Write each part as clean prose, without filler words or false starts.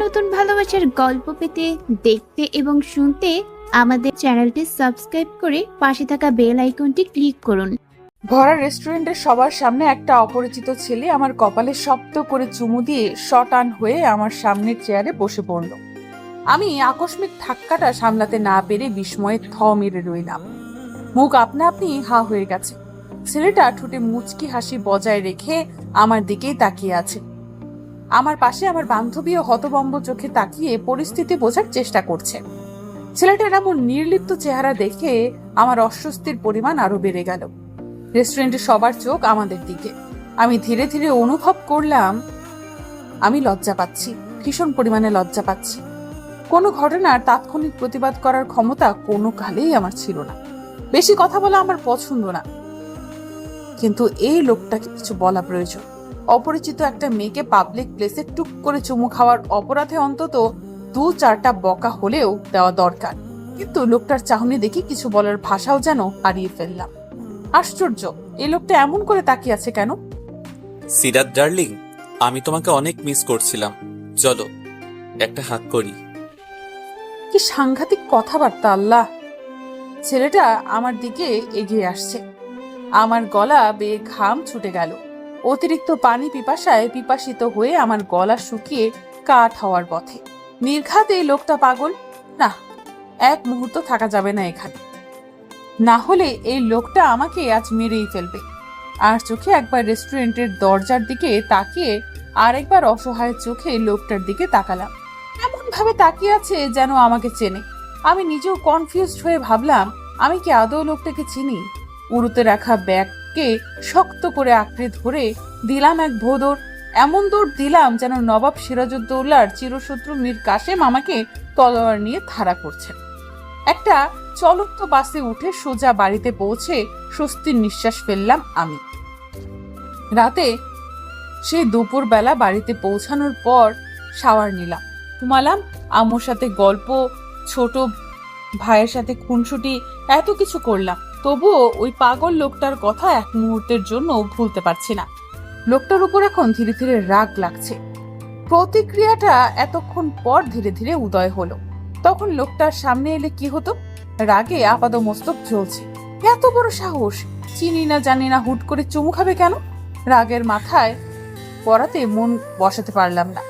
নতুন ভালোবাসার গল্প পেতে, দেখতে এবং শুনতে আমাদের চ্যানেলটি সাবস্ক্রাইব করে পাশে থাকা বেল আইকনটি ক্লিক করুন। ভরা রেস্টুরেন্টের সবার সামনে একটা অপরিচিত ছেলে আমার কপালে শব্দ করে চুমু দিয়ে শটান হয়ে আমার সামনের চেয়ারে বসে পড়ল। আমি আকস্মিক ধাক্কাটা সামলাতে না পেরে বিস্ময়ে থ মেরে রইলাম। মুখ আপনা আপনি হা হয়ে গেছে। ছেলেটা ঠোঁটে মুচকি হাসি বজায় রেখে আমার দিকেই তাকিয়ে আছে। আমার পাশে আমার বান্ধবীও হতভম্ব চোখে তাকিয়ে পরিস্থিতি বোঝার চেষ্টা করছে। ছেলেটার এমন নির্লিপ্ত চেহারা দেখে আমার অস্বস্তির পরিমাণ আরো বেড়ে গেল। রেস্টুরেন্টে সবার চোখ আমাদের দিকে। আমি ধীরে ধীরে অনুভব করলাম আমি লজ্জা পাচ্ছি, ভীষণ পরিমাণে লজ্জা পাচ্ছি। কোনো ঘটনার তাৎক্ষণিক প্রতিবাদ করার ক্ষমতা কোনো কালেই আমার ছিল না। বেশি কথা বলা আমার পছন্দ না, কিন্তু এই লোকটাকে কিছু বলা প্রয়োজন। অপরিচিত একটা মেয়েকে পাবলিক প্লেসে টুক করে চুমু খাওয়ার অপরাধে অন্তত 2-4টা বকা হলেও দেওয়া দরকার। কিন্তু লোকটার চাহনি দেখি কিছু বলার ভাষাও যেন হারিয়ে ফেললাম। আশ্চর্য, এই লোকটা এমন করে তাকিয়ে আছে কেন? সিরাত ডার্লিং, আমি তোমাকে অনেক মিস করছিলাম, চলো একটা হাত করি। কি সাংঘাতিক কথাবার্তা! আল্লাহ! ছেলেটা আমার দিকে এগিয়ে আসছে। আমার গলা বেয়ে ঘাম ছুটে গেল। অতিরিক্ত পানি পিপাসায় পিপাসিত হয়ে আমার গলা শুকিয়ে কাঠ হওয়ার পথে। নির্ঘাত এই লোকটা পাগল। না, এক মুহূর্ত থাকা যাবে না এখানে, না হলে এই লোকটা আমাকে আজ মেরেই ফেলবে। আর চোখে একবার রেস্টুরেন্টের দরজার দিকে তাকিয়ে আরেকবার অসহায় চোখে লোকটার দিকে তাকালাম। এমন ভাবে তাকিয়ে আছে যেন আমাকে চেনে। আমি নিজেও কনফিউজড হয়ে ভাবলাম, আমি কি আদৌ লোকটাকে চিনি? উড়ুতে রাখা ব্যাগকে শক্ত করে আঁকড়ে ধরে দিলাম এক ভোদর। এমন দৌড় দিলাম যেন নবাব সিরাজউদ্দৌলার চিরশত্রু মীর কাসেম আমাকে তলোয়ার নিয়ে ধারা করছে। একটা চলন্ত বাসে উঠে সোজা বাড়িতে পৌঁছে স্বস্তির নিঃশ্বাস ফেললাম আমি। রাতে সেই দুপুর বেলা বাড়িতে পৌঁছানোর পর শাওয়ার নিলাম, ঘুমালাম। আম্মুর সাথে গল্প, ছোট ভাইয়ের সাথে খুনসুটি, এত কিছু করলাম। তবুও ওই পাগল লোকটার কথা এক মুহূর্তের জন্য ভুলতে পারছি না। লোকটার উপর এখন ধীরে ধীরে রাগ লাগছে। প্রতিক্রিয়াটা এতক্ষণ পর ধীরে ধীরে উদয় হলো। তখন লোকটার সামনে এলে কি হতো? রাগে আপাদমস্তক জ্বলছে। এত বড় সাহস! চিনি না জানি না, হুট করে চুমু খাবে কেন? রাগের মাথায় পড়াতে মন বসাতে পারলাম না।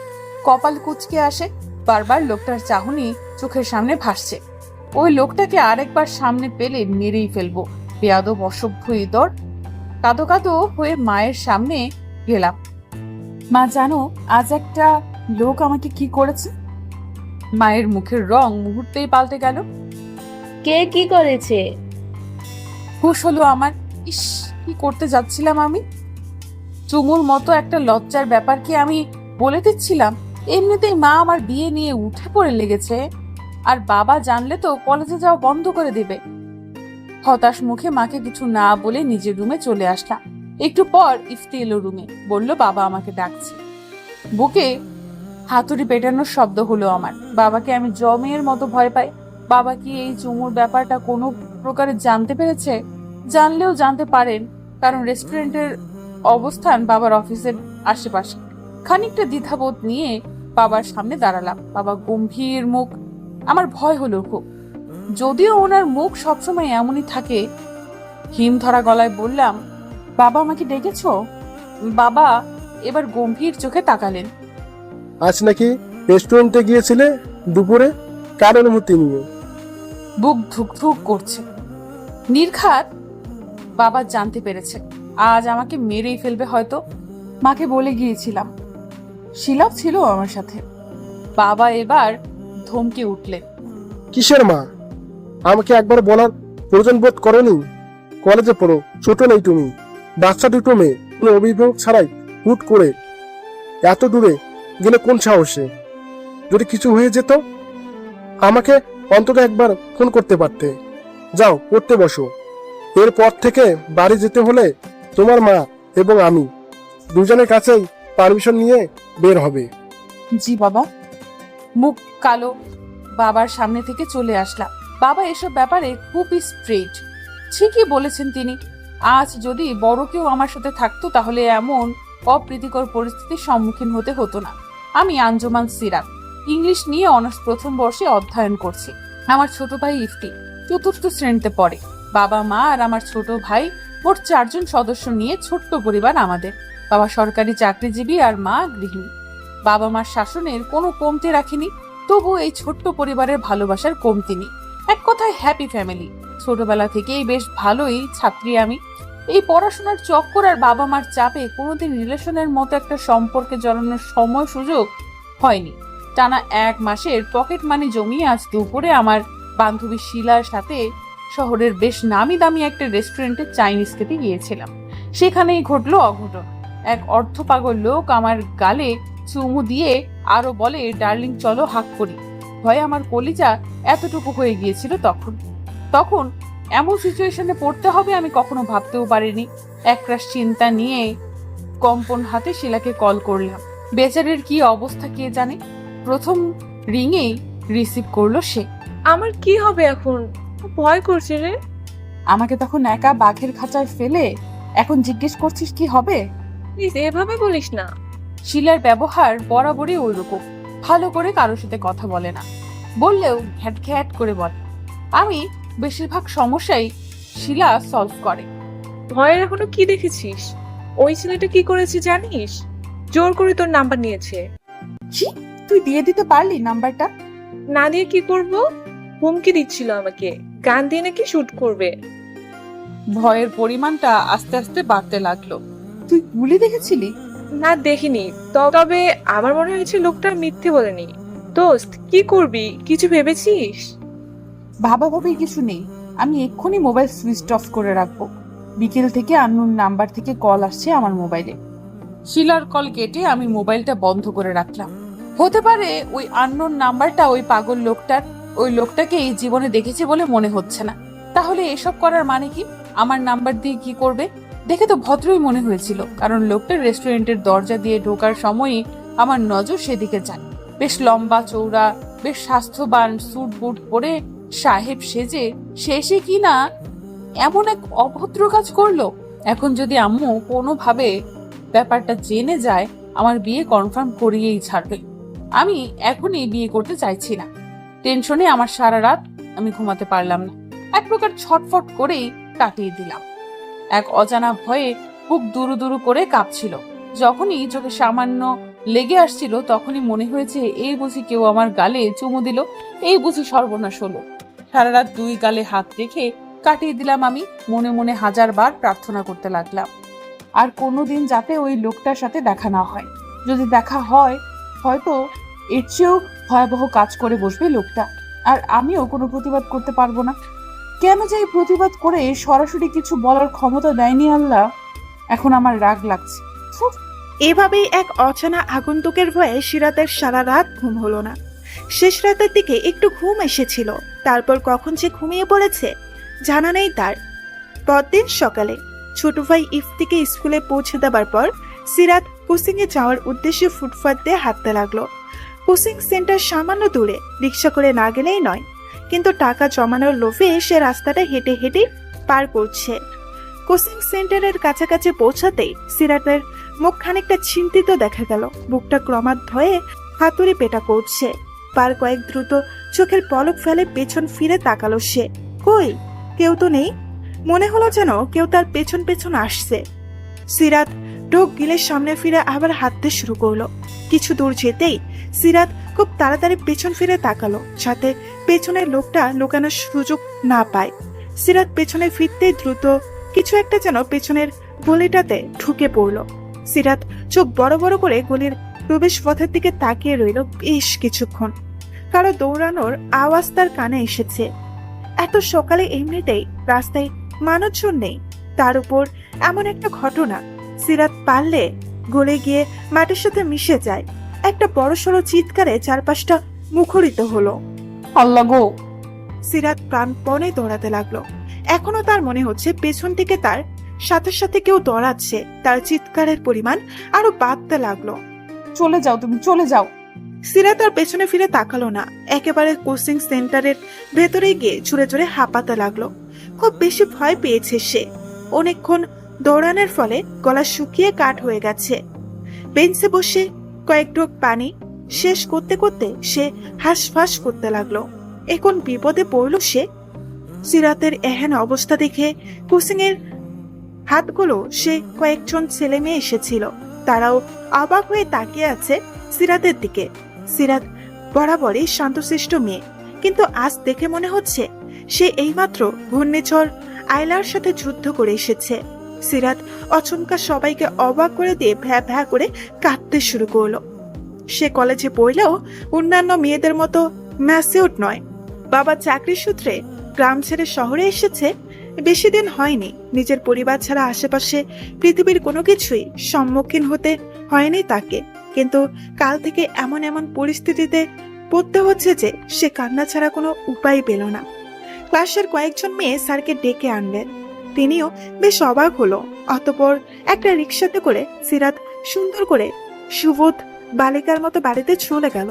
কপাল কুঁচকে আসে। বারবার লোকটার চাহনি চোখের সামনে ভাসছে। ওই লোকটাকে আরেকবার সামনে পেলে মেরেই ফেলবো। বেয়াদব, অসভ্য ইতর। কাঁদো কাঁদো হয়ে মায়ের সামনে গেলাম। মা, জানো আজ একটা লোক আমাকে কি করেছে? মায়ের মুখের রং মুহূর্তেই পাল্টে গেল। কে কি করেছে? হুঁশ হলো আমার। ইস, কি করতে যাচ্ছিলাম আমি! চুমুর মতো একটা লজ্জার ব্যাপার কি আমি বলে দিচ্ছিলাম? এমনিতেই মা আমার বিয়ে নিয়ে উঠে পড়ে লেগেছে, আর বাবা জানলে তো কলেজে যাওয়া বন্ধ করে দেবে। হতাশ মুখে মাকে কিছু না বলে নিজের রুমে চলে আসলাম। একটু পর ইফতি এলো রুমে, বলল বাবা আমাকে ডাকছে। বুকে হাতুড়ি পেটানোর শব্দ হলো আমার। বাবাকে আমি জমের মতো ভয় পাই। বাবা কি এই চুমুর ব্যাপারটা কোনো প্রকারে জানতে পেরেছে? জানলেও জানতে পারেন, কারণ রেস্টুরেন্টের অবস্থান বাবার অফিসের আশেপাশে। খানিকটা দ্বিধাবোধ নিয়ে বাবার সামনে দাঁড়ালাম। বাবা গম্ভীর মুখ। আমার ভয় হলো খুব, যদিও ওনার মুখ সবসময় এমনই থাকে। হিম ধরা গলায় বললাম, বাবা আমাকে ডেকেছো? বাবা এবার গম্ভীর চোখে তাকালেন। আজ নাকি রেস্টুরেন্টে গিয়েছিলে দুপুরে, কার অনুমতি নিয়ে? বুক ধুক ধুক করছে। নির্ঘাত বাবা জানতে পেরেছে, আজ আমাকে মেরেই ফেলবে হয়তো। মাকে বলে গিয়েছিলাম। শিলাপ ছিল আমার সাথে। বাবা এবার ধমকে উঠলেন। কিসের মা? আমাকে একবার বলার প্রয়োজন বোধ করনি? কলেজে পড়ো, ছোট নেই তুমি, বাচ্চা দুটো মেয়ে, কোনো অভিভাবক ছাড়াই হুট করে এত দূরে গেলে কোন সাহসে? যদি কিছু হয়ে যেত আমাকে অন্তত একবার ফোন করতে পারতে। যাও পড়তে বসো। এরপর থেকে বাড়ি যেতে হলে তোমার মা এবং আমি দুজনের কাছেই পারমিশন নিয়ে বের হবে। জি বাবা। মুখ কালো বাবার সামনে থেকে চলে আসলাম। বাবা এসব ব্যাপারে খুবই স্ট্রেট। ঠিকই বলেছেন তিনি। আজ যদি বড় কেউ আমার সাথে থাকতো তাহলে এমন অপ্রীতিকর পরিস্থিতির সম্মুখীন হতে হতো না। আমি আঞ্জুমান সিরাত, ইংলিশ নিয়ে অনার্স প্রথম বর্ষে অধ্যয়ন করছি। আমার ছোট ভাই ইফতি 4র্থ শ্রেণীতে পড়ে। বাবা মা আর আমার ছোট ভাই মোট 4 জন সদস্য নিয়ে ছোট্ট পরিবার আমাদের। বাবা সরকারি চাকরিজীবী আর মা গৃহিণী। বাবা মার শাসনের কোনো কমতি রাখিনি, তবু এই ছোট্ট পরিবারের ভালোবাসার কমতি নেই। এক কথায় হ্যাপি ফ্যামিলি। ছোটবেলা থেকেই বেশ ভালোই ছাত্রী আমি। এই পড়াশোনার চক্কর আর বাবা মার চাপে কোনোদিন রিলেশনের মতো একটা সম্পর্কে জড়ানোর সময় সুযোগ হয়নি। টানা 1 মাসের পকেট মানি জমিয়ে আজ দুপুরে আমার বান্ধবী শিলার সাথে শহরের বেশ নামি দামি একটা রেস্টুরেন্টে চাইনিজ খেতে গিয়েছিলাম। সেখানেই ঘটলো অঘটন। এক অর্থপাগল লোক আমার গালে চুমু দিয়ে আরো বলে, ডার্লিং চলো হাক করি। ভয়ে আমার কলিজা এতটুকু হয়ে গিয়েছিল। তখন এমন সিচুয়েশনে পড়তে হবে আমি কখনো ভাবতেও পারিনি। একরাশ চিন্তা নিয়ে কম্পন হাতে শিলাকে কল করলাম। বেচারের কি অবস্থা কে জানে। প্রথম রিংয়েই রিসিভ করলো সে। আমার কি হবে এখন? ভয় করছে রে। আমাকে তখন একা বাঘের খাঁচায় ফেলে এখন জিজ্ঞেস করছিস কি হবে? প্লিজ এভাবে বলিস না। শিলার ব্যবহার বরাবরই ওইরকম। ভালো করে কারোর সাথে কথা বলে না, বললেও ঘ্যাট ঘ্যাট করে বলে। আমি বেশিরভাগ সমস্যাই শিলা সলভ করে। ভয়ের এখনো কি দেখেছিস? ওই ছেলেটা কি করেছে জানিস? জোর করে তোর নাম্বার নিয়েছে। কি, তুই দিয়ে দিতে পারলি নাম্বারটা? না দিয়ে কি করব? হুমকি দিচ্ছিল আমাকে, গান দিয়ে নাকি শুট করবে। ভয়ের পরিমাণটা আস্তে আস্তে বাড়তে লাগলো। তুই গুলি দেখেছিলি? না দেখিনি, তবে আমার মনে হয়েছে লোকটা মিথ্যে বলেনি। দোস্ত কি করবি, কিছু ভেবেছিস? ভাবাভাবি কিছু নেই। আমি এক্ষুনি মোবাইল সুইচ অফ করে রাখবো। বিকেল থেকে আননোন নাম্বার থেকে কল আসছে আমার মোবাইলে। শিলার কল কেটে আমি মোবাইলটা বন্ধ করে রাখলাম। হতে পারে ওই আননোন নাম্বারটা ওই পাগল লোকটার। ওই লোকটাকে এই জীবনে দেখেছে বলে মনে হচ্ছে না। তাহলে এসব করার মানে কি? আমার নাম্বার দিয়ে কি করবে? দেখে তো ভদ্রই মনে হয়েছিল, কারণ লোকটা রেস্টুরেন্টের দরজা দিয়ে ঢোকার সময়ই আমার নজর সেদিকে যায়। বেশ লম্বা চৌড়া, বেশ স্বাস্থ্যবান, স্যুট বুট পরে সাহেব সেজে শেষে কি না এমন এক অভদ্র কাজ করলো। এখন যদি আম্মু কোনোভাবে ব্যাপারটা জেনে যায়, আমার বিয়ে কনফার্ম করিয়েই ছাড়বে। আমি এখনই বিয়ে করতে চাইছি না। টেনশনে আমার সারা রাত আমি ঘুমাতে পারলাম না। এক প্রকার ছটফট করেই কাটিয়ে দিলাম। এক অজানা ভয়ে বুক দুরু দুরু করে কাঁপছিল। যখনই চোখে সামান্য লেগে আসছিল, তখনই মনে হয়েছে এই বুঝি কেউ আমার গালে চুমু দিল, এই বুঝি সর্বনাশ হলো। সারা রাত 2 গালে হাত রেখে কাটিয়ে দিলাম আমি। মনে মনে 1000 বার প্রার্থনা করতে লাগলাম, আর কোনোদিন যাতে ওই লোকটার সাথে দেখা না হয়। যদি দেখা হয়, হয়তো এর চেয়েও ভয়াবহ কাজ করে বসবে লোকটা, আর আমিও কোনো প্রতিবাদ করতে পারবো না। কেন যে এই প্রতিবাদ করে সরাসরি কিছু বলার ক্ষমতা দেয়নি আল্লাহ। এখন আমার রাগ লাগছে। এভাবেই এক অজানা আগন্তুকের ভয়ে সিরাতের সারা রাত ঘুম হলো না। শেষ রাতের দিকে একটু ঘুম এসেছিল, তারপর কখন যে ঘুমিয়ে পড়েছে জানা নেই তার। পরদিন সকালে ছোট ভাই ইফতিকে স্কুলে পৌঁছে দেবার পর সিরাত কোচিং এ যাওয়ার উদ্দেশ্যে ফুটপাত দিয়ে হাঁটতে লাগলো। কোচিং সেন্টার সামান্য দূরে, রিক্সা করে না গেলেই নয়, কিন্তু টাকা জমানোর লোভে সে রাস্তাটা হেঁটে হেঁটে পার করছে। কোচিং সেন্টারের কাছাকাছি পৌঁছাতেই সিরাতের মুখ খানিকটা চিন্তিত দেখা গেল। বুকটা ক্রমান্বয়ে হাতুড়ি পেটা করছে। পার কয়েক দ্রুত চোখের পলক ফেলে পেছন ফিরে তাকালো সে। কই, কেউ তো নেই। মনে হলো যেন কেউ তার পেছন পেছন আসছে। সিরাত ঢোক গিলে সামনে ফিরে আবার হাঁটতে শুরু করলো। কিছু দূর যেতেই সিরাত খুব তাড়াতাড়ি পেছন ফিরে তাকালো, যাতে পেছনের লোকটা লুকানোর সুযোগ না পায়। সিরাত পেছনে ফিরতেই দ্রুত কিছু একটা যেন পেছনের গলিটাতে ঢুকে পড়লো। সিরাত চোখ বড় বড় করে গলির প্রবেশ পথের দিকে তাকিয়ে রইল বেশ কিছুক্ষণ। কারো দৌড়ানোর আওয়াজ তার কানে এসেছে। এত সকালে এমনিতেই রাস্তায় মানুষজন নেই, তার উপর এমন একটা ঘটনা। সিরাত পারলে গলে গিয়ে মাটির সাথে মিশে যায়। একটা বড়সড় চিৎকারে চারপাশটা মুখরিত হলো। আল্লাহ গো! সিরাত প্রাণপণে দৌড়াতে লাগলো। এখনো তার মনে হচ্ছে পেছন থেকে তার সাথে সাথে কেউ দৌড়াচ্ছে। তার চিৎকারের পরিমাণ আরো বাড়তে লাগলো। চলে যাও, তুমি চলে যাও। সিরাত আর পেছনে ফিরে তাকালো না, একেবারে কোচিং সেন্টারের ভেতরে গিয়ে জোরে জোরে হাঁপাতে লাগলো। খুব বেশি ভয় পেয়েছে সে। অনেকক্ষণ দৌড়ানোর ফলে গলা শুকিয়ে কাঠ হয়ে গেছে। বেঞ্চে বসে কয়েক ঢোক পানি শেষ করতে করতে সে হাঁসফাঁস করতে লাগলো। এখন বিপদে পড়ল সে। সিরাতের এহেন অবস্থা দেখে কোচিং এর হাতগুলো সে কয়েকজন ছেলে মেয়ে এসেছিল, তারাও অবাক হয়ে তাকিয়ে আছে সিরাতের দিকে। সিরাত বরাবরই শান্তশিষ্ট মেয়ে, কিন্তু আজ দেখে মনে হচ্ছে সে এইমাত্র ঘূর্ণিঝড় আয়লার সাথে যুদ্ধ করে এসেছে। সিরাত অচমকা সবাইকে অবাক করে দিয়ে ভ্যা ভ্যা করে কাঁদতে শুরু করলো। সে কলেজে পড়লেও অন্যান্য মেয়েদের মতো ম্যাচিউর নয়। বাবা চাকরির সূত্রে গ্রাম ছেড়ে শহরে এসেছে, বেশি দিন হয়নি। নিজের পরিবার ছাড়া আশেপাশে পৃথিবীর কোনো কিছুই সম্মুখীন হতে হয়নি তাকে, কিন্তু কাল থেকে এমন এমন পরিস্থিতিতে পড়তে হচ্ছে যে সে কান্না ছাড়া কোনো উপায় পেল না। ক্লাসের কয়েকজন মেয়ে স্যারকে ডেকে আনলেন, তিনিও বেশ অবাক হলো। অতঃপর একটা রিক্সাতে করে সিরাত সুন্দর করে সুবোধ বালিকার মতো বাড়িতে চলে গেল।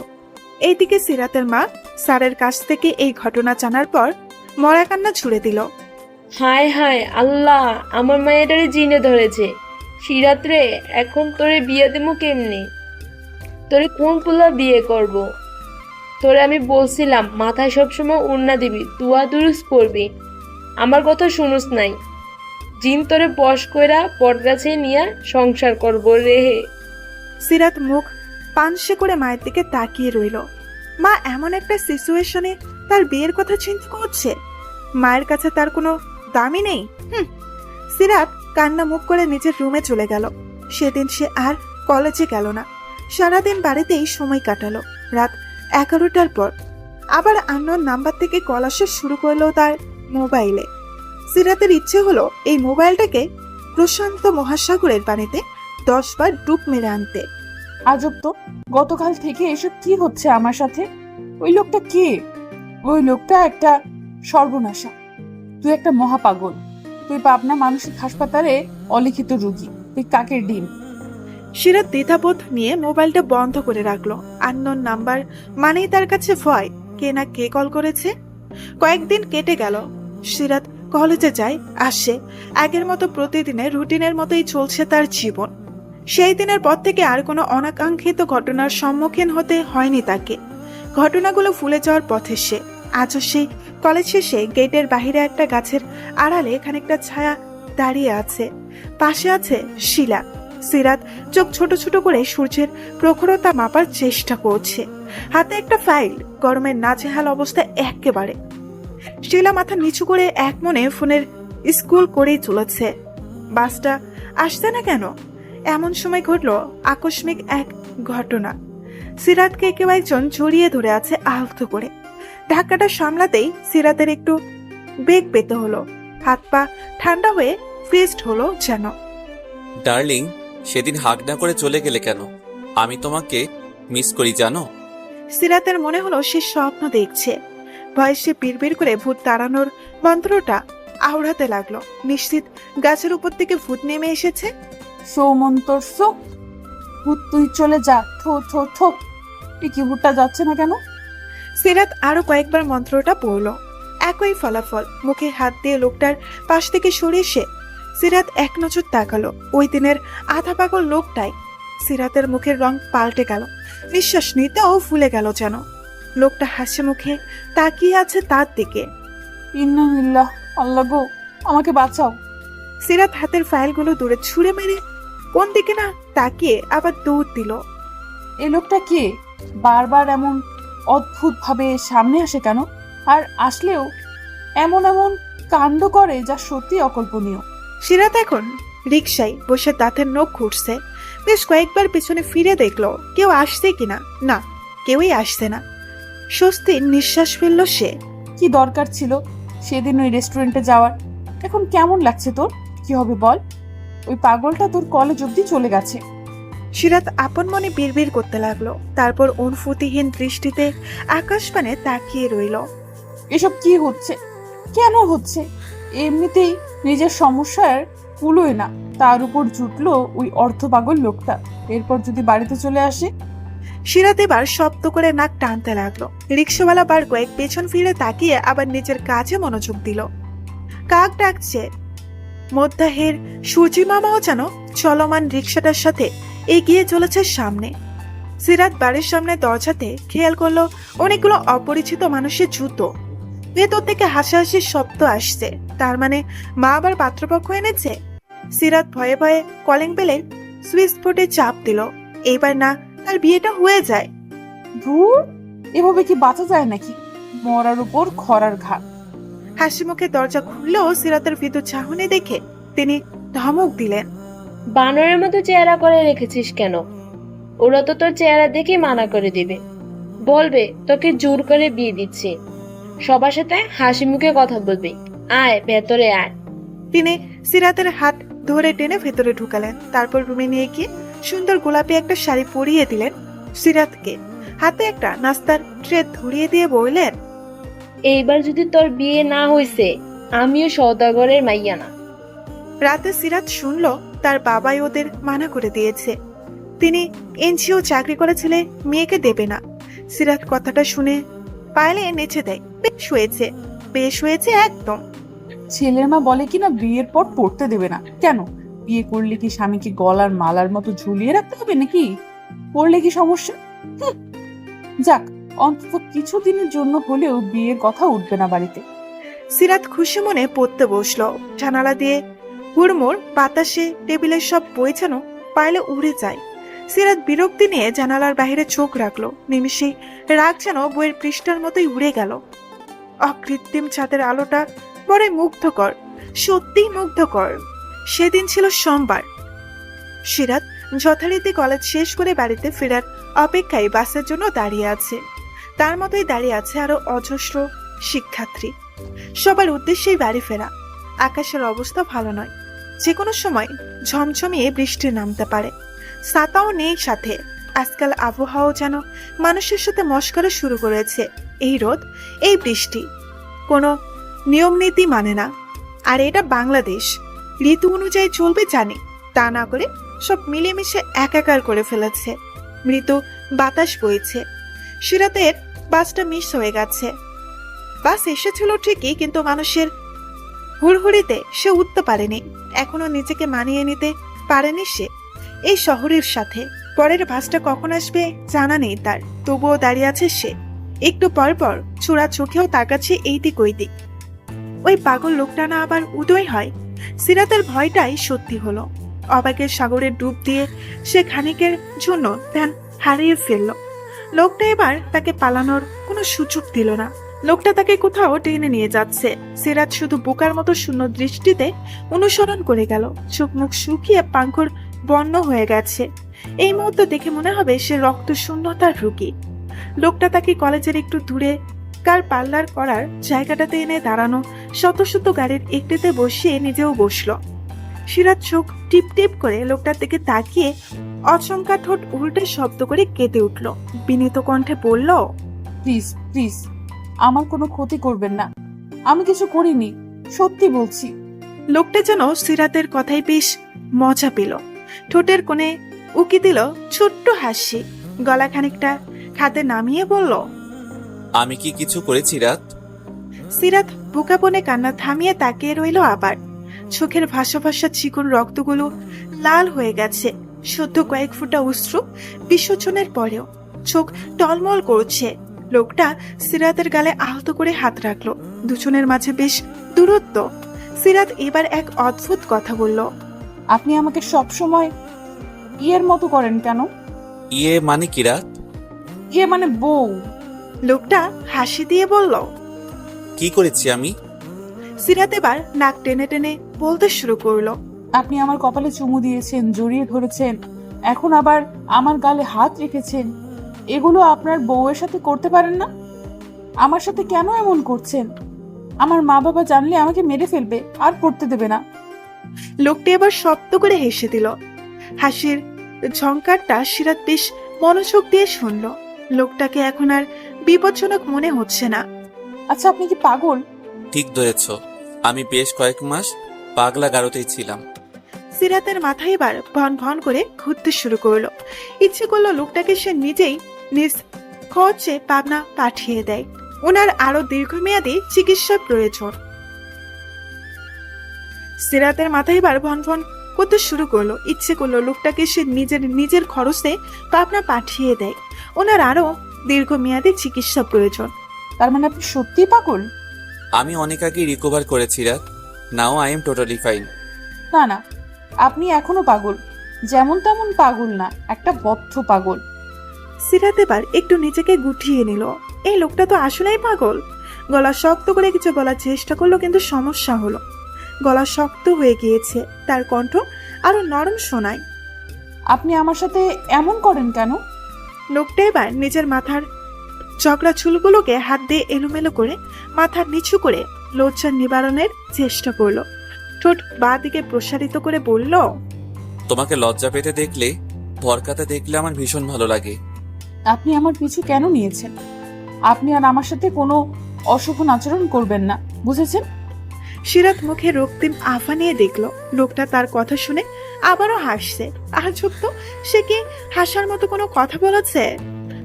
এইদিকে সিরাতের মা স্যারের কাছ থেকে এই ঘটনা জানার পর মরা কান্না ছুড়ে দিল। হায় হায় আল্লাহ, আমার মায়েটারে জিনে ধরেছে। সিরাত রে, এখন তোরে বিয়ে দেবো কেমনি? তোরে কোন পুলা বিয়ে করব? তোরে আমি বলছিলাম মাথায় সবসময় উড়না দিবি, দুয়া দুরুস পড়বি, আমার কথা শুনুস নাই। জিন তোরে বশ কইরা বটগাছে নিয়ে সংসার করব রে। সিরাত মুখ পানসে করে মায়ের দিকে তাকিয়ে রইল। মা এমন একটা সিচুয়েশনে তার বিয়ের কথা চিন্তা করছে, মায়ের কাছে তার কোনো দামই নেই। সিরাত কান্না মুখ করে নিজের রুমে চলে গেল। সেদিন সে আর কলেজে গেল না, সারাদিন বাড়িতেই সময় কাটালো। রাত 11টার পর আবার আননোন নাম্বার থেকে কল আসা শুরু করলো তার মোবাইলে। সিরাতের ইচ্ছে হলো এই মোবাইলটাকে প্রশান্ত মহাসাগরের পানিতে 10 বার ডুব মেরে আনতে। আজব তো, গতকাল থেকে এসব কি হচ্ছে আমার সাথে? ওই লোকটা কে? ওই লোকটা একটা সর্বনাশা। তুই একটা মহাপাগল। তুই পাবনা মানসিক হাসপাতালে অলিখিত রোগী। তুই কাকের ডিম। সিরাত দ্বিধাবোধ নিয়ে মোবাইলটা বন্ধ করে রাখলো। আননোন নাম্বার মানেই তার কাছে ভয়, কে না কে কল করেছে। কয়েকদিন কেটে গেল। সিরাত কলেজে যায়, আসে, আগের মতো প্রতিদিনের রুটিনের মতোই চলছে তার জীবন। সেই দিনের পর থেকে আর কোনো অনাকাঙ্ক্ষিত ঘটনার সম্মুখীন হতে হয়নি তাকে। ঘটনাগুলো ভুলে যাওয়ার পথে সে। আজও সেই কলেজ শেষে গেটের বাহিরে একটা গাছের আড়ালে খানিকটা ছায়া দাঁড়িয়ে আছে, পাশে আছে শিলা। সিরাত চোখ ছোট ছোট করে সূর্যের প্রখরতা মাপার চেষ্টা করছে। হাতে একটা ফাইল, গরমের নাজেহাল অবস্থা একেবারে। শিলা মাথা নিচু করে এক মনে ফোনের স্কুল করেই চলেছে। বাসটা আসছে না কেন? এমন সময় ঘটল আকস্মিক এক ঘটনা। সিরাতকে কেউ একজন জড়িয়ে ধরে আছে আলতো করে। ধাক্কাটা সামলাতেই সিরাতের একটু বেগ পেতে হলো, হাত পা ঠান্ডা হয়ে ফ্রিজড হলো যেন। ডার্লিং, সেদিন হাগ না করে চলে গেলে কেন? আমি তোমাকে মিস করি জানো। সিরাতের মনে হলো সে স্বপ্ন দেখছে। ভয়ে সে বিড়বিড় করে ভূত তাড়ানোর মন্ত্রটা আওড়াতে লাগলো। নিশ্চিত গাছের উপর থেকে ভূত নেমে এসেছে। সৌমন্তর সো, ভূত তুই চলে যা। থো থো থো, টিকি ভূতটা যাচ্ছে না কেন? সিরাত আরো কয়েকবার মন্ত্রটা পড়ল, একই ফলাফল। মুখে হাত দিয়ে লোকটার পাশ থেকে সরে এসে সিরাত এক নজর তাকালো। ওই দিনের আধা পাগল লোকটাই। সিরাতের মুখের রং পাল্টে গেল, নিঃশ্বাস নিতেও ভুলে গেল যেন। লোকটা হাসি মুখে তাকিয়ে আছে তার দিকে। ইন্নালিল্লাহ, আল্লাহ গো, আমাকে বাঁচাও। সিরাত হাতের ফাইলগুলো দূরে ছুঁড়ে মেরে কোন দিকে না তাকিয়ে আবার দৌড় দিল। এই লোকটা কে? বারবার এমন অদ্ভুত ভাবে সামনে আসে কেন? আর আসলেও এমন এমন কাণ্ড করে যা সত্যি অকল্পনীয়। সিরাত এখন রিকশায় বসে দাঁতের নখ খুঁটছে। বেশ কয়েকবার পেছনে ফিরে দেখলো কেউ আসছে কিনা। না, কেউই আসছে না। স্বস্তির নিঃশ্বাস ফেলল সে। কি দরকার ছিল সেদিন ওই রেস্টুরেন্টে যাওয়ার? এখন কেমন লাগছে তোর? কি হবে বল? ওই পাগলটা তোর কলেজ অব্দি চলে গেছে। সিরাত আপন মনে বিড়বিড় করতে লাগলো। তারপর অনুভূতিহীন দৃষ্টিতে আকাশপানে তাকিয়ে রইল। এসব কি হচ্ছে? কেন হচ্ছে? এমনিতেই নিজের সমস্যার কুলোয় না, তার উপর জুটলো ওই অর্থপাগল লোকটা। এরপর যদি বাড়িতে চলে আসে। সিরাত এবার শব্দ করে নাক টানতে লাগলো। রিক্সাওয়ালা বার কয়েক পেছন ফিরে তাকিয়ে আবার নিজের কাজে মনোযোগ দিল। কাক ডাকছে। মধ্যাহের সূর্যি মামাও যেন চলমান রিক্সাটার সাথে এগিয়ে চলেছে সামনে। সিরাত বাড়ির সামনে দরজাতে খেয়াল করলো অনেকগুলো অপরিচিত মানুষের জুতো। ভেতর থেকে হাসাহাসির শব্দ আসছে, তার মানে মা আবার পাত্রপক্ষ এনেছে। সিরাত ভয়ে ভয়ে কলিং বেলের সুইচ বোর্ডে চাপ দিল, এইবার না তার বিয়েটা হয়ে যায়। ধুর, এভাবে কি বাঁচা যায় নাকি? মরার উপর খরার ঘা। হাসি মুখে দরজা খুললেও সিরাতের ভীতু চাহনি দেখে তিনি ধমক দিলেন। বানরের মতো চেহারা করে রেখেছিস কেন? ওরা তো তোর চেহারা দেখে মানা করে দিবে, বলবে তোকে জোর করে বিয়ে দিচ্ছে। সবার সাথে হাসি মুখে কথা বলবি। আয় ভেতরে আয়। তিনি সিরাতের হাত ধরে টেনে ভেতরে ঢুকালেন, তারপর রুমে নিয়ে গিয়ে সুন্দর গোলাপি একটা শাড়ি পরিয়ে দিলেন সিরাতকে। হাতে একটা নাস্তার ট্রে ধরিয়ে দিয়ে বললেন, এইবার যদি তোর বিয়ে না হইছে, আমিও সওদাগরের মাইয়া না। রাতে সিরাত শুনল তার বাবাই ওদের মানা করে দিয়েছে। তিনি এনজিও চাকরি করে ছেলে মেয়েকে দেবে না। সিরাত কথাটা শুনে পায়েলে নেচে দেয়। বেশ হয়েছে, বেশ হয়েছে একদম। ছেলের মা বলে কিনা বিয়ের পর পড়তে দেবে না। কেন? বিয়ে করলে কি স্বামীকে গলার মালার মতো ঝুলিয়ে রাখতে হবে নাকি? পড়লে কি সমস্যা? যাক, অন্তত কিছুদিনের জন্য হলেও বিয়ের কথা উঠবে না বাড়িতে। সিরাত খুশি মনে পড়তে বসলো। জানালা দিয়ে হুড়মুড় বাতাসে টেবিলের সব বই যেন পায়েলে উড়ে যায়। সিরাত বিরক্তি নিয়ে জানালার বাইরে চোখ রাখলো। নিমিষেই রাগ যেন বইয়ের পৃষ্ঠার মতোই উড়ে গেল। অকৃত্রিম ছাদের আলোটা বড় মুগ্ধকর, সত্যিই মুগ্ধকর। সেদিন ছিল সোমবার। সিরাত যথারীতি কলেজ শেষ করে বাড়িতে ফেরার অপেক্ষায় বাসের জন্য দাঁড়িয়ে আছে। তার মতোই দাঁড়িয়ে আছে আরো অজস্র শিক্ষার্থী। সবার উদ্দেশ্যেই বাড়ি ফেরা। আকাশের অবস্থা ভালো নয়, যে কোনো সময় ঝমঝমিয়ে বৃষ্টি নামতে পারে। ছাতাও নেই সাথে। আজকাল আবহাওয়াও যেন মানুষের সাথে মস্করা শুরু করেছে। এই রোদ, এই বৃষ্টি, কোনো নিয়ম নীতি মানে না। আর এটা বাংলাদেশ, ঋতু অনুযায়ী চলবে জানি, তা না করে সব মিলেমিশে একাকার করে ফেলেছে। মৃত বাতাস বইছে। সিরাতের বাসটা মিস হয়ে গেছে। বাস এসেছিল ঠিকই, কিন্তু মানুষের হুড়হুড়িতে সে উঠতে পারেনি। এখনো নিজেকে মানিয়ে নিতে পারেনি সে এই শহরের সাথে। পরের বাসটা কখন আসবে জানা নেই তার, তবুও দাঁড়িয়ে আছে সে। একটু পর পর চোরা চোখেও তাকাচ্ছে এই দিক ওই দিক। ওই পাগল লোকটা না আবার উদয় হয়? সিরাতের ভয়টাই সত্যি হলো। অবাকের সাগরে ডুব দিয়ে সে খানিকের জন্য ধ্যান হারিয়ে ফেলল। লোকটা এবার তাকে পালানোর কোনো সুযোগ দিল না। লোকটা তাকে কোথাও টেনে নিয়ে যাচ্ছে। সিরাত শুধু বোকার মতো শূন্য দৃষ্টিতে অনুসরণ করে গেল। চোখ মুখ শুকিয়ে পাঙ্খর বন্য হয়ে গেছে। এই মুহূর্তে দেখে মনে হবে সে রক্ত শূন্যতার রোগী। লোকটা তাকে কলেজের একটু দূরে কার পার্লার করার জায়গাটাতে এনে দাঁড়ানো শত শত গাড়ির একটিতে বসিয়ে নিজেও বসলো। সিরাত চোখ টিপ টিপ করে লোকটার দিকে তাকিয়ে অচমকা ঠোঁট উল্টে শব্দ করে কেঁদে উঠল। বিনীত কণ্ঠে বলল, প্লিজ প্লিজ, আমার কোনো ক্ষতি করবেন না। আমি কিছু করিনি, সত্যি বলছি। লোকটা যেন সিরাতের কথাই বেশ মজা পেল। ঠোঁটের কোণে উকি দিল ছোট্ট হাসি। গলা খানিকটা খাতে নামিয়ে বলল, আমি কি কিছু করেছি রাত? সিরাত বোকাপনে কান্না থামিয়ে তাকিয়ে রইল। আবার চোখের ভাসা ভাসা চিকন রক্তগুলো লাল হয়ে গেছে। সদ্য কয়েক ফোঁটা অশ্রু বিসর্জনের পরেও চোখ টলমল করছে। লোকটা সিরাতের গালে আহত করে হাত রাখলো। দুজনের মাঝে বেশ দূরত্ব। সিরাত এবার এক অদ্ভুত কথা বলল, আপনি আমাকে সব সময় ইয়ের মতো করেন কেন? ইয়ে মানে কি রাত? ইয়ে মানে বউ। লোকটা হাসি দিয়ে বলল। কি করেছি আমি? সিরাত এবার নাক টেনে টেনে বলতে শুরু করলো, আপনি আমার কপালে চুমু দিয়েছেন, জড়িয়ে ধরেছেন, এখন আবার আমার গালে হাত রেখেছেন। এগুলো আপনার বউয়ের সাথে করতে পারেন না? আমার সাথে কেন এমন করছেন? আমার মা বাবা জানলে আমাকে মেরে ফেলবে, আর পড়তে দেবে না। লোকটি এবার শব্দ করে হেসে দিল। হাসির ঝংকারটা সিরাত বেশ মনোযোগ দিয়ে শুনল। লোকটাকে এখন আর বিপজ্জনক মনে হচ্ছে না। আচ্ছা, আপনি কি পাগল? ঠিক ধরেছ, আমি বেশ কয়েক মাস পাগলা গারোতেই ছিলাম। সিরাতের মাথা এবার ভন ভন করে ঘুরতে শুরু করলো। ইচ্ছে করলো লোকটাকে সে নিজেই নিজ খরচে পাবনা পাঠিয়ে দেয়। ওনার আরো দীর্ঘমেয়াদী চিকিৎসার প্রয়োজন। সিরাতের মাথা এবার ভন ভন করতে শুরু করলো। ইচ্ছে করলো লোকটাকে সে নিজের নিজের খরচে পাবনা পাঠিয়ে দেয়। ওনার আরো দীর্ঘমেয়াদী চিকিৎসা প্রয়োজন। তার মানে আপনি সত্যিই পাগল? আমি অনেক আগে রিকভার করেছি রাত। Now I am totally fine. না না, আপনি এখনো পাগল, যেমন তেমন পাগল না, একটা বদ্ধ পাগল। সিরাত এবার একটু নিজেকে গুটিয়ে নিল। এই লোকটা তো আসলেই পাগল। গলা শক্ত করে কিছু বলার চেষ্টা করলো, কিন্তু সমস্যা হলো। গলা শক্ত হয়ে গিয়েছে, তার কণ্ঠ আরো নরম শোনায়। আপনি আমার সাথে এমন করেন কেন? লোকটা এবার নিজের মাথার চকরা চুলগুলোকে হাত দিয়ে এলোমেলো করে মাথার নিচু করে লজ্জা নিবারণের চেষ্টা করলো। ঠোঁট বাঁ দিকে প্রসারিত করে বলল, তোমাকে লজ্জা পেতে দেখলে, ভরকাতে দেখলে আমার ভীষণ ভালো লাগে। আপনি আমার পিছু কেন নিয়েছেন? আপনি আর আমার সাথে কোনো অশোভন আচরণ করবেন না, বুঝেছেন? সিরাত মুখে রক্তিম আফা নিয়ে দেখলো। লোকটা তার কথা শুনে আবারও হাসছে। আজব তো, সে কি হাসার মতো কোনো কথা বলেছে?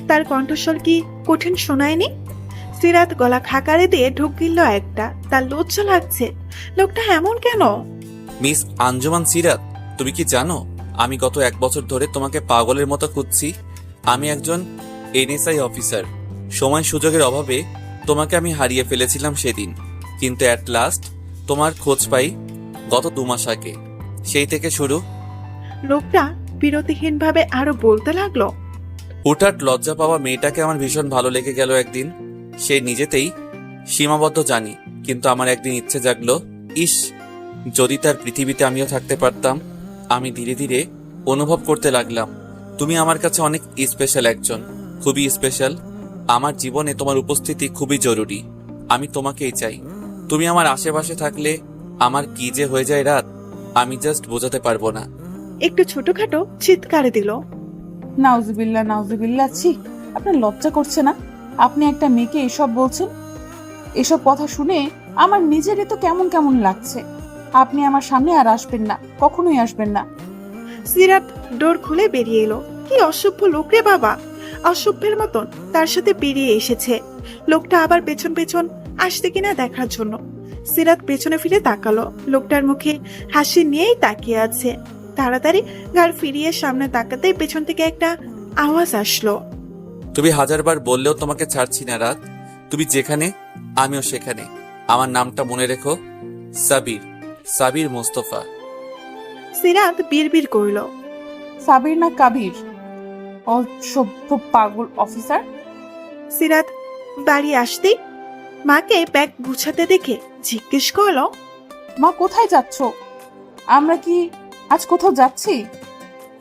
তার কণ্ঠস্বর কি কঠিন শোনায়নি? সিরাত গলা খাকারে দিয়ে ঢুক গিলল একটা। তার লজ্জা লাগছে। লোকটা এমন কেন? মিস আঞ্জুমান সিরাত, তুমি কি জানো আমি গত 1 বছর ধরে তোমাকে পাগলের মতো খুঁজছি। আমি একজন এনএসআই অফিসার। সময় সুযোগের অভাবে তোমাকে আমি হারিয়ে ফেলেছিলাম সেদিন, কিন্তু অ্যাট লাস্ট তোমার খোঁজ পাই গত 2 মাস আগে। সেই থেকে শুরু। লোকটা বিরতিহীন ভাবে আরো বলতে লাগলো, হুটহাট লজ্জা পাওয়া মেয়েটাকে আমার ভীষণ ভালো লেগে গেল একদিন। সে নিজেতেই সীমাবদ্ধ জানি, কিন্তু আমার একদিন ইচ্ছে জাগলো, ইস যদি তার পৃথিবীতে আমিও থাকতে পারতাম। আমি ধীরে ধীরে অনুভব করতে লাগলাম তুমি আমার কাছে অনেক স্পেশাল একজন, খুবই স্পেশাল। আমার জীবনে তোমার উপস্থিতি খুবই জরুরি। আমি তোমাকেই চাই। তুমি আমার আশেপাশে থাকলে আমার কি যে হয়ে যায় রাত, আমি জাস্ট বোঝাতে পারবো না। একটু ছোটখাটো চিৎকার দিল। নাউজুবিল্লাহ নাউজুবিল্লাহ, ছি, আপনার লজ্জা করছে না? আপনি একটা মেয়েকে এসব বলছেন? এসব কথা শুনে আমার নিজেরই তো কেমন কেমন লাগছে। আপনি আমার সামনে আর আসবেন না, কখনোই আসবেন না। সিরাত ডোর খুলে বেরিয়ে এলো। কি অসভ্য লোক রে বাবা! অসভ্যের মতন তার সাথে বেরিয়ে এসেছে। লোকটা আবার পেছন পেছন আসতে কিনা দেখার জন্য। সিরাত পেছনে ফিরে তাকালো। লোকটার মুখে হাসি নিয়েই তাকিয়ে আছে। তাড়াতাড়ি ঘাড় ফিরিয়ে সামনে তাকাতেই পেছন থেকে একটা আওয়াজ আসলো। তুমি 1000 বার বললেও তোমাকে ছাড়ছি না রাত। তুমি যেখানে আমিও সেখানে। আমার নামটা মনে রেখো, সাবির, সাবির মোস্তফা। সিরাত বিড়বিড় করল, সাবির না কাবির? অসভ্য পাগল অফিসার। সিরাত বাড়ি আসতেই মাকে ব্যাগ গুছাতে দেখে জিজ্ঞেস করলো, মা কোথায় যাচ্ছ? আমরা কি আজ কোথাও যাচ্ছি?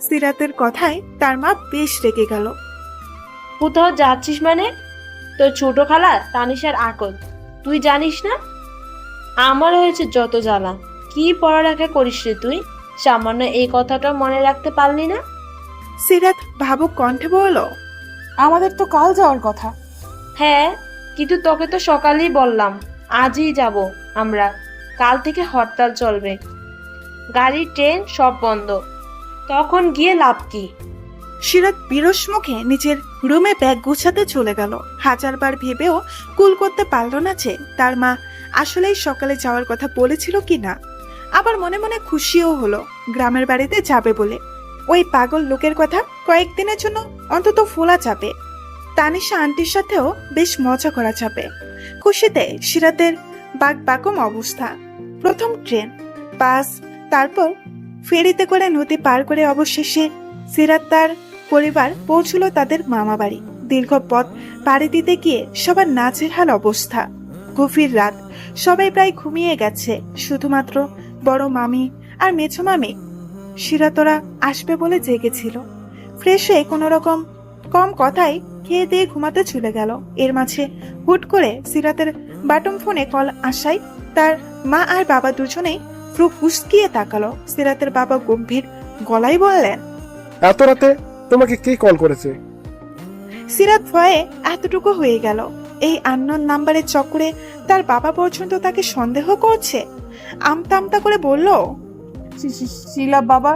সিরাতের কথায় তার মা বেশ রেগে গেল। কোথাও যাচ্ছিস মানে? তোর ছোট খালা তানিশার আকল তুই জানিস না? আমার হয়েছে যত জ্বালা। কি পড়ালেখা করিস রে তুই? সামান্য এই কথাটা মনে রাখতে পারলি না? সিরাত ভাবুক কণ্ঠে বলল, আমাদের তো কাল যাওয়ার কথা। হ্যাঁ, কিন্তু তোকে তো সকালেই বললাম আজই যাব আমরা। কাল থেকে হরতাল চলবে, গাড়ি ট্রেন সব বন্ধ। তখন গিয়ে লাভ কি? সিরাত বিরস মুখে নিজের রুমে ব্যাগ গুছাতে চলে গেল। 1000 বার ভেবেও কুল করতে পারল না যে তার মা আসলেই সকালে যাওয়ার কথা বলেছিল কিনা। আবার মনে মনে খুশিও হলো গ্রামের বাড়িতে যাবে বলে। ওই পাগল লোকের কথা কয়েকদিনের জন্য অন্তত ভোলা যাবে। তানিশা আন্টির সাথেও বেশ মজা করা যাবে। খুশিতে সিরাতের বাকবাকম অবস্থা। প্রথম ট্রেন, বাস, তারপর ফেরিতে করে নদী পার করে অবশেষে সিরাত তার পরিবার পৌঁছলো তাদের মামা বাড়ি। দীর্ঘ পথ পাড়ি দিতে গিয়ে সবার নাজেহাল অবস্থা। গভীর রাত, সবাই প্রায় ঘুমিয়ে গেছে। শুধুমাত্র বড় মামি আর মেছো মামি সিরাতরা আসবে বলে জেগেছিল। ফ্রেশ হয়ে কোনো রকম কম কথাই খেয়ে দিয়ে ঘুমাতে চলে গেল। এর মাঝে হুট করে সিরাতের বাটম ফোনে কল আসায় তার মা আর বাবা দুজনেই ভ্রু কুঁচকিয়ে তাকালো। সিরাতের বাবা গম্ভীর গলায় বললেন, এত রাতে তোমাকে কে কল করেছে? সিরাত ভয়ে এতটুকু হয়ে গেল। এই আননোন নাম্বারের চক্করে তার বাবা পর্যন্ত তাকে সন্দেহ করছে। আমতা আমতা করে বলল, শিলা বাবা,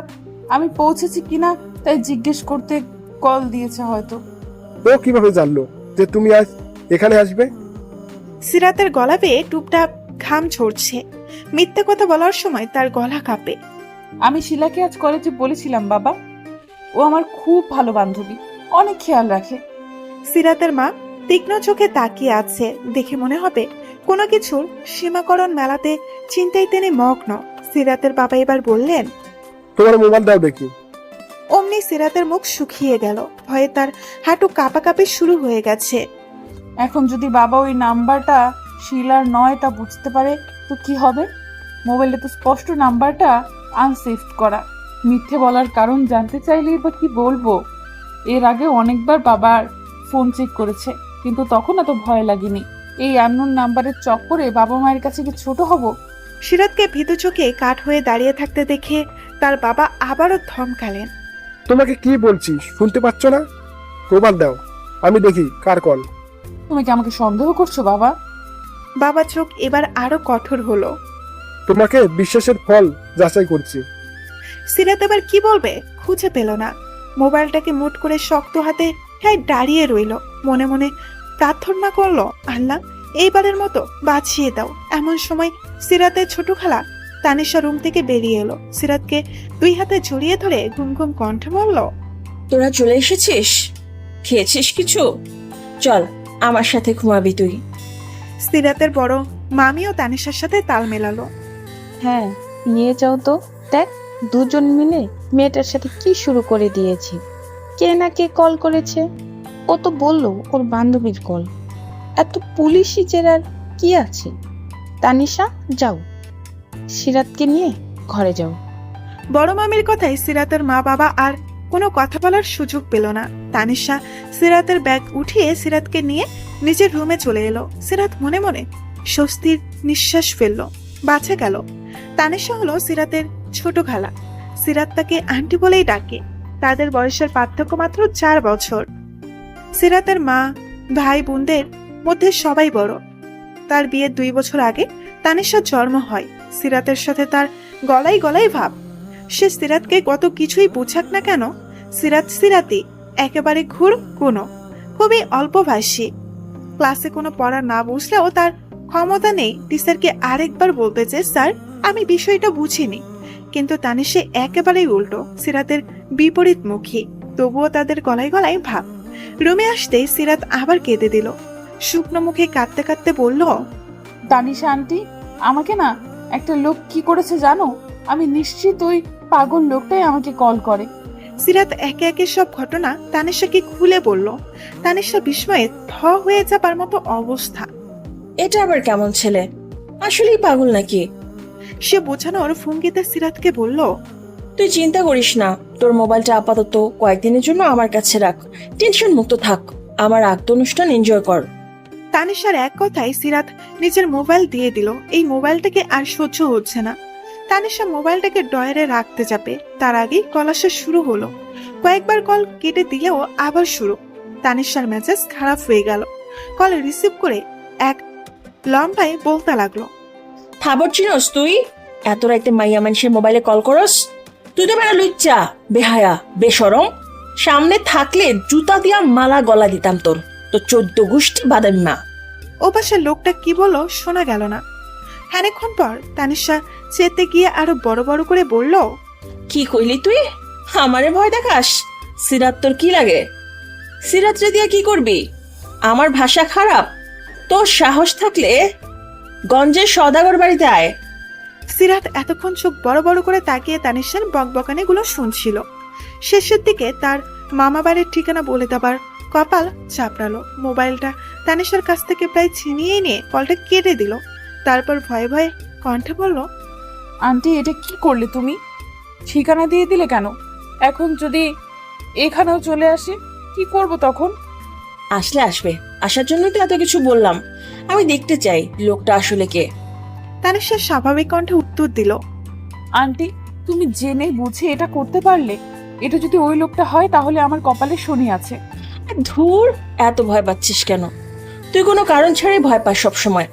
আমি পৌঁছেছি কিনা তাই জিজ্ঞেস করতে কল দিয়েছে হয়তো। ও কিভাবে জানলো যে তুমি আজ এখানে আসবে? সিরাতের গলা বেয়ে টুপটাপ ঘাম ঝরছে। মিথ্যে কথা বলার সময় তার গলা কাঁপে। আমি শিলাকে আজ কলেজে বলেছিলাম বাবা, ও আমার খুব ভালো বান্ধবী, অনেক খেয়াল রাখে। সিরাতের মা তীক্ষ্ণ চোখে তাকিয়ে আছে, দেখে মনে হবে কোনো কিছুর সীমাকরণ মেলাতে চিন্তায় তিনি মগ্ন। সিরাতের বাবা এবার বললেন, তোমার মোবাইল দাও দেখি। অমনি সিরাতের মুখ শুকিয়ে গেল, ভয়ে তার হাঁটু কাঁপাকাঁপি শুরু হয়ে গেছে। এখন যদি বাবা ওই নাম্বারটা শিলার নয় তা বুঝতে পারে তো কি হবে? মোবাইলে তো স্পষ্ট নাম্বারটা আনসেভড করা। মিথ্যে বলার কারণ জানতে চাইলেই বা কি বলবো? এর আগে অনেকবার বাবার ফোন চেক করেছে, কিন্তু তখন এত ভয় লাগেনি। এই আননোন নাম্বারের চক্করে বাবা মায়ের কাছে কি ছোট হব? সিরাতকে ভীতু চোখে কাঠ হয়ে দাঁড়িয়ে থাকতে দেখে তার বাবা আবারও ধমকালেন। তোমাকে কি বলছি শুনতে পাচ্ছ না? মোবাইল দাও, আমি দেখি কার কল। তুমি কি আমাকে সন্দেহ করছো বাবা? বাবা চোখ এবার আরো কঠোর হলো। তোমাকে বিশ্বাসের ফল যাচাই করছি। সিরাত এবার কি বলবে খুঁজে পেল না। মোবাইলটাকে মুঠ করে শক্ত হাতে দাঁড়িয়ে রইল, মনে মনে প্রার্থনা করলো, আল্লাহ এইবারের মতো বাঁচিয়ে দাও। এমন সময় সিরাতের ছোট খালা তানিশা রুম থেকে বেরিয়ে এলো। সিরাতকে দুই হাতে জড়িয়ে ধরে ঘুম ঘুম কণ্ঠে বলল, তোরা চলে এসেছিস? খেয়েছিস কিছু? চল আমার সাথে ঘুমাবি তুই। সিরাতের বড় মামিও তানিশার সাথে তাল মেলালো। হ্যাঁ, নিয়ে যাও তো। দেখ, দুজন মিলে মেয়েটার সাথে কি শুরু করে দিয়েছে। কে না কে কল করেছে, ও তো বললো ওর বান্ধবীর কল। এত পুলিশি জেরার কি আছে? তানিশা, যাও, সিরাতকে নিয়ে ঘরে যাও। বড় মামির কথায় সিরাতের মা বাবা আর কোনো কথা বলার সুযোগ পেল না। তানিশা সিরাতের ব্যাগ উঠিয়ে সিরাতকে নিয়ে নিজের রুমে চলে এলো। সিরাত মনে মনে স্বস্তির নিঃশ্বাস ফেলল, বাঁচা গেল। তানিশা হলো সিরাতের ছোট খালা। সিরাত তাকে আন্টি বলেই ডাকে। তাদের বয়সের পার্থক্য মাত্র 4 বছর। সিরাতের মা ভাই বোনদের মধ্যে সবাই বড়। তার বিয়ের 2 বছর আগে তানিশার জন্ম হয়। সিরাতের সাথে তার গলায় গলায় ভাব। সে সিরাতকে কত কিছুই বুঝাক না কেন, সিরাত সিরাতি, একেবারে ঘুর কোনো, খুবই অল্পভাষী। ক্লাসে কোনো পড়া না বুঝলেও তার ক্ষমতা নেই টিচারকে আরেকবার বলতে যে স্যার আমি বিষয়টা বুঝিনি। কিন্তু তানিশা একেবারেই উল্টো, সিরাতের বিপরীতমুখী। তবুও তাদের গলায় গলায় ভাব। রুমে আসতেই সিরাত আবার কেঁদে দিল। শুকনো মুখে কাঁদতে কাঁদতে বলল, তানিশা আন্টি, আমাকে না একটা লোক কি করেছে জানো? আমি নিশ্চিত ওই পাগল লোকটাই আমাকে কল করে। সিরাত একে একে সব ঘটনা তানিশাকে খুলে বলল। তানিশা বিস্ময়ে থ হয়ে যাবার মতো অবস্থা। এটা আবার কেমন ছেলে? আসলেই পাগল নাকি? সে বোঝানোর ভঙ্গিতে সিরাতকে বলল, তুই চিন্তা করিস না, তোর মোবাইলটা আপাতত কয়েকদিনের জন্য আমার কাছে রাখ, টেনশন মুক্ত থাক, আমার আত্ম অনুষ্ঠান এনজয় কর। তানিশার এক কথায় সিরাত নিজের মোবাইল দিয়ে দিল। এই মোবাইলটাকে আর সহ্য হচ্ছে না। তানিশা মোবাইলটাকে ডয়ারে রাখতে যাবে, তার আগেই কল আসা শুরু হলো। কয়েকবার কল কেটে দিলেও আবার শুরু। তানিশার মেজাজ খারাপ হয়ে গেল। কল রিসিভ করে এক লম্বায় বলতে লাগলো, থাবর চিনস তুই? এত রাইতে মাইয়া মানুষের মোবাইলে কল করস? তুই তো বেড়া লুচ্চা, বেহায়া, বেসরম। সামনে থাকলে জুতা দিয়া মালা গলা দিতাম তোর, তো 14 গোষ্ঠী বাদামি মা। ও পাশের লোকটা কি বললো শোনা গেল না। খানিকক্ষণ পর তানিশা চেতে গিয়ে আরো বড় বড় করে বলল, কি কইলি তুই? আমারে ভয় দেখাস? সিরাত তোর কি লাগে? সিরাতরে দিয়া কি করবি? আমার ভাষা খারাপ? তোর সাহস থাকলে গঞ্জের সদাগর বাড়িতে আয়। সিরাত এতক্ষণ চোখ বড় বড় করে তাকিয়ে তানিশার বকবকানি গুলো শুনছিল। শেষের দিকে তার মামা বাড়ির ঠিকানা বলে দেবার কপাল চাপড়ালো। মোবাইলটা তানিশার কাছ থেকে প্রায় ছিনিয়ে নিয়ে কলটা কেটে দিল। তারপর ভয়ে ভয়ে কণ্ঠে বলল, আন্টি, এটা কি করলে তুমি? ঠিকানা দিয়ে দিলে কেন? এখন যদি এখানেও চলে আসে কি করব তখন? আসলে আসবে, আসার জন্য তো এত কিছু বললাম। আমি দেখতে চাই লোকটা আসলে কে। তানিশা স্বাভাবিক কণ্ঠে উত্তর দিল, আন্টি, তুমি জেনে বুঝে এটা করতে পারলে? এটা যদি ওই লোকটা হয় তাহলে আমার কপালে শনি আছে। ধুর, এত ভয় পাচ্ছিস কেন? তুই কোনো কারণ ছাড়াই ভয় পাস সব সময়।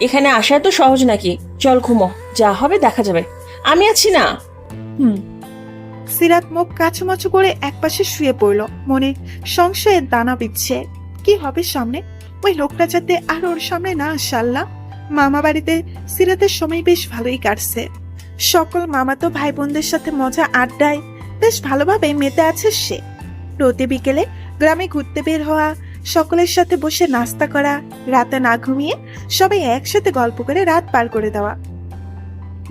এখানে আসা তো সহজ নাকি? চল ঘুমো, যা হবে দেখা যাবে, আমি আছি না। সিরাত মুখ কাছুমাছু করে একপাশে শুয়ে পড়ল। মনে সংশয়ের দানা বিচ্ছে। কি হবে সামনে? ওই লোকটা যাতে আর ওর সামনে না আসে আল্লাহ। মামা বাড়িতে সিরাতের সময় বেশ ভালোই কাটছে। সকল মামাতো ভাই বোনদের সাথে মজা আড্ডায় বেশ ভালোভাবে মেতে আছে সে। প্রতি বিকেলে গ্রামে ঘুরতে বের হওয়া, সকলের সাথে বসে নাস্তা করা, রাতে না ঘুমিয়ে সবাই একসাথে গল্প করে রাত পার করে দেওয়া,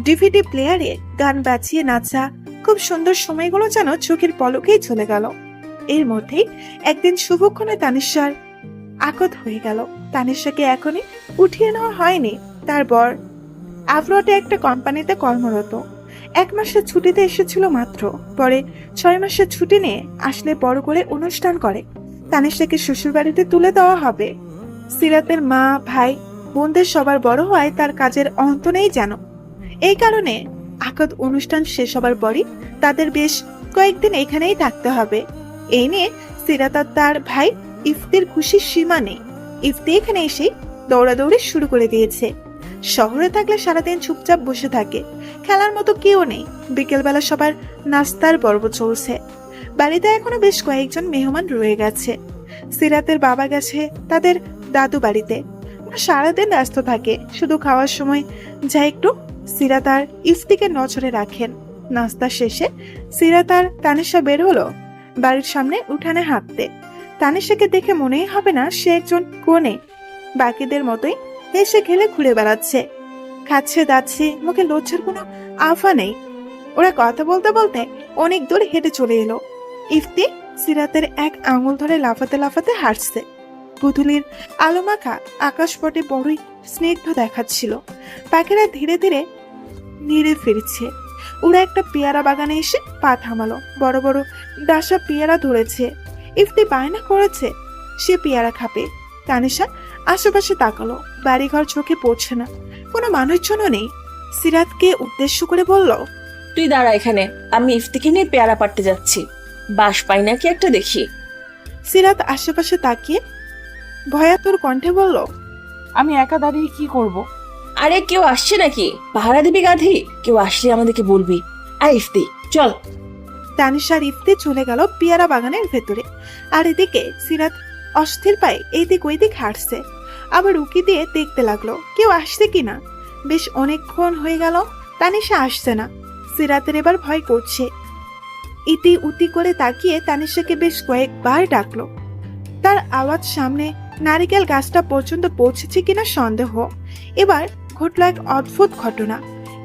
ডিভিডি প্লেয়ারে গান বাজিয়ে নাচা, খুব সুন্দর সময়গুলো যেন চোখের পলকেই চলে গেল। এর মধ্যেই একদিন শুভক্ষণে তানিশার আকত হয়ে গেল। তানিশাকে এখনই উঠিয়ে নেওয়া হয়নি। তার বর আভরোটে একটা কোম্পানিতে কর্মরত, 1 মাসের ছুটিতে এসেছিল মাত্র। পরে 6 মাসের ছুটি নিয়ে আসলে বড় করে অনুষ্ঠান করে তানিশাকে শ্বশুর বাড়িতে তুলে দেওয়া হবে। সিরাতের মা ভাই বোনদের সবার বড় হওয়ায় তার কাজের অন্ত নেই যেন। এই কারণে আকদ অনুষ্ঠান শেষ হবার পরই তাদের বেশ কয়েকদিন এখানেই থাকতে হবে। এই নিয়ে সিরাত আর তার ভাই ইফতির খুশির সীমা নেই। ইফতি এখানে এসে দৌড়াদৌড়ি শুরু করে দিয়েছে। শহরে থাকলে সারাদিন চুপচাপ বসে থাকে, খেলার মতো কেউ নেই। বিকেলবেলা সবার নাস্তার পর্ব চলছে। বাড়িতে এখনো বেশ কয়েকজন মেহমান রয়ে গেছে। সিরাতের বাবা গেছে তাদের দাদু বাড়িতে। সারাদিন ব্যস্ত থাকে, শুধু খাওয়ার সময় যা একটু সিরাত আর ইফতিকে নজরে রাখেন। নাস্তা শেষে সিরাত আর তানিশা বের হলো বাড়ির সামনে উঠানে হাঁটতে। তানিশাকে দেখে মনেই হবে না সে একজন কোণে, বাকিদের মতোই হেসে খেলে ঘুরে বেড়াচ্ছে, খাচ্ছে দাচ্ছে, মুখে লজ্জার কোনো আফা নেই। ওরা কথা বলতে বলতে অনেক দূর হেঁটে চলে এলো। ইফতি সিরাতের এক আঙুল ধরে লাফাতে লাফাতে হাঁটছে। পুতুলির আলোমাখা আকাশপটে বড়ই স্নিগ্ধ দেখাচ্ছিল। পাখিরা ধীরে ধীরে নিড়ে ফিরছে। ওরা একটা পেয়ারা বাগানে এসে পা থামালো। বড় বড় ডাসা পেয়ারা ধরেছে। ইফতি বায়না করেছে সে পেয়ারা খাবে। তানিশা আশেপাশে তাকালো, বাড়িঘর চোখে পড়ছে না, কোনো মানুষজনও নেই। সিরাতকে উদ্দেশ্য করে বলল, তুই দাঁড়া এখানে, আমি ইফতিকে নিয়ে পেয়ারা পাড়তে যাচ্ছি, বাস পাই নাকি একটা দেখি। সিরাত আশেপাশে তাকিয়ে ভয়াতুর কণ্ঠে বলল, আমি একা দাঁড়িয়ে কি করব? আরে কেউ আসছে নাকি? পাহারা দিবি গাধি, কেউ আসলে আমাদেরকে বলবি। আয় ইফতি চল। তানিশার ইফতি চলে গেল পেয়ারা বাগানের ভেতরে। আর এদিকে সিরাত অস্থির পায়ে এইদিক ওইদিক হাঁটছে। আবার উকি দিয়ে দেখতে লাগলো কেউ আসছে কিনা। বেশ অনেকক্ষণ হয়ে গেল তানিশা আসছে না। সিরাতের এবার ভয় করছে। ইতি উতি করে তাকিয়ে তানিশাকে বেশ কয়েকবার ডাকলো। তার আওয়াজ সামনে নারিকেল গাছটা পর্যন্ত পৌঁছেছে কিনা সন্দেহ। এবার ঘটলো এক অদ্ভুত ঘটনা।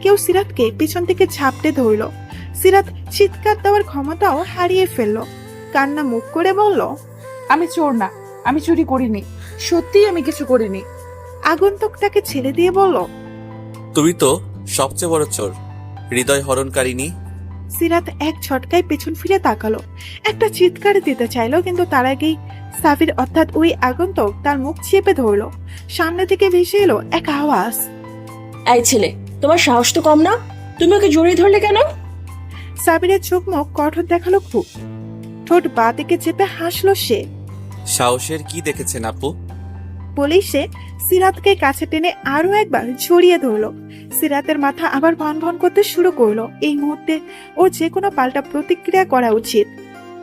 কেউ সিরাতকে পিছন থেকে ঝাপটে ধরলো। সিরাত চিৎকার দেওয়ার ক্ষমতাও হারিয়ে ফেললো। কান্না মুখ করে বলল, আমি চোর না, আমি চুরি করিনি, সত্যিই আমি কিছু করিনি। আগন্তুক তাকে ছেড়ে দিয়ে বলল, তুমি তো সবচেয়ে বড় চোর, হৃদয় হরণকারিনী। সিরাত এক ঝটকায় পেছন ফিরে তাকালো। একটা চিৎকার দিতে চাইলো, কিন্তু তার আগেই সাবির অর্থাৎ ওই আগন্তুক তার মুখ চেপে ধরলো। সামনে থেকে ভেসে এলো এক আওয়াজ, এই ছেলে, তোমার সাহস তো কম না, তুমি ওকে জড়িয়ে ধরলে কেন? সাবিরের চোখ মুখ কঠোর দেখালো খুব। ঠোঁট বা দিকে চেপে হাসলো সে। সাহসের কি দেখেছেন আপু? বলেই সে সিরাতকে কাছে টেনে আরো একবার জড়িয়ে ধরলো। সিরাতের মাথা আবার ভন ভন করতে শুরু করলো। এই মুহূর্তে ওর যে কোনো পাল্টা প্রতিক্রিয়া করা উচিত।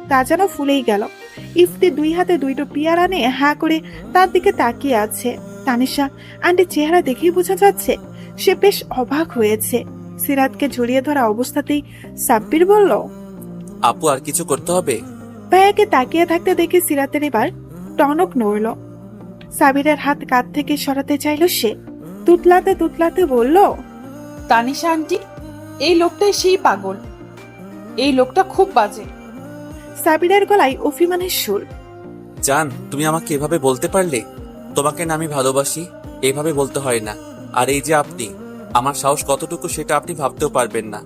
তা যেন ফুলেই গেল। ইফতি 2 হাতে 2টো পেয়ারা নিয়ে হাঁ করে তার দিকে তাকিয়ে আছে। তানিশা আন্টির চেহারা দেখেই বোঝা যাচ্ছে সে বেশ অবাক হয়েছে। সিরাতকে জড়িয়ে ধরা অবস্থাতেই সাব্বির বলল, আপু আর কিছু করতে হবে? ভাইয়াকে তাকিয়ে থাকতে দেখে সিরাতের এবার টনক নড়ল। সাবিরের হাত কাঁধ থেকে সরাতে চাইল সে। তুতলাতে তুতলাতে বলল, তানিশা আন্টি, এই লোকটাই সেই পাগল, এই লোকটা খুব বাজে। সাবিরের গলায় অভিমানের সুর। জান, তুমি আমাকে এভাবে বলতে পারলে? তোমাকে না আমি ভালোবাসি, এভাবে বলতে হয় না। আর এই যে আপনি, আমার সাহস কতটুকু সেটা আপনি ভাবতেও পারবেন না।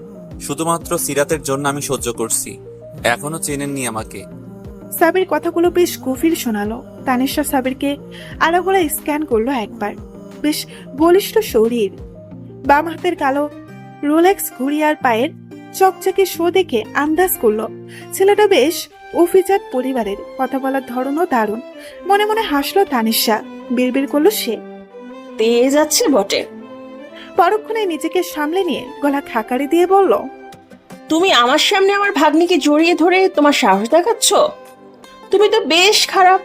শুধুমাত্র সিরাতের জন্য আমি সহ্য করছি, এখনো চেনেননি আমাকে। সাবির কথাগুলো বেশ গভীর শোনালো। তানিশা সাবিরকে আলো করে স্ক্যান করলো একবার। বেশ বলিষ্ঠ শরীর, বাম হাতের কালো রোলেক্স ঘড়ি আর পায়ের চকচকে শো দেখে আন্দাজ করলো ছেলেটা বেশ অভিজাত পরিবারের। কথা বলার ধরনও দারুণ। মনে মনে হাসলো তানিশা। বিড়বিড় করলো সে, তেজ আছে বটে। পরক্ষণে নিজেকে সামলে নিয়ে গলা খাকারি দিয়ে বলল, তুমি আমার সামনে আমার ভাগ্নিকে জড়িয়ে ধরে তোমার সাহস দেখাচ্ছ? তুমি তো বেশ খারাপ।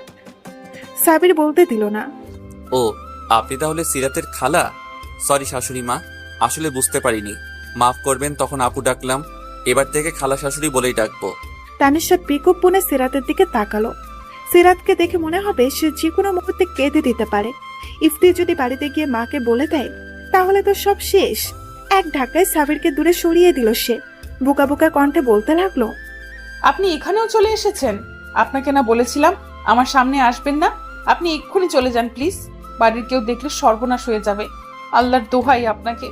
সাবির বলতে দিল না। ও, আপনি তাহলে সিরাতের খালা? সরি শাশুড়ি মা, আসলে বুঝতে পারিনি। মাফ করবেন, তখন আপু ডাকলাম। এবার থেকে খালা শাশুড়ি বলেই ডাকবো। তানিশা পিকআপ পুনে সিরাতের দিকে তাকালো। সিরাতকে দেখে মনে হবে সে যে কোনো মুহূর্তে কেঁদে দিতে পারে। ইফতি যদি বাড়িতে গিয়ে মাকে বলে দেয় তাহলে তো সব শেষ। এক ধাক্কায় সাবিরকে দূরে সরিয়ে দিল সে। বোকা বোকা কণ্ঠে বলতে লাগলো, আপনি এখানেও চলে এসেছেন? আপনাকে না বলেছিলাম আমার সামনে আসবেন না? আপনি এক্ষুনি চলে যান প্লিজ। বাড়ির কেউ দেখলে সর্বনাশ হয়ে যাবে। আল্লাহর দোহাই আপনাকে,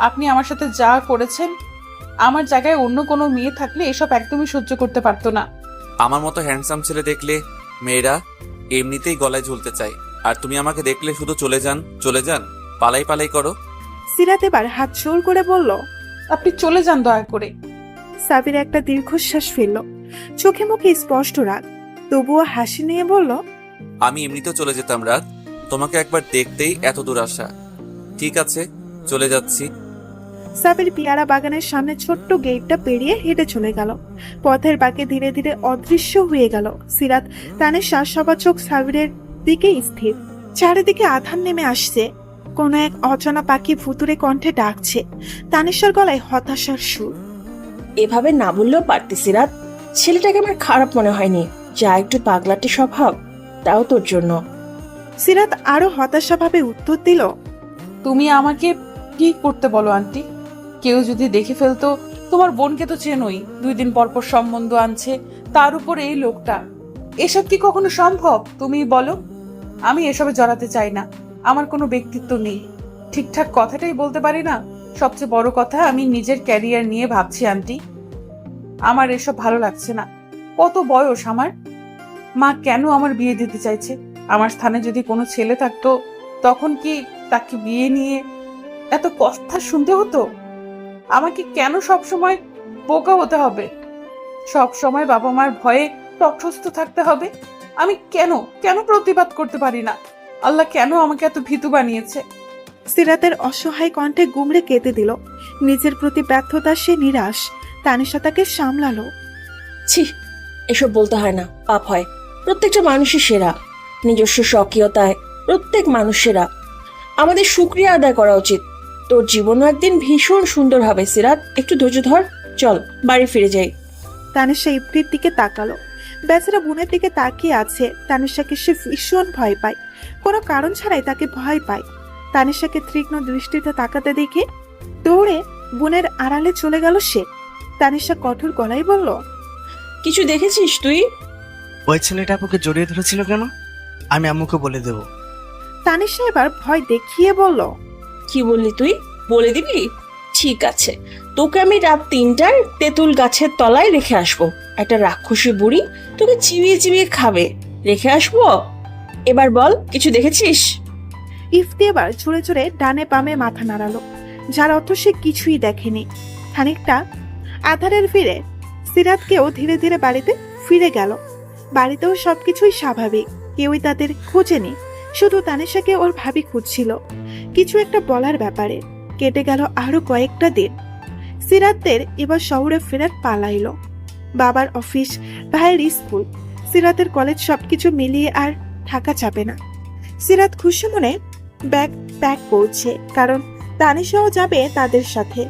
আপনি আমার সাথে যা করেছেন, আমার জায়গায় অন্য কোনো মেয়ে থাকলে এসব একদমই সহ্য করতে পারতো না। আমার মতো হ্যান্ডসাম ছেলে দেখলে মেয়েরা এমনিতেই গলায় ঝুলতে চায়, আর তুমি আমাকে দেখলে শুধু চলে যান, পালাই পালাই করো। সিরাত এবার হাত জোর করে বলল, আপনি চলে যান দয়া করে। সাবির একটা দীর্ঘশ্বাস ফেলল, চোখে মুখে স্পষ্ট রাগ, তবুও হাসি নিয়ে বলল, আমি এমনিতেও চলে যেতাম রাত, তোমাকে একবার দেখতেই এত দূর আসা। ঠিক আছে, চলে যাচ্ছি। সাবির পেয়ারা বাগানের সামনে ছোট্ট গেটটা পেরিয়ে হেঁটে চলে গেল। পথের বাঁকে ধীরে ধীরে অদৃশ্য হয়ে গেল। সিরাত তানিশা সবার চোখ সাবিরের দিকে স্থির। চারিদিকে আধার নেমে আসছে। কোন এক অচেনা পাখি ভুতুরে কণ্ঠে ডাকছে। তানিশার গলায় হতাশার সুর। এভাবে না বললেও পারতি সিরাত, ছেলেটাকে আমার খারাপ মনে হয়নি। যা একটু পাগলাটে স্বভাব, তাও তোর জন্য। সিরাত আরো হতাশাভাবে উত্তর দিল, তুমি আমাকে কি করতে বলো আন্টি? কেউ যদি দেখে ফেলতো? তোমার বোনকে তো চেনোই, 2 দিন পর পর সম্বন্ধ আনছে, তার উপর এই লোকটা। এসব কি কখনো সম্ভব? তুমি বলো। আমি এসবে জড়াতে চাই না। আমার কোনো ব্যক্তিত্ব নেই, ঠিকঠাক কথাটাই বলতে পারি না। সবচেয়ে বড় কথা, আমি নিজের ক্যারিয়ার নিয়ে ভাবছি আন্টি। আমার এসব ভালো লাগছে না। কত বয়স আমার? মা কেন আমার বিয়ে দিতে চাইছে? আমার স্থানে যদি কোনো ছেলে থাকতো, তখন কি তাকে বিয়ে নিয়ে এত কথা শুনতে হতো? আমাকে কেন সব সময় বোকা হতে হবে? সব সময় বাবা মার ভয়ে তটস্থ থাকতে হবে? আমি কেন প্রতিবাদ করতে পারি না? আল্লাহ কেন আমাকে এত ভীতু বানিয়েছে? সিরাতের অসহায় কণ্ঠে গুমড়ে কেঁদে দিল। নিজের প্রতি ব্যর্থতা সে নিরাশ। তানিশা তাকে সামলালো। ছি, এসব বলতে হয় না, পাপ হয়। প্রত্যেকটা মানুষই সেরা, নিজস্ব স্বকীয়তায় প্রত্যেক মানুষ সেরা। আমাদের শুকরিয়া আদায় করা উচিত। তোর জীবনও একদিন ভীষণ সুন্দর হবে সিরাত, একটু ধৈর্য ধর। চল বাড়ি ফিরে যাই। তানিশা ইফতির দিকে তাকালো। বেচারা বোনের দিকে তাকিয়ে আছে। তানিশাকে সে ভীষণ ভয় পায়, কোনো কারণ ছাড়াই তাকে ভয় পায়। তানিশাকে তীক্ষ্ণ দৃষ্টিতে তাকাতে দেখে দৌড়ে বোনের আড়ালে চলে গেল সে। তানিশা কঠোর গলায় বলল, কিছু দেখেছিস তুই? ওই ছেলেটা আপুকে জড়িয়ে ধরেছিল কেন? আমি আম্মুকে বলে দেব। তানিশা এবার ভয় দেখিয়ে বলল, কি বললি তুই? বলে দিবি? ঠিক আছে, তোকে আমি রাত 3টায় তেঁতুল গাছের তলায় রেখে আসবো। একটা রাক্ষসী বুড়ি তোকে চিবিয়ে চিবিয়ে খাবে। রেখে আসবো। এবার বল, কিছু দেখেছিস? ইফতি এবার জোরে জোরে ডানে বামে মাথা নাড়ালো, যার অর্থ সে কিছুই দেখেনি। খানিকটা আধারের ফিরে সিরাতকেও ধীরে ধীরে বাড়িতে ফিরে গেল। বাড়িতেও সবকিছুই স্বাভাবিক, কেউই তাদের খোঁজেনি। শুধু তানিশাকে ওর ভাবি খুঁজছিল কিছু একটা বলার ব্যাপারে। কেটে গেল আরো কয়েকটা দিন। সিরাতের এবার শহরে ফেরার পালা এলো। বাবার অফিস, ভাইয়ের স্কুল, সিরাতের কলেজ, সবকিছু মিলিয়ে আর থাকা যাবে না। সিরাত খুশি মনে ব্যাগ প্যাক করছে, কারণ তানিশাও যাবে তাদের সাথে।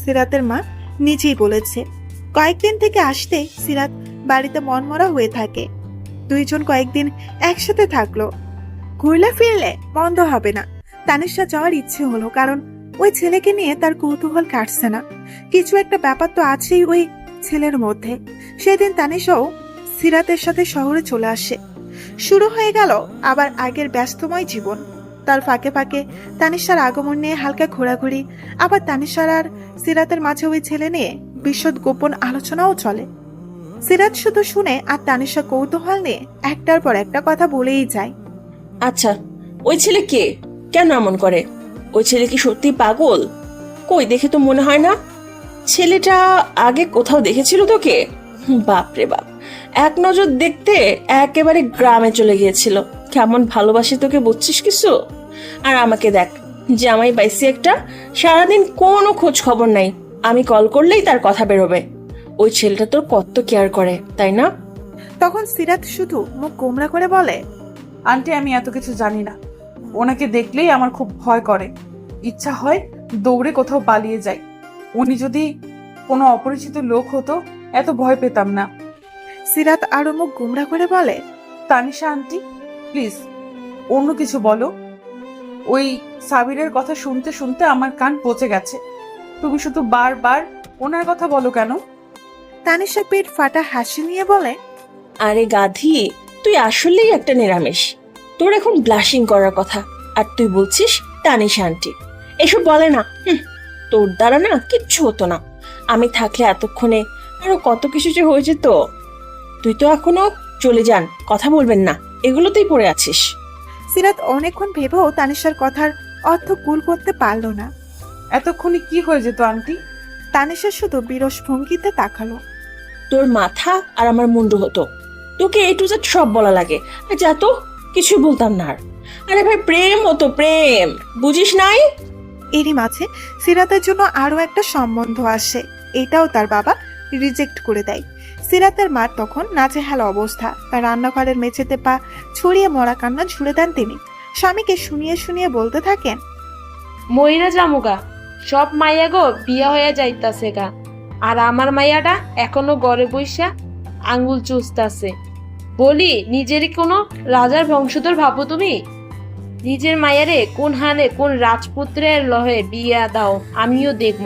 সিরাতের মা নিজেই বলেছে কয়েকদিন থেকে আসতে সিরাত বাড়িতে মনমরা হয়ে থাকে। দুইজন কয়েকদিন একসাথে থাকলো, ঘুরলে ফিরলে বন্ধ হবে না। তানিশা যাওয়ার ইচ্ছে হলো, কারণ ওই ছেলেকে নিয়ে তার কৌতূহল কাটছে না। কিছু একটা ব্যাপার তো আছেই ওই ছেলের মধ্যে। সেদিন তানিশাও সিরাতের সাথে শহরে চলে আসে। শুরু হয়ে গেল আবার আগের ব্যস্তময় জীবন। তার ফাঁকে ফাঁকে তানিশার আগমন নিয়ে হালকা ঘোরাঘুরি, আবার তানিশার আর সিরাতের মাঝে ওই ছেলে নিয়ে বিশদ গোপন আলোচনাও চলে। সিরাত শুধু শুনে আর তানিশা কৌতূহল নিয়ে একটার পর একটা কথা বলেই যায়। আচ্ছা, ওই রে কে? কেন এমন করে? ওই ছেলে কি সত্যি পাগল? কই, দেখে তো মনে হয় না। ছেলেটা আগে কোথাও দেখেছিল তোকে? বাপরে বাপ, এক নজর দেখতে একেবারে গ্রামে চলে গিয়েছিল। কেমন ভালোবাসে তোকে, বুঝছিস কিছু? আর আমাকে দেখ, জামাই বাইসি একটা, সারাদিন কোনো খোঁজ খবর নাই। আমি কল করলেই তার কথা বেরোবে। ওই ছেলেটা তোর কত কেয়ার করে, তাই না? তখন সিরাত শুধু মুখ গোমরা করে বলে, আন্টি আমি এত কিছু জানি না। ওনাকে দেখলেই আমার খুব ভয় করে, ইচ্ছা হয় দৌড়ে কোথাও পালিয়ে যাই। উনি যদি কোনো অপরিচিত লোক হতো এত ভয় পেতাম না। সিরাত আরো মুখ গুমরা করে বলে, তানিশা আন্টি, প্লিজ অন্য কিছু বলো। ওই সাবিরের কথা শুনতে শুনতে আমার কান পচে গেছে। তুমি শুধু বারবার ওনার কথা বলো কেন? তানিশা পেট ফাটা হাসি নিয়ে বলে, আরে গাধি, তুই আসলেই একটা নিরামিষ। তোর এখন ব্লাশিং করার কথা, আর তুই বলছিস তানিশা আন্টি। এসব বলে না। তোর দ্বারা না কিচ্ছু হতো না। আমি থাকলে এতক্ষণে আরো কত কিছু যে হয়ে যেত। তুই তো এখনো চলে যান, কথা বলবেন না, এগুলোতেই পড়ে আছিস। সিরাত অনেকক্ষণ ভেবেও তানিশার কথার অর্থ কুল করতে পারল না। এতক্ষণে কি হয়ে যেত আন্টি? তানিশা শুধু বিরস ভঙ্গিতে তাকালো। তোর মাথা আর আমার মুন্ডু হতো। তোকে এ টু জেড সব বলা লাগে, আর যা তো কিছুই বলতাম না আর। আরে ভাই, প্রেম হতো প্রেম, বুঝিস নাই? এরই মাঝে সিরাতের জন্য আরো একটা সম্বন্ধ আসে। এটাও তার বাবা রিজেক্ট করে দেয়। সিরাতের মার তখন নাজেহাল অবস্থা। তার রান্নাঘরের মেঝেতে পা ছড়িয়ে মরা কান্না ঝুলে দেন তিনি। স্বামীকে শুনিয়ে শুনিয়ে বলতে থাকেন, মইরা জামুগা, সব মাইয়া গো বিয়া হয়ে যাইতাছে গা, আর আমার মাইয়াটা এখনো ঘরে বইসা আঙ্গুল চুষতাছে। বলি, নিজেরই কোনো রাজার বংশধর ভাবো তুমি? নিজের মায়ারে কোন হানে কোন রাজপুত্রের লহে বিয়া দাও, আমিও দেখব।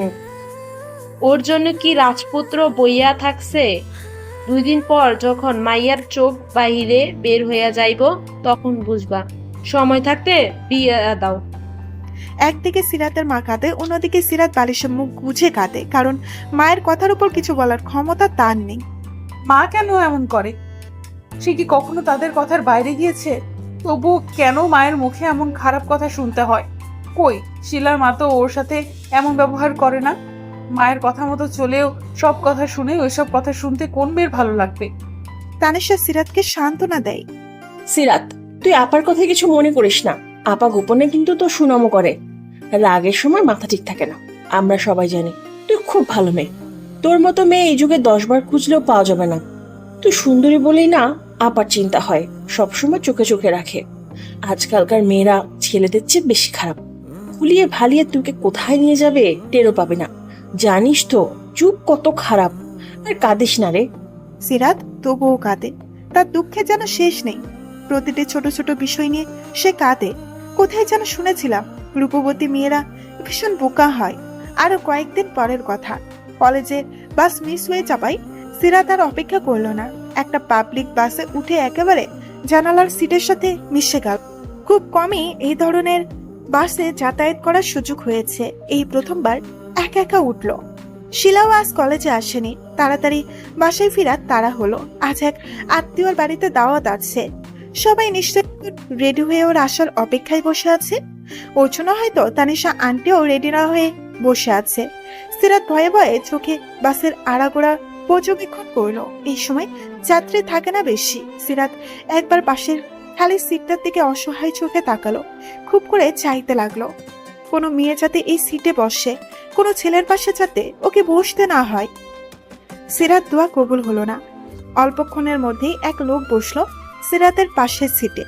ওর জন্য কি রাজপুত্র বইয়া থাকছে? 2 দিন পর যখন মাইয়ার চোখ বাহিরে বের হইয়া যাইব, তখন বুঝবা। সময় থাকতে বিয়া দাও। একদিকে সিরাতের মা কাঁদে, অন্যদিকে সিরাত বালিশের মুখ গুজে কাঁদে, কারণ মায়ের কথার উপর কিছু বলার ক্ষমতা তার নেই। মা কেন এমন করে? সে কি কখনো তাদের কথার বাইরে গিয়েছে? তবু কেন মায়ের মুখে এমন খারাপ কথা শুনতে হয়? কই, শিলার মা তো ওর সাথে এমন ব্যবহার করে না। মায়ের কথা মতো চলেও সব কথা শুনে ওইসব কথা শুনতে কোন মেয়ের ভালো লাগবে? তানিশা সিরাতকে সান্ত্বনা দেয়। সিরাত, তুই আপার কথা কিছু মনে করিস না। আপা গোপনে কিন্তু তোর সুনামও করে। রাগের সময় মাথা ঠিক থাকে না, আমরা সবাই জানি। তুই খুব ভালো মেয়ে। তোর মতো মেয়ে এই যুগে 10 বার খুঁজলেও পাওয়া যাবে না। তুই সুন্দরী বলেই না আপার চিন্তা হয়, সবসময় চোখে চোখে রাখে। আজকালকার মেয়েরা ছেলেদের চেয়ে বেশি খারাপ। ফুলিয়ে ভালিয়ে তোকে কোথায় নিয়ে যাবে টেরও পাবে না। জানিস তো যুগ কত খারাপ। আর কাঁদিস না রে। সিরাত তবুও কাঁদে। তার দুঃখের যেন শেষ নেই। প্রতিটি ছোট ছোট বিষয় নিয়ে সে কাঁদে। কোথায় যেন শুনেছিলাম রূপবতী মেয়েরা ভীষণ বোকা হয়। আরো কয়েকদিন পরের কথা, কলেজে বাস মিস হয়ে যাওয়ায় সিরাত আর অপেক্ষা করলো না। একটা পাবলিক বাসে উঠে একেবারে জানালার সিটের সাথে মিশে গেল। খুব কমই এই ধরনের বাসে যাতায়াত করার সুযোগ হয়েছে। এই প্রথমবার একা একা উঠল। শিলাও আজ কলেজে আসেনি। তাড়াতাড়ি বাসায় ফেরার তাড়া হলো। আজ এক আত্মীয়র বাড়িতে দাওয়াত আছে। সবাই নিশ্চয় রেডি হয়ে ওর আসার অপেক্ষায় বসে আছে। ওর জন্য হয়তো তানিশা আন্টিও রেডি না হয়ে বসে আছে। সিরাত ভয়ে ভয়ে চোখে বাসের আড়াগোড়া পর্যবেক্ষণ করলো। এই সময় যাত্রী থাকে না বেশি। সিরাত একবার পাশের খালি সিটটার দিকে অসহায় চোখে তাকালো। খুব করে চাইতে লাগলো কোনো মেয়ে যাতে এই সিটে বসে, কোনো ছেলের পাশে যাতে ওকে বসতে না হয়। সিরাত দোয়া কবুল হলো না। অল্পক্ষণের মধ্যেই এক লোক বসলো সিরাতের পাশের সিটে।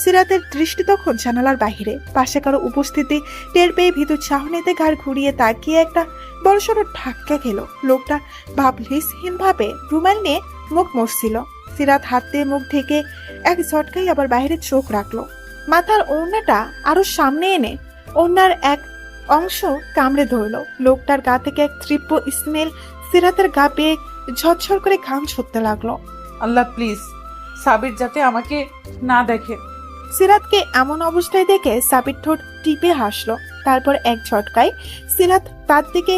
সিরাতের দৃষ্টি তখন জানালার বাহিরে। পাশে কারো উপস্থিতি টের পেয়ে ভীতু চাহনিতে ঘাড় ঘুরিয়ে তাকিয়ে একটা বড়সড় ধাক্কা খেলো। লোকটা ভাবলেশহীন ভাবে রুমাল নিয়ে মুখ মুছছিল। সিরাত হাত দিয়ে মুখ ঢেকে এক ঝটকাই আবার বাইরে চোখ রাখলো। মাথার ওড়নাটা আরো সামনে এনে ওড়নার এক অংশ কামড়ে ধরলো। লোকটার গা থেকে এক তীব্র স্মেল সিরাতের গা পেয়ে ঝরঝর করে ঘাম ছুটতে লাগলো। আল্লাহ প্লিজ সাবির যাতে আমাকে না দেখে। সিরাতকে এমন অবস্থায় দেখে সাবির ঠোঁট টিপে হাসলো। তারপর এক ঝটকায় সিরাত তার দিকে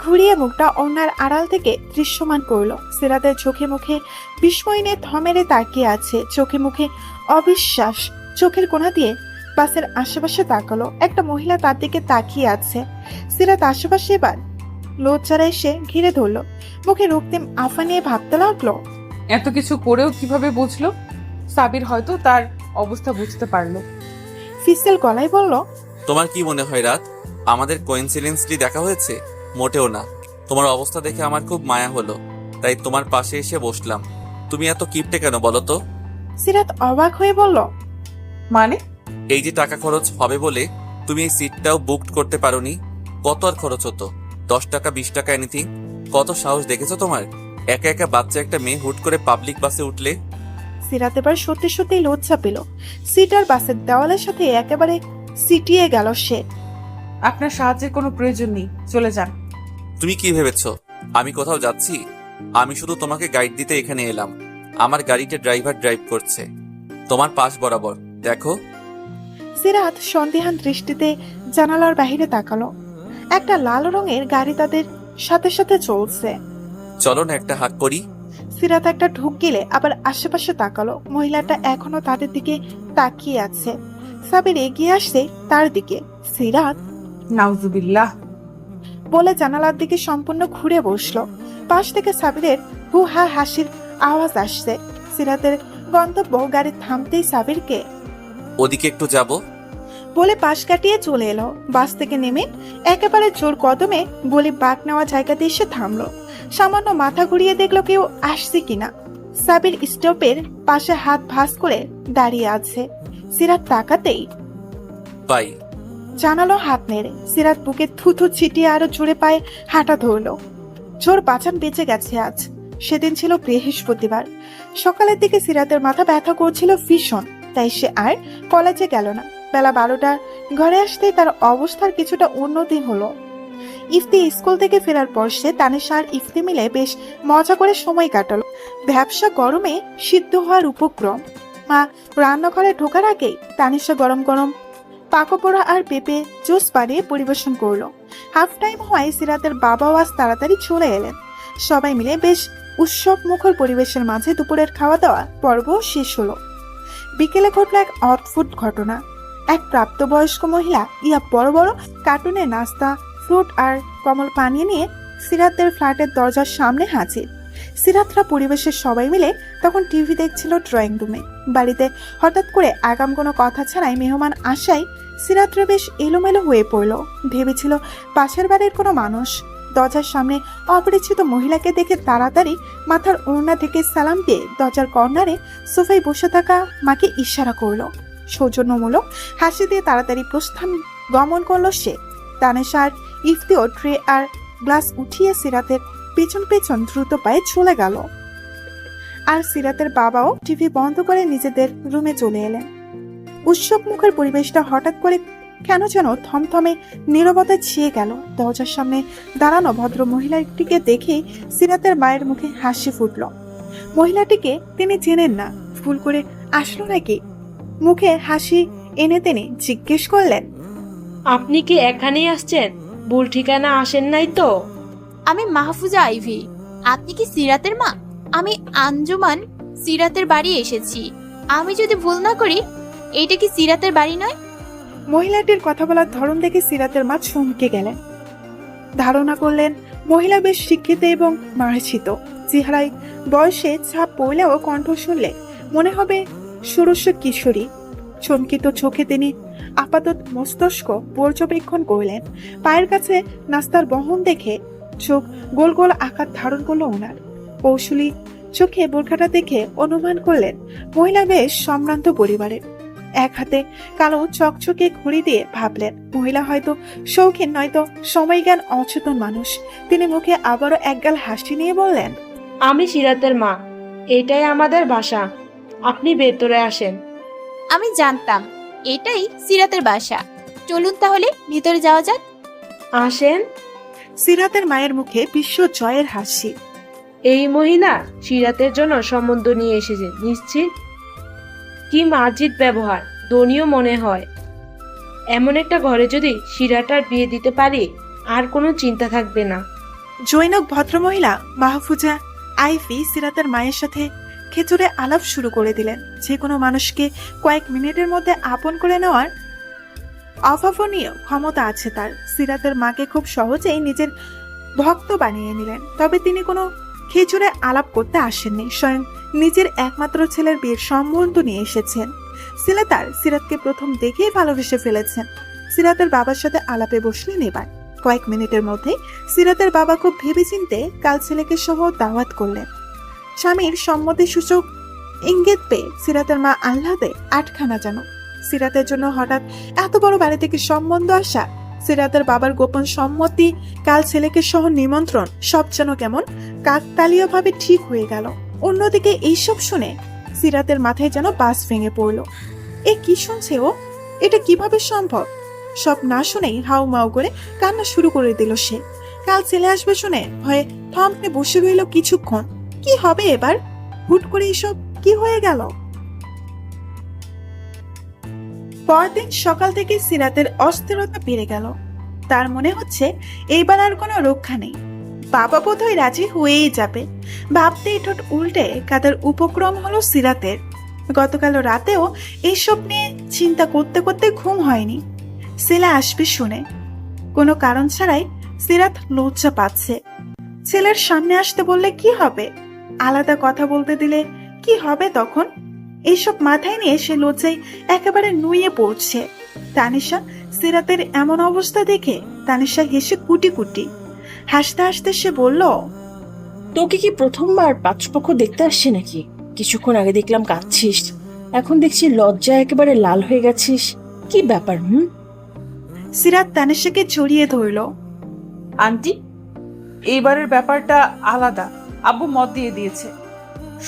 ঘুরিয়ে মুখটা ওড়নার আড়াল থেকে দৃশ্যমান করলো। সিরাতের চোখে মুখে বিস্ময় নিয়ে থমেরে তাকিয়ে আছে। চোখে মুখে অবিশ্বাস। চোখের কোণা দিয়ে বাসের আশেপাশে তাকালো। একটা মহিলা তার দিকে তাকিয়ে আছে। সিরাত আশেপাশে এবার লজ্জারা এসে ঘিরে ধরলো। মুখে রক্তিম আফা নিয়ে ভাবতে লাগলো, এত কিছু করেও কিভাবে বুঝলো? সাবির হয়তো তার অবস্থা বুঝতে পারলো। ফিসেল গলায় বলল, তোমার কি মনে হয় রাত আমাদের কোইন্সিডেন্সলি দেখা হয়েছে? মোটেও না। তোমার অবস্থা দেখে আমার খুব মায়া হলো, তাই তোমার পাশে এসে বসলাম। তুমি এত কিপটে কেন বলো তো? সিরাত অবাক হয়ে বলল, মানে? এই যে টাকা খরচ হবে বলে তুমি এই সিটটাও বুক করতে পারোনি, কত আর খরচ হতো? 10 টাকা 20 টাকা এনিথিং। কত সাহস দেখেছো তোমার? একা একা বাচ্চা একটা মেয়ে হুট করে পাবলিক বাসে উঠলে। সিরাত এবার সত্যি সত্যি লজ্জা পেল। সিট আর বাসের দেওয়ালের সাথে একেবারে সিটিয়ে গেল সে। আপনার সাহায্যের কোনো প্রয়োজন নেই, চলে যান। তুমি কি ভেবেছো আমি কোথাও যাচ্ছি? আমি শুধু তোমাকে গাইড দিতে এখানে এলাম। আমার গাড়িতে ড্রাইভার ড্রাইভ করছে তোমার পাশ বরাবর, দেখো। সিরাত সন্দেহান দৃষ্টিতে জানালার বাহিরে তাকালো। একটা লাল রঙের গাড়ি তাদের সাথে সাথে চলছে। চলো না একটা হাঁক করি। সিরাত একটা ঢুক গেলে আবার আশেপাশে তাকালো। মহিলাটা এখনো তাদের দিকে তাকিয়ে আছে। সাবির এগিয়ে আসছে তার দিকে। সিরাত নাউজুবিল্লাহ বলে জানালার দিকে সম্পূর্ণ ঘুরে বসলো। পাশ থেকে সাবিরের হু হা হাসির আওয়াজ আসছে। সিরাতের গন্তব্য গাড়ি থামতেই সাবিরকে ওদিকে একটু যাব। বলে পাশ কাটিয়ে চলে এলো। বাস থেকে নেমে একেবারে জোর কদমে বলে বাঁক নেওয়া জায়গাতে এসে থামলো। সামান্য মাথা ঘুরিয়ে দেখলো কেউ আসছে কিনা। সাবির স্টপের পাশে হাত ভাঁজ করে দাঁড়িয়ে আছে। সিরাত তাকাতেই বাই জানালো হাত নেড়ে। সিরাত বুকে থুথু ছিটিয়ে আরো জোরে পায়ে হাঁটা ধরলো। জোর বাঁচান বেঁচে গেছে আজ। সেদিন ছিল বৃহস্পতিবার। সকালের দিকে সিরাতের মাথা ব্যথা করছিল ভীষণ, তাই সে আর কলেজে গেল না। বেলা 12টা ঘরে আসতেই তার অবস্থার কিছুটা উন্নতি হলো। ইফতি স্কুল থেকে ফেরার পর সে তানিশা আর ইফতি মিলে বেশ মজা করে সময় কাটালো। ব্যবসা গরমে সিদ্ধ হওয়ার উপক্রম। মা রান্নাঘরে ঢোকার আগেই তানিশা গরম গরম পাকোপোড়া আর পেঁপে জুস বানিয়ে পরিবেশন করলো। হাফ টাইম হওয়ায় সিরাতের বাবাও আজ তাড়াতাড়ি চলে এলেন। সবাই মিলে বেশ উৎসব মুখর পরিবেশের মাঝে দুপুরের খাওয়া দাওয়া পর্ব শেষ হলো। বিকেলে ঘটল এক অদ্ভুত ঘটনা। এক প্রাপ্তবয়স্ক মহিলা ইয়া বড় বড় কার্টুনে নাস্তা, ফ্রুট আর কমল পানীয় নিয়ে সিরাতের ফ্ল্যাটের দরজার সামনে হাজির। সিরাতরা পরিবেশের সবাই মিলে তখন টিভি দেখছিল ড্রয়িং রুমে। বাড়িতে হঠাৎ করে আগাম কোনো কথা ছাড়াই মেহমান আসায় সিরাতরা বেশ এলোমেলো হয়ে পড়ল। ভেবেছিল পাশের বাড়ির কোনো মানুষ। দরজার সামনে অপরিচিত মহিলাকে দেখে তাড়াতাড়ি মাথার ওড়না থেকে সালাম দিয়ে দরজার কর্নারে সোফায় বসে থাকা মাকে ইশারা করলো। সৌজন্যমূলক হাসি দিয়ে তাড়াতাড়ি প্রস্থান গমন করলো সে। তানেশার ইফতিও ট্রে আর গ্লাস উঠিয়ে সিরাতের পেছন পেছন দ্রুত পায়ে চলে গেল। আর সিরাতের বাবাও টিভি বন্ধ করে নিজেদের রুমে চলে এলেন। উৎসব মুখের পরিবেশটা হঠাৎ করে কেন যেন থমথমে নীরবতায় ছেয়ে গেল। দরজার সামনে দাঁড়ানো ভদ্র মহিলাটিকে দেখে সিরাতের মায়ের মুখে হাসি ফুটল। মহিলাটিকে তিনি চেনেন না, ভুল করে আসলো নাকি? মুখে হাসি এনে তিনি জিজ্ঞেস করলেন, আপনি কি এখানেই আসছেন? ভুল ঠিকানা আসেন নাই তো? আমি মাহফুজা আইভি। আপনি কি সিরাতের মা? আমি আঞ্জুমান সিরাতের বাড়ি এসেছি। আমি যদি ভুল না করি এইটা কি সিরাতের বাড়ি নয়? মহিলাটির কথা বলার ধরন দেখে সিরাতের মা চমকে গেলেন। ধারণা করলেন মহিলা বেশ শিক্ষিত এবং মার্জিত। চেহারায় বয়সে ছাপ পড়লেও কণ্ঠ শুনলে মনে হবে ষোড়শ কিশোরী। চমকিত চোখে তিনি আপাতত মস্তিষ্ক পর্যবেক্ষণ করলেন। পায়ের কাছে নাস্তার বহন দেখে চোখ গোল গোল আকার ধারণ করলো ওনার। কৌশলী চোখে বোরখাটা দেখে অনুমান করলেন মহিলা বেশ সম্ভ্রান্ত পরিবারের। এক হাতে কালো চকচকে ঘড়ি দিয়ে ভাবলেন মহিলা হয়তো শৌখিন নয়তো সময়জ্ঞান অচেতন মানুষ। তিনি মুখে আবারও একগাল হাসি নিয়ে বললেন, আমি সিরাতের মা, এটাই আমাদের বাসা। আপনি ভেতরে আসেন। আমি জানতাম এটাই সিরাতের বাসা। চলুন তাহলে ভিতরে যাওয়া যাক। আসেন। সিরাতের মায়ের মুখে বিশ্ব জয়ের হাসি। এই মহিলা সিরাতের জন্য সম্বন্ধ নিয়ে এসেছেন নিশ্চিত। কি মার্জিত ব্যবহার, ধনীও মনে হয়। এমন একটা ঘরে যদি সিরাটার বিয়ে দিতে পারি আর কোনো চিন্তা থাকবে না। জৈনক ভদ্রমহিলা মাহফুজা আইভি সিরাতের মায়ের সাথে খেচুরে আলাপ শুরু করে দিলেন। যে কোনো মানুষকে কয়েক মিনিটের মধ্যে আপন করে নেওয়ার অভাবনীয় ক্ষমতা আছে তার। সিরাতের মাকে খুব সহজেই নিজের ভক্ত বানিয়ে নিলেন। তবে তিনি কোনো খেচুরে আলাপ করতে আসেননি, স্বয়ং নিজের একমাত্র ছেলের বিয়ের সম্বন্ধ নিয়ে এসেছেন। সিরাতার সিরাতকে প্রথম দেখেই ভালোবেসে ফেলেছেন। সিরাতের বাবার সাথে আলাপে বসলেন এবার। কয়েক মিনিটের মধ্যে সিরাতের বাবা খুব ভেবেচিন্তে কাল ছেলেকে সহ দাওয়াত করলেন। স্বামীর সম্মতি সূচক ইঙ্গিত পেয়ে সিরাতের মা আহ্লাদে আটখানা যেন। সিরাতের জন্য হঠাৎ এত বড় বাড়ি থেকে সম্বন্ধ আসা সিরাতের বাবার গোপন সম্মতি, কাল ছেলেকে সহ নিমন্ত্রণ, সব যেন কেমন কাকতালীয়ভাবে ঠিক হয়ে গেল। অন্যদিকে এইসব শুনে সিরাতের মাথায় যেন বাস ভেঙে পড়ল। এ কি শুনছে ও? এটা কিভাবে সম্ভব? সব না শুনেই হাউ মাউ করে কান্না শুরু করে দিল সে। কাল ছেলে আসবে শুনে ভয়ে থমকে বসে রইল কিছুক্ষণ। কি হবে এবার? হুট করে এসব কি হয়ে গেল? পরদিন সকাল থেকে সিরাতের অস্থিরতা বেড়ে গেল। তার মনে হচ্ছে এইবার আর কোনো রক্ষা নেই। বাবা বোধহয় রাজি হয়েই যাবে ভাবতেই ঠোঁট উল্টে কাদের উপক্রম হলো সিরাতের। গতকাল রাতেও এইসব নিয়ে চিন্তা করতে করতে ঘুম হয়নি। ছেলে আসবে শুনে কোনো কারণ ছাড়াই সিরাত লজ্জা পাচ্ছে। ছেলের সামনে আসতে বললে কি হবে? আলাদা কথা বলতে দিলে কি হবে তখন? এইসব মাথায় নিয়ে সে লজ্জায় একেবারে নুয়ে পড়ছে। তানিশা সিরাতের এমন অবস্থা দেখে তানিশা হেসে কুটি কুটি। হাসতে হাসতে সে বলল, তোকে কি প্রথমবার পাত্রপক্ষ দেখতে আসছে নাকি? কিছুক্ষণ আগে দেখলাম কাঁদছিস, এখন দেখছি লজ্জায় একেবারে লাল হয়ে গেছিস। কি ব্যাপার? সিরাত তানিশাকে জড়িয়ে ধরল। আন্টি, এইবারের ব্যাপারটা আলাদা। আব্বু মত দিয়ে দিয়েছে,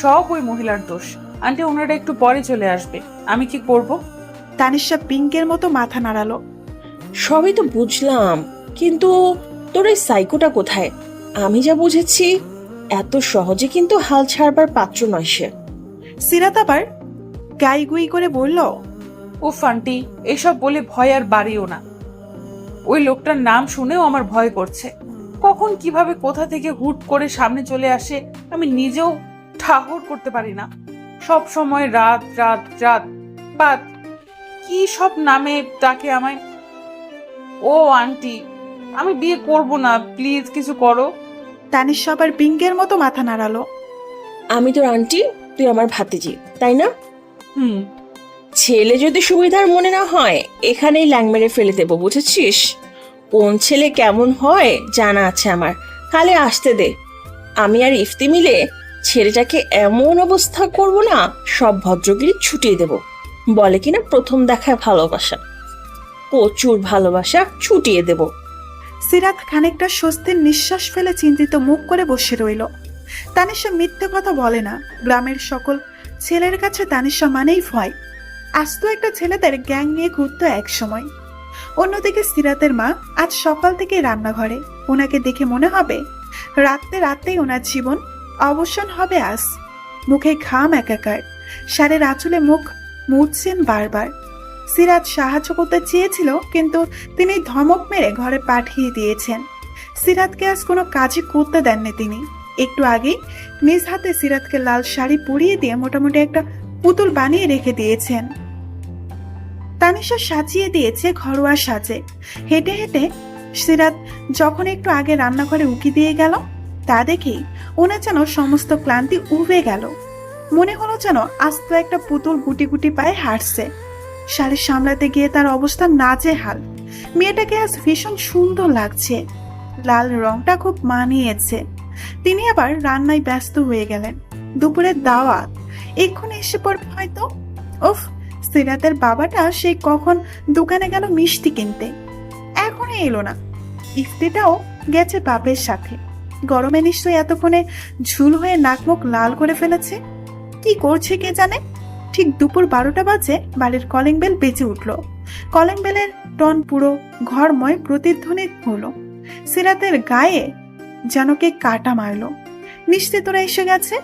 সব ওই মহিলার দোষ। আন্টি, ওনারা একটু পরে চলে আসবে, আমি কি করব? তানিশা পিঙ্কের মতো মাথা নাড়ালো। সবই তো বুঝলাম, কিন্তু তোর এই সাইকোটা কোথায়? আমি যা বুঝেছি এত সহজে কিন্তু হাল ছাড়বার পাত্র নয় সে। সিরাত আবার গাই গুই করে বলল, উফ আন্টি, এসব বলে ভয় আর বাড়িও না। ওই লোকটার নাম শুনেও আমার ভয় করছে। কখন কিভাবে কোথা থেকে হুট করে সামনে চলে আসে আমি নিজেও ঠাহর করতে পারি না। সব সময় রাত রাত রাত পাত, কি সব নামে ডাকে আমায়। ও আন্টি, আমি বিয়ে করব না, প্লিজ কিছু করো। তানিশা আবার পিঙ্কের মতো মাথা নাড়ালো। আমি তোর আন্টি, তুই আমার ভাতিজি, তাই না? হুম। ছেলে যদি সুবিধার মনে না হয় এখানেই ল্যাং মেরে ফেলে দেবো, বুঝেছিস? কোন ছেলে কেমন হয় জানা আছে আমার, কালে আসতে দে। আমি আর ইফতি মিলে ছেলেটাকে এমন অবস্থা করব না, সব ভদ্রগিরি ছুটিয়ে দেব। বলে কিনা প্রথম দেখায় ভালোবাসা, প্রচুর ভালোবাসা ছুটিয়ে দেব। সিরাত খানিকটা স্বস্তির নিঃশ্বাস ফেলে চিন্তিত মুখ করে বসে রইল। তানিশা মিথ্যে কথা বলে না। গ্রামের সকল ছেলের কাছে তানিশা মানেই ভয়। আস্ত একটা ছেলেদের গ্যাং নিয়ে ঘুরতো এক সময়। অন্যদিকে সিরাতের মা আজ সকাল থেকে রান্নাঘরে। ওনাকে দেখে মনে হবে রাতে রাতেই ওনার জীবন অবসান হবে আজ। মুখে ঘাম একাকার, শাড়ির আঁচলে মুখ মুছছেন বারবার। সিরাত সাহায্য করতে চেয়েছিল, কিন্তু তিনি ধমক মেরে ঘরে পাঠিয়ে দিয়েছেন। সিরাতকে আজ কোনো কাজই করতে দেননি তিনি। একটু আগেই নিজ হাতে সিরাতকে লাল শাড়ি পরিয়ে দিয়ে মোটামুটি একটা পুতুল বানিয়ে রেখে দিয়েছেন। তানিশা সাজিয়ে দিয়েছে ঘরোয়া সাজে। হেঁটে হেঁটে সিরাত যখন একটু আগে রান্নাঘরে উকি দিয়ে গেল, তা দেখেই ওনার যেন সমস্ত ক্লান্তি উবে গেল। মনে হলো যেন আস্ত একটা পুতুল গুটি গুটি পায়ে হাঁটছে। শাড়ি সামলাতে গিয়ে তার অবস্থা নাজেহাল। মেয়েটাকে আজ ভীষণ সুন্দর লাগছে, লাল রংটা খুব মানিয়েছে। তিনি আবার রান্নায় ব্যস্ত হয়ে গেলেন। দুপুরের দাওয়াত এক্ষুনি এসে পড়বে হয়তো। উফ, সিরাতের বাবাটা সেই কখন দোকানে গেল মিষ্টি কিনতে, এখনো এলো না। ইফতিটাও গেছে বাপের সাথে। গরমে নিশ্চয়ই এতক্ষণে ঝুল হয়ে নাক মুখ লাল করে ফেলেছে। কি করছে কে জানে। ঠিক দুপুর 12টা বাজে বাড়ির কলিং বেল বেজে উঠল। কলিং বেলের টন পুরো ঘরময় প্রতিধ্বনি হলো। সিরাতের গায়ে যেন কে কাটা মারলো। নিশ্চিত ওরা এসে গেছে।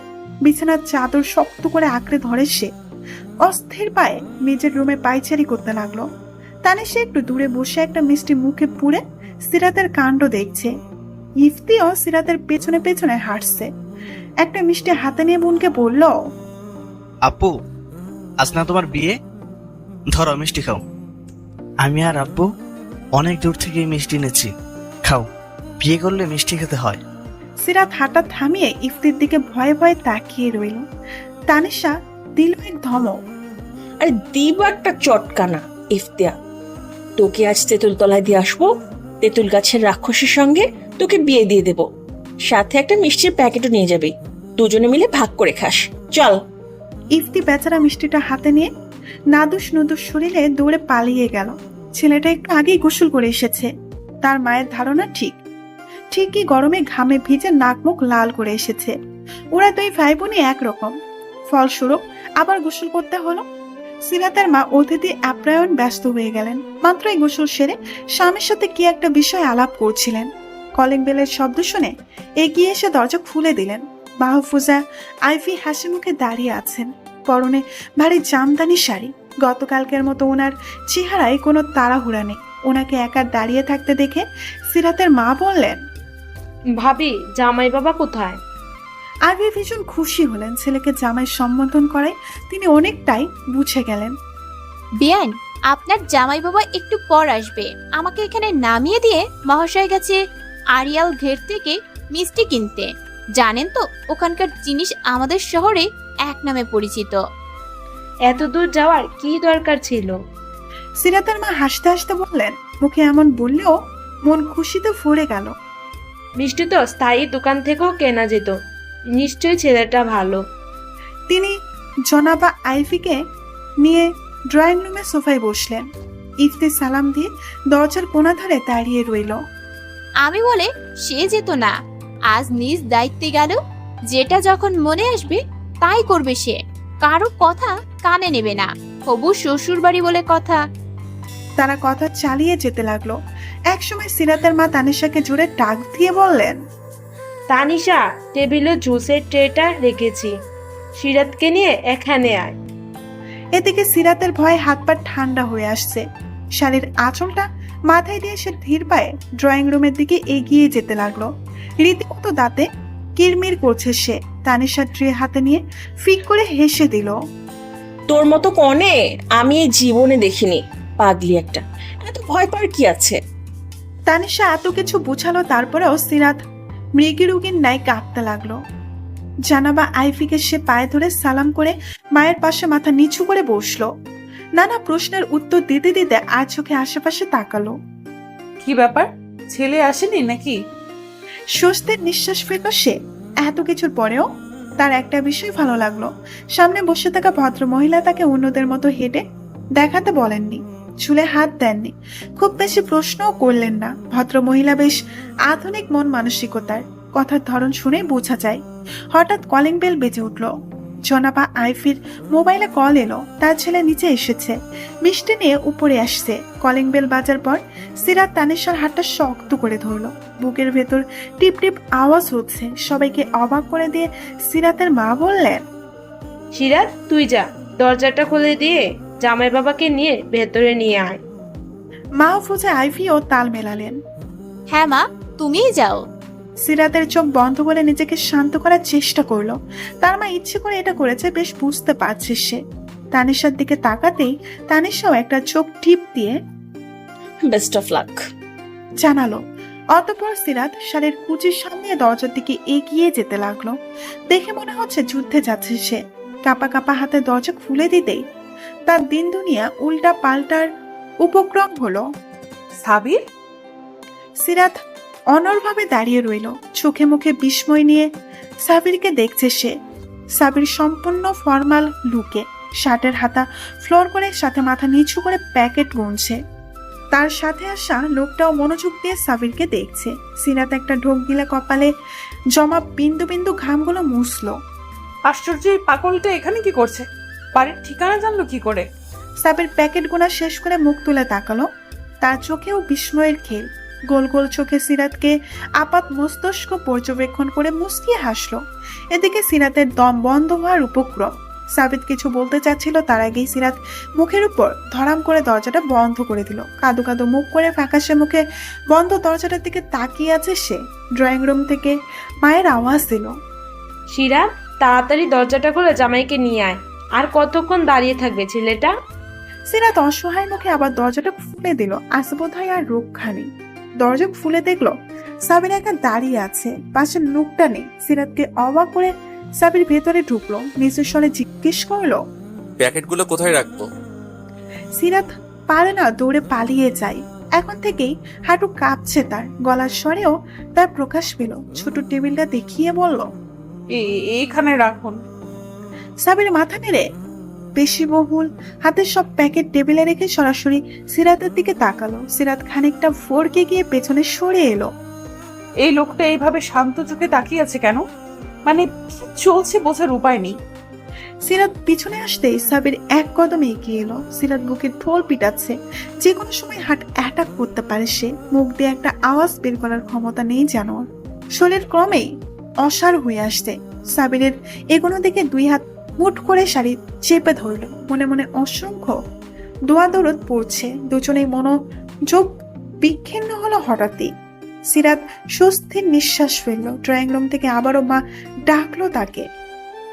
বিছানার চাদর শক্ত করে আঁকড়ে ধরে সে অস্থির পায়ে নিজের রুমে পায়চারি করতে লাগলো। তানিশা একটু দূরে বসে একটা মিষ্টি মুখে পুড়ে সিরাতের কাণ্ড দেখছে। ইফতিও সিরাতের পেছনে পেছনে হাঁটছে। একটা মিষ্টি হাতে নিয়ে বোনকে বলল, আপু, আজ না তোমার বিয়ে, ধরো মিষ্টি খাও। আমি আর আব্বু অনেক দূর থেকে মিষ্টি এনেছি, খাও। বিয়ে করলে মিষ্টি খেতে হয়। সিরাত হাঁটা থামিয়ে ইফতির দিকে ভয়ে ভয়ে তাকিয়ে রইল। তানিশা দিল এক ধমক। আরে দিব একটা চটকানা। ইফতিয়া, তোকে আজ তেঁতুল তলায় দিয়ে আসবো। তেঁতুল গাছের রাক্ষসের সঙ্গে তোকে বিয়ে দিয়ে দেব। সাথে একটা মিষ্টির প্যাকেটও নিয়ে যাবি, দুজনে মিলে ভাগ করে খাস। চল। ইফতি বেচারা মিষ্টিটা হাতে নিয়ে নাদুস নুদুস শরীরে দৌড়ে পালিয়ে গেল। ছেলেটা একটু আগেই গোসল করে এসেছে। তার মায়ের ধারণা ঠিকই গরমে ঘামে ভিজে নাক মুখ লাল করে এসেছে। ওরা দুই ভাই বোনই একরকম, ফলস্বরূপ আবার গোসল করতে হলো। সিরাতের মা অতিথি আপ্যায়ন ব্যস্ত হয়ে গেলেন। মাত্রই গোসল সেরে স্বামীর সাথে কি একটা বিষয় আলাপ করছিলেন। কলিং বেলের শব্দ শুনে এগিয়ে এসে দরজা খুলে দিলেন। মাহফুজা আইভি হাসি মুখে দাঁড়িয়ে আছেন, পরনে ভারী জামদানি শাড়ি। গতকালকের মতো ওনার চেহারায় কোনো তাড়াহুড়া নেই। ওনাকে একা দাঁড়িয়ে থাকতে দেখে সিরাতের মা বললেন, ভাবি জামাই বাবা কোথায়? আইভি ভীষণ খুশি হলেন। ছেলেকে জামাই সম্বোধন করায় তিনি অনেকটাই বুঝে গেলেন। বিয়ান, আপনার জামাই বাবা একটু পর আসবে। আমাকে এখানে নামিয়ে দিয়ে মহাশয় গেছে আরিয়াল ঘের থেকে মিষ্টি কিনতে। জানেন তো, ওখানকার জিনিস আমাদের শহরে এক নামে পরিচিত। এত দূর যাওয়ার কি দরকার ছিল? সিরাতের মা হাসতে হাসতে বললেন। মুখে এমন বললেও মন খুশিতে ভরে গেল। মিষ্টি তো স্থায়ী দোকান থেকেও কেনা যেত। নিশ্চয়ই ছেলেটা ভালো। তিনি জনাবা আইভিকে নিয়ে ড্রয়িং রুমে সোফায় বসলেন। ইফতি সালাম দিয়ে দরজার কোণা ধারে দাঁড়িয়ে রইল। আমি বলে সে যেত না, আজ নিজ দায়িত্বে গেল। যেটা যখন মনে আসবে তাই করবে সে, কারো কথা কানে নেবে না। হবু শ্বশুর বাড়ি বলে কথা। তারা কথা চালিয়ে যেতে লাগলো। একসময় সিরাতের মা তানিশাকে জোরে ডাক দিয়ে বললেন, তানিশা, টেবিলে জুসের ট্রেটা রেখেছি, সিরাতকে নিয়ে এখানে আয়। এদিকে সিরাতের ভয়ে হাত পা ঠান্ডা হয়ে আসছে। শাড়ির আঁচলটা মাথায় দিয়ে সে ধীর পায়ে ড্রয়িং রুমের দিকে এগিয়ে যেতে লাগলো। রীতিমতো দাঁতে কিরমির করছে সে। তানিশা ট্রে হাতে নিয়ে ফিক করে হেসে দিল। তোর মতো কনে আমি এই জীবনে দেখিনি, পাগলি একটা। এত ভয় পাওয়ার কি আছে? তানিশা এত কিছু বুঝালো, তারপরেও সিরাত মৃগী রুগীর ন্যায় কাঁপতে লাগলো। জানাবা আইফিকে সে পায়ে ধরে সালাম করে মায়ের পাশে মাথা নিচু করে বসলো। নানা প্রশ্নের উত্তর দিতে দিতে আর চোখে আশেপাশে তাকালো। কি ব্যাপার, ছেলে আসেনি নাকি? স্বস্তির নিঃশ্বাস ফেলল সে। এত কিছুর পরেও তার একটা বিষয় ভালো লাগলো, সামনে বসে থাকা ভদ্র মহিলা তাকে অন্যদের মতো হেঁটে দেখাতে বলেননি, চুলে হাত দেননি, খুব বেশি প্রশ্নও করলেন না। ভদ্র মহিলা বেশ আধুনিক মন মানসিকতার, কথার ধরন শুনে বোঝা যায়। হঠাৎ কলিং বেল বেজে উঠল। জনাবা আইফির মোবাইলে কল এলো। তার ছেলে নিচে এসেছে, মিষ্টি নিয়ে উপরে আসছে। কলিং বেল বাজার পর সিরাত তানিশার হাতটা শক্ত করে ধরলো। বুকের ভেতর টিপ টিপ আওয়াজ হচ্ছে। সবাইকে অবাক করে দিয়ে সিরাতের মা বললেন, সিরাত, তুই যা, দরজাটা খুলে দিয়ে জামাই বাবাকে নিয়ে ভেতরে নিয়ে আয়। মাহফুজা আইভিও তাল মেলালেন। হ্যাঁ মা, তুমিই যাও। সিরাতের চোখ বন্ধ করে নিজেকে শান্ত করার চেষ্টা করলো। তার মা ইচ্ছে করে এটা করেছে, বেশ বুঝতে পারছে সে। তানিশার দিকে তাকাতেই তানিশাও একটা চোখ টিপ দিয়ে বেস্ট অফ লাক জানালো। অতঃপর সিরাত শাড়ির কুচির সামনে দরজার দিকে এগিয়ে যেতে লাগলো। দেখে মনে হচ্ছে যুদ্ধে যাচ্ছে সে। কাপা কাপা হাতে দরজা খুলে দিতেই তার দিন দুনিয়া উল্টা পাল্টার উপক্রম হলো। সাবির, সিরাত অনড়ভাবে দাঁড়িয়ে রইল, চোখে মুখে বিস্ময় নিয়ে সাবিরকে দেখছে সে। সাবির সম্পূর্ণ ফর্মাল লুকে, শার্টের হাতা ফ্লোর করে সাথে মাথা নিচু করে প্যাকেট গুনছে। তার সাথে আসা লোকটাও মনোযোগ দিয়ে সাবিরকে দেখছে। সিরাত একটা ঢোক গিলা কপালে জমা বিন্দু বিন্দু ঘামগুলো মুছলো। আশ্চর্য, এই পাগলটা এখানে কি করছে? বাড়ির ঠিকানা জানলো কি করে? সাবির প্যাকেট গোনা শেষ করে মুখ তুলে তাকালো। তার চোখেও বিস্ময়ের খেল। গোল গোল চোখে সিরাতকে আপাত মস্তিষ্ক পর্যবেক্ষণ করে মুস্কিয়ে হাসলো। এদিকে সিরাতের দম বন্ধ হওয়ার উপক্রম। সাবিত কিছু বলতে চাচ্ছিল, তার আগেই সিরাত মুখের উপর ধরাম করে দরজাটা বন্ধ করে দিল। কাদো কাদো মুখ করে ফ্যাকাশে মুখে বন্ধ দরজাটার দিকে তাকিয়ে আছে সে। ড্রয়িং রুম থেকে মায়ের আওয়াজ দিল, সিরাত, তাড়াতাড়ি দরজাটা খুলে জামাইকে নিয়ে আয়। আর কতক্ষণ দাঁড়িয়ে থাকবে ছেলেটা? সিরাত অসহায় মুখে আবার দরজাটা খুলে দিল। আজ বোধ হয় আর রক্ষা নেই। দরজা খুলে দেখলো সাবির একা দাঁড়িয়ে আছে, পাশের লোকটা নেই। সিরাতকে অবাক করে সাবির ভেতরে ঢুকলো, নিচের স্বরে জিজ্ঞেস করলো, প্যাকেটগুলো কোথায় রাখবো? সিরাত পারে না, দৌড়ে পালিয়ে যায়। এখন থেকেই হাঁটু কাঁপছে তার, গলার স্বরেও তার প্রকাশ পেল। ছোট টেবিলটা দেখিয়ে বলল, এইখানে রাখুন। সাবির মাথা নেড়ে পেশিবহুল হাতের সব প্যাকেট টেবিলে রেখে সরাসরি সিরাতের দিকে তাকালো। সিরাত খানিকটা ফোরকে গিয়ে পেছনে সরে এলো। এই লোকটা এইভাবে শান্ত চোখে তাকিয়ে আছে কেন? মানে কি চলছে বোঝার উপায় নেই। সিরাত পিছনে আসতেই সাবির এক কদমে এগিয়ে এলো। সিরাত বুকের ঠোল পিটাচ্ছে, যে কোনো সময় হার্ট অ্যাটাক করতে পারে সে। মুখ দিয়ে একটা আওয়াজ বের করার ক্ষমতা নেই যেন ওর। শরীর ক্রমেই অসাড় হয়ে আসছে। সাবিরের এগোনো দিকে দুই হাত মুঠ করে শাড়ি চেপে ধরল। মনে মনে অসংখ্য দোয়া দরদ পড়ছে। দুজনেই মনোযোগ বিচ্ছিন্ন হলো হঠাৎই। সিরাত স্বস্তির নিঃশ্বাস ফেলল। ড্রয়িং রুম থেকে আবারও মা ডাকলো তাকে।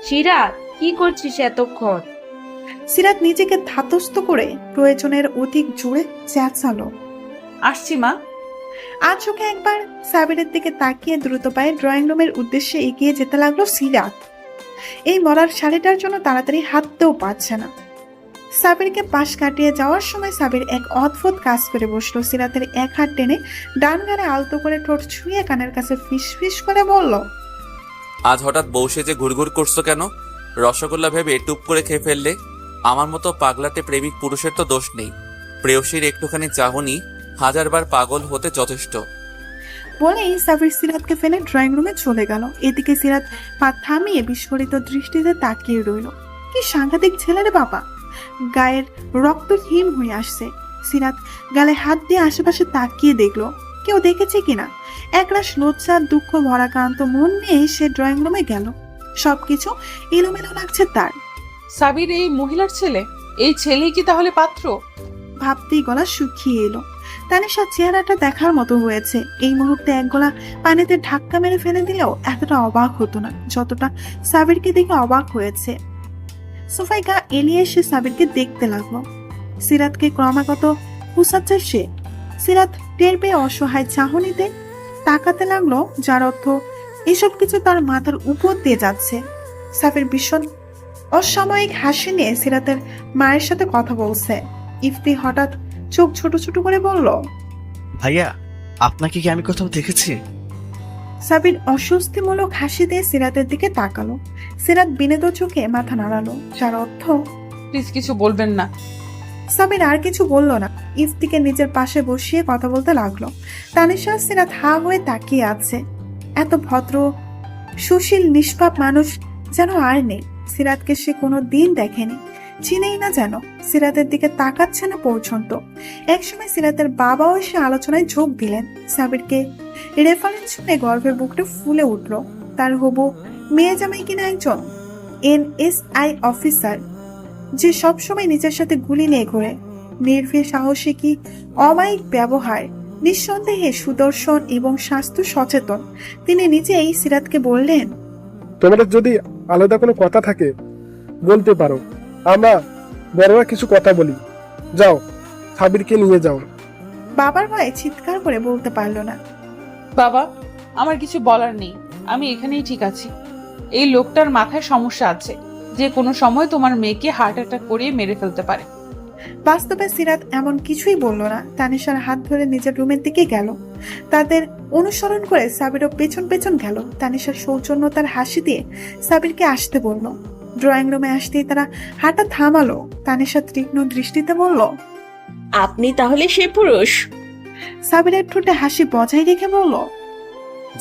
সিরাত, কি করছিস এতক্ষণ? সিরাত নিজেকে ধাতস্থ করে প্রয়োজনের অধিক জোরে চেঁচালো, আসছি মা। আজ চোখে একবার সাবিরের দিকে তাকিয়ে দ্রুত পায়ে ড্রয়িং রুমের উদ্দেশ্যে এগিয়ে যেতে লাগলো সিরাত। এই মরার শাড়িটার জন্য তাড়াতাড়ি হাঁটতেও পারছে না। সাবিরকে পাশ কাটিয়ে যাওয়ার সময় সাবির এক অদ্ভুত কাজ করে বসলো। সিরাতের এক হাত টেনে ডান গালে আলতো করে ঠোঁট ছুঁয়ে কানের কাছে ফিস ফিস করে বলল, আজ হঠাৎ বউ সেজে ঘুরঘুর করছো কেন? রসগোল্লা ভেবে টুপ করে খেয়ে ফেললে? আমার মতো পাগলাটে প্রেমিক পুরুষের তো দোষ নেই। প্রেয়সীর একটুখানি চাহনি হাজারবার পাগল হতে যথেষ্ট। বলেই সাবির সিরাতকে ফেলে ড্রয়িং রুমে চলে গেল। এদিকে সিরাত পা থামিয়ে বিস্ফোরিত দৃষ্টিতে তাকিয়ে রইল। কি সাংঘাতিক ছেলে রে বাবা! গায়ের রক্ত হিম হয়ে আসছে। সিরাত গালে হাত দিয়ে আশেপাশে তাকিয়ে দেখলো কেউ দেখেছে কিনা। একরাশ লজ্জা দুঃখ ভরাক্রান্ত মন নিয়ে সে ড্রয়িং রুমে গেল। সবকিছু এলোমেলো লাগছে তার। সাবির এই মহিলার ছেলে? এই ছেলেই কি তাহলে পাত্র? ভাবতেই গলা শুকিয়ে এলো। তানিশার চেহারাটা দেখার মতো হয়েছে। এই মুহূর্তে এক গলা পানিতে ধাক্কা মেরে ফেলে দিলেও এতটা অবাক হতো না যতটা সাবিরকে দেখে অবাক হয়েছে। সোফায় গা এলিয়ে সে সাবিরকে দেখতে লাগলো। সিরাতকে ক্রমাগত হুসাচ্ছে সে। সিরাত টের পেয়ে অসহায় চাহনিতে তাকাতে লাগলো, যার অর্থ এসব কিছু তার মাথার উপর দিয়ে যাচ্ছে। সাবির ভীষণ অসাময়িক হাসি নিয়ে সিরাতের মায়ের সাথে কথা বলছে। ইফতি হঠাৎ চোখ ছোট ছোট করে বলল, ভাইয়া, আপনাকে কি আমি কোথাও দেখেছি? সাবির অস্বস্তিমূলক হাসি দিয়ে সিরাতের দিকে তাকালো। সিরাত বিনীত চোখে মাথা নাড়ালো, যার অর্থ প্লিজ কিছু বলবেন না। সাবির আর কিছু বলল না। ইফতিকে নিজের পাশে বসিয়ে কথা বলতে লাগলো। তানিশা সিরাত হা হয়ে তাকিয়ে আছে। এত ভদ্র সুশীল নিষ্পাপ মানুষ যেন আর নেই। সিরাতকে সে কোনো দিন দেখেনি, চিনেই না যেন। সিরাতের দিকে তাকাচ্ছে না পর্যন্ত। একসময় সিরাতের বাবাও এসে আলোচনায় যোগ দিলেন। সাবিরকে রেফারেন্স শুনে গর্ভের বুকটা ফুলে উঠল। তার হবু মেয়ে জামাই কিনা একজন NSI অফিসার, যে সবসময় নিজের সাথে গুলি নিয়ে ঘোরে। নির্ভীক সাহসী কি অমায়িক ব্যবহার, নিঃসন্দেহে সুদর্শন এবং স্বাস্থ্য সচেতন। তিনি নিজেই সিরাতকে বললেন, তোমাদের যদি আলাদা কোনো কথা থাকে বলতে পারো, আমরা বড়রা কিছু কথা বলি। যাও, সাবিরকে নিয়ে যাও। বাবার ভয়ে চিৎকার করে বলতে পারল না। বাবা, আমার কিছু বলার নেই, আমি এখানেই ঠিক আছি। এই লোকটার মাথায় সমস্যা আছে, যে কোনো সময় তোমার মেয়েকে হার্ট অ্যাটাক করিয়ে মেরে ফেলতে পারে। বাস্তবে সিরাত এমন কিছুই বলল না। তানিশার হাত ধরে নিজের রুমের দিকে গেল। তাদের অনুসরণ করে সাবিরও পেছন পেছন গেল। তানিশার সৌজন্যতার হাসি দিয়ে সাবিরকে আসতে বলল। ড্রয়িং রুমে আসতেই তারা হাঁটা থামালো। তানিশা তীক্ষ্ণ দৃষ্টিতে বলল, আপনি তাহলে সে পুরুষ? সাবিরের ঠোঁটে হাসি বজায় রেখে বলল,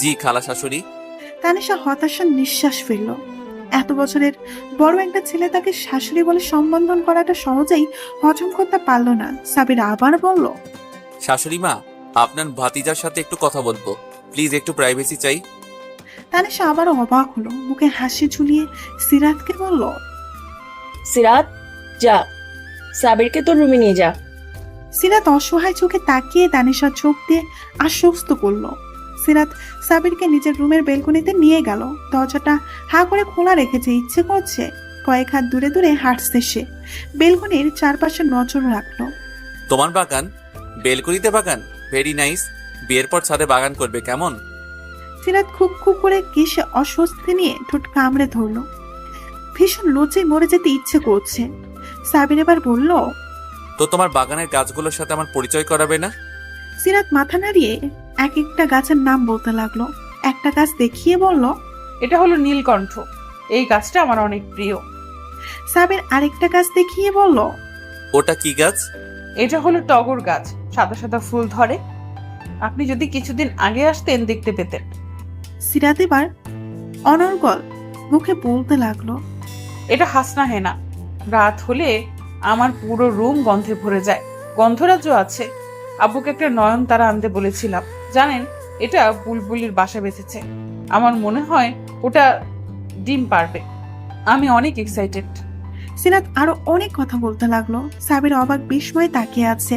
জি খালা শাশুড়ি। তানিশা হতাশার নিঃশ্বাস ফেলল। এত বছরের বড় একটা ছেলে তাকে শাশুড়ি বলে সম্বোধন করাটা সহজেই হজম করতে পারল না। সাবির আবার বলল, শাশুড়ি মা, আপনার ভাতিজার সাথে একটু কথা বলবো, প্লিজ একটু প্রাইভেসি চাই। তানিশা আবারও অবাক হলো। মুখে হাসি ঝুলিয়ে সিরাতকে বলল, সিরাত, যা সাবিরকে তো রুমে নিয়ে যা। সিরাত অসহায় চোখে তাকিয়ে তানিশার চোখ দিয়ে আশ্বস্ত করলো। সিরাত সাবিরকে নিজের রুমের বেলকনিতে নিয়ে গেল। দরজাটা হা করে খোলা রেখেছে, ইচ্ছে করছে কয়েক হাত দূরে দূরে হাঁটছে সে। বেলকনির চারপাশে নজর রাখলো। তোমার বাগান? বেলকনিতে বাগান? Very nice. বিয়ের পর ছাদে বাগান করবে কেমন? সিরাত খুব খুব করে কিসে অস্বস্তি নিয়ে ঠোঁট কামড়ে ধরলো। ভীষণ লজ্জায় মরে যেতে ইচ্ছে করছে। সাবির এবার বলল, তো তোমার বাগানের গাছগুলোর সাথে আমার পরিচয় করাবে না? সিরাত মাথা নাড়িয়ে এক একটা গাছের নাম বলতে লাগলো। একটা গাছ দেখিয়ে বলল, এটা হলো নীলকণ্ঠ। এই গাছটা আমার অনেক প্রিয়। সাবির আরেকটা গাছ দেখিয়ে বলল, ওটা কি গাছ? এটা হলো টগর গাছ, সাদা সাদা ফুল ধরে। আপনি যদি কিছুদিন আগে আসতেন দেখতে পেতেন। সিরাত এবার অনর্গল মুখে বলতে লাগলো, এটা হাসনা হেনা। রাত হলে আমার পুরো রুম গন্ধে ভরে যায়। গন্ধরাজ্য আছে। আব্বুকে একটা নয়নতারা আনতে বলেছিলাম। জানেন, এটা বুলবুলির বাসা বেঁধেছে। আমার মনে হয় ওটা ডিম পারবে। আমি অনেক এক্সাইটেড। সিরাত আরো অনেক কথা বলতে লাগলো। সাবির অবাক বিস্ময়ে তাকিয়ে আছে।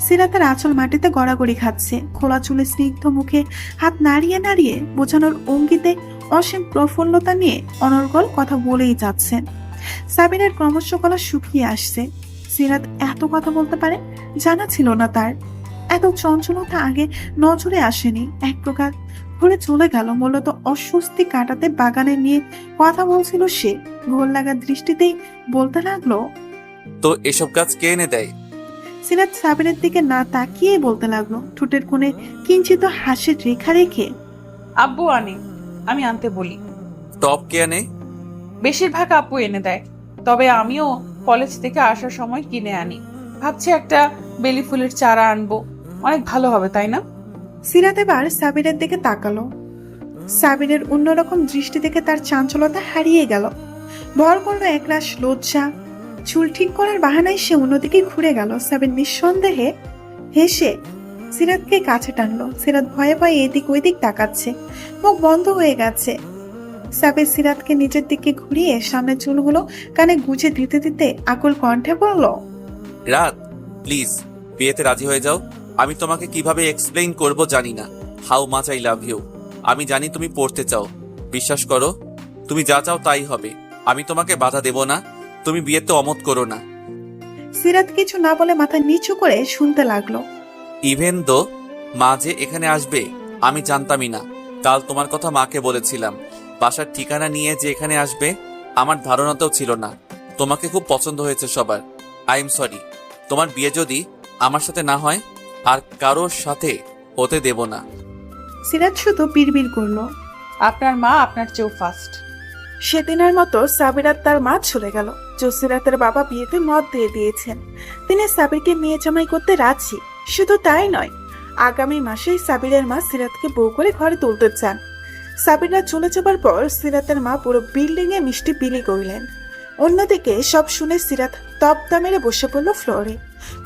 সিরাতের আঁচল মাটিতে গড়াগড়ি খাচ্ছে। খোলা চুলে স্নিগ্ধ মুখে হাত নাড়িয়ে নাড়িয়ে বোঝানোর অঙ্গিতে অসীম প্রফুল্লতা নিয়ে অনর্গল কথা বলেই যাচ্ছেন। সাবিরের ক্রমশ গলা শুকিয়ে আসছে। সিরাত এত কথা বলতে পারে জানা ছিল না তার। এত চঞ্চলতা আগে নজরে আসেনি। এক প্রকার ঘুরে চলে গেল। মূলত অস্বস্তি কাটাতে বাগানে নিয়ে কথা বলছিল সে। ঘোর লাগা দৃষ্টিতেই বলতে লাগলো, তো এসব গাছ কে এনে দেয়? সিরাত সাবিরের দিকে না তাকিয়ে বলতে লাগলো, ঠোঁটের কোণে কিঞ্চিত হাসির রেখা রেখে, আব্বু আনে, আমি আনতে বলি। টপ কে আনে? বেশিরভাগ আব্বু এনে দেয়, তবে আমিও কলেজ থেকে আসার সময় কিনে আনি। ভাবছি একটা বেলি ফুলের চারা আনবো, অনেক ভালো হবে, তাই না? সিরাত এবার সাবিরের দিকে তাকালো। সাবিরের অন্যরকম দৃষ্টি দেখে তার চাঞ্চলতা হারিয়ে গেল। ভর করলো একরাশ লজ্জা। চুল ঠিক করার বাহানায় সে অন্যদিকে ঘুরে গেল। সাবির নিঃসন্দেহে হেসে সিরাতকে কাছে টানলো। সিরাত ভয়ে ভয়ে এদিক ওইদিক তাকাচ্ছে, মুখ বন্ধ হয়ে গেছে। সাবির সিরাতকে নিজের দিকে ঘুরিয়ে সামনে চুলগুলো কানে গুজে দিতে দিতে আকুল কণ্ঠে বলল, রাত, প্লিজ বিয়েতে রাজি হয়ে যাও। আমি তোমাকে কিভাবে এক্সপ্লেইন করব জানি না। How much I love you. আমি জানি তুমি পড়তে চাও। বিশ্বাস করো, তুমি যা চাও তাই হবে। আমি তোমাকে বাধা দেব না। তুমি বিয়েতে অমত করো না। সিরাত কিছু না বলে মাথা নিচু করে শুনতে লাগলো। ইভেন দো মা যে এখানে আসবে আমি জানতামই না। কাল তোমার কথা মাকে বলেছিলাম। বাসার ঠিকানা নিয়ে যে এখানে আসবে আমার ধারণাতেও ছিল না। তোমাকে খুব পছন্দ হয়েছে সবার। I am sorry. তোমার বিয়ে যদি আমার সাথে না হয় আর কারোর সাথে হতে দেব না। সিরাত শুধু বিড়বিড় করলো। আপনার মা আপনার চেয়েও ফার্স্ট। সেদিনের মতো সাবির আর তার মা চলে গেল। জসিরাতের বাবা বিয়েতে মত দিয়ে দিয়েছেন। তিনি সাবিরকে মেয়ে জামাই করতে রাজি। শুধু তাই নয়, আগামী মাসেই সাবিরের মা সিরাতকে বউ করে ঘরে তুলতে চান। সাবিররা চলে যাবার পর সিরাতের মা পুরো বিল্ডিং এ মিষ্টি বিলি করলেন। অন্যদিকে সব শুনে সিরাত তপ্তা মেরে বসে পড়ল ফ্লোরে।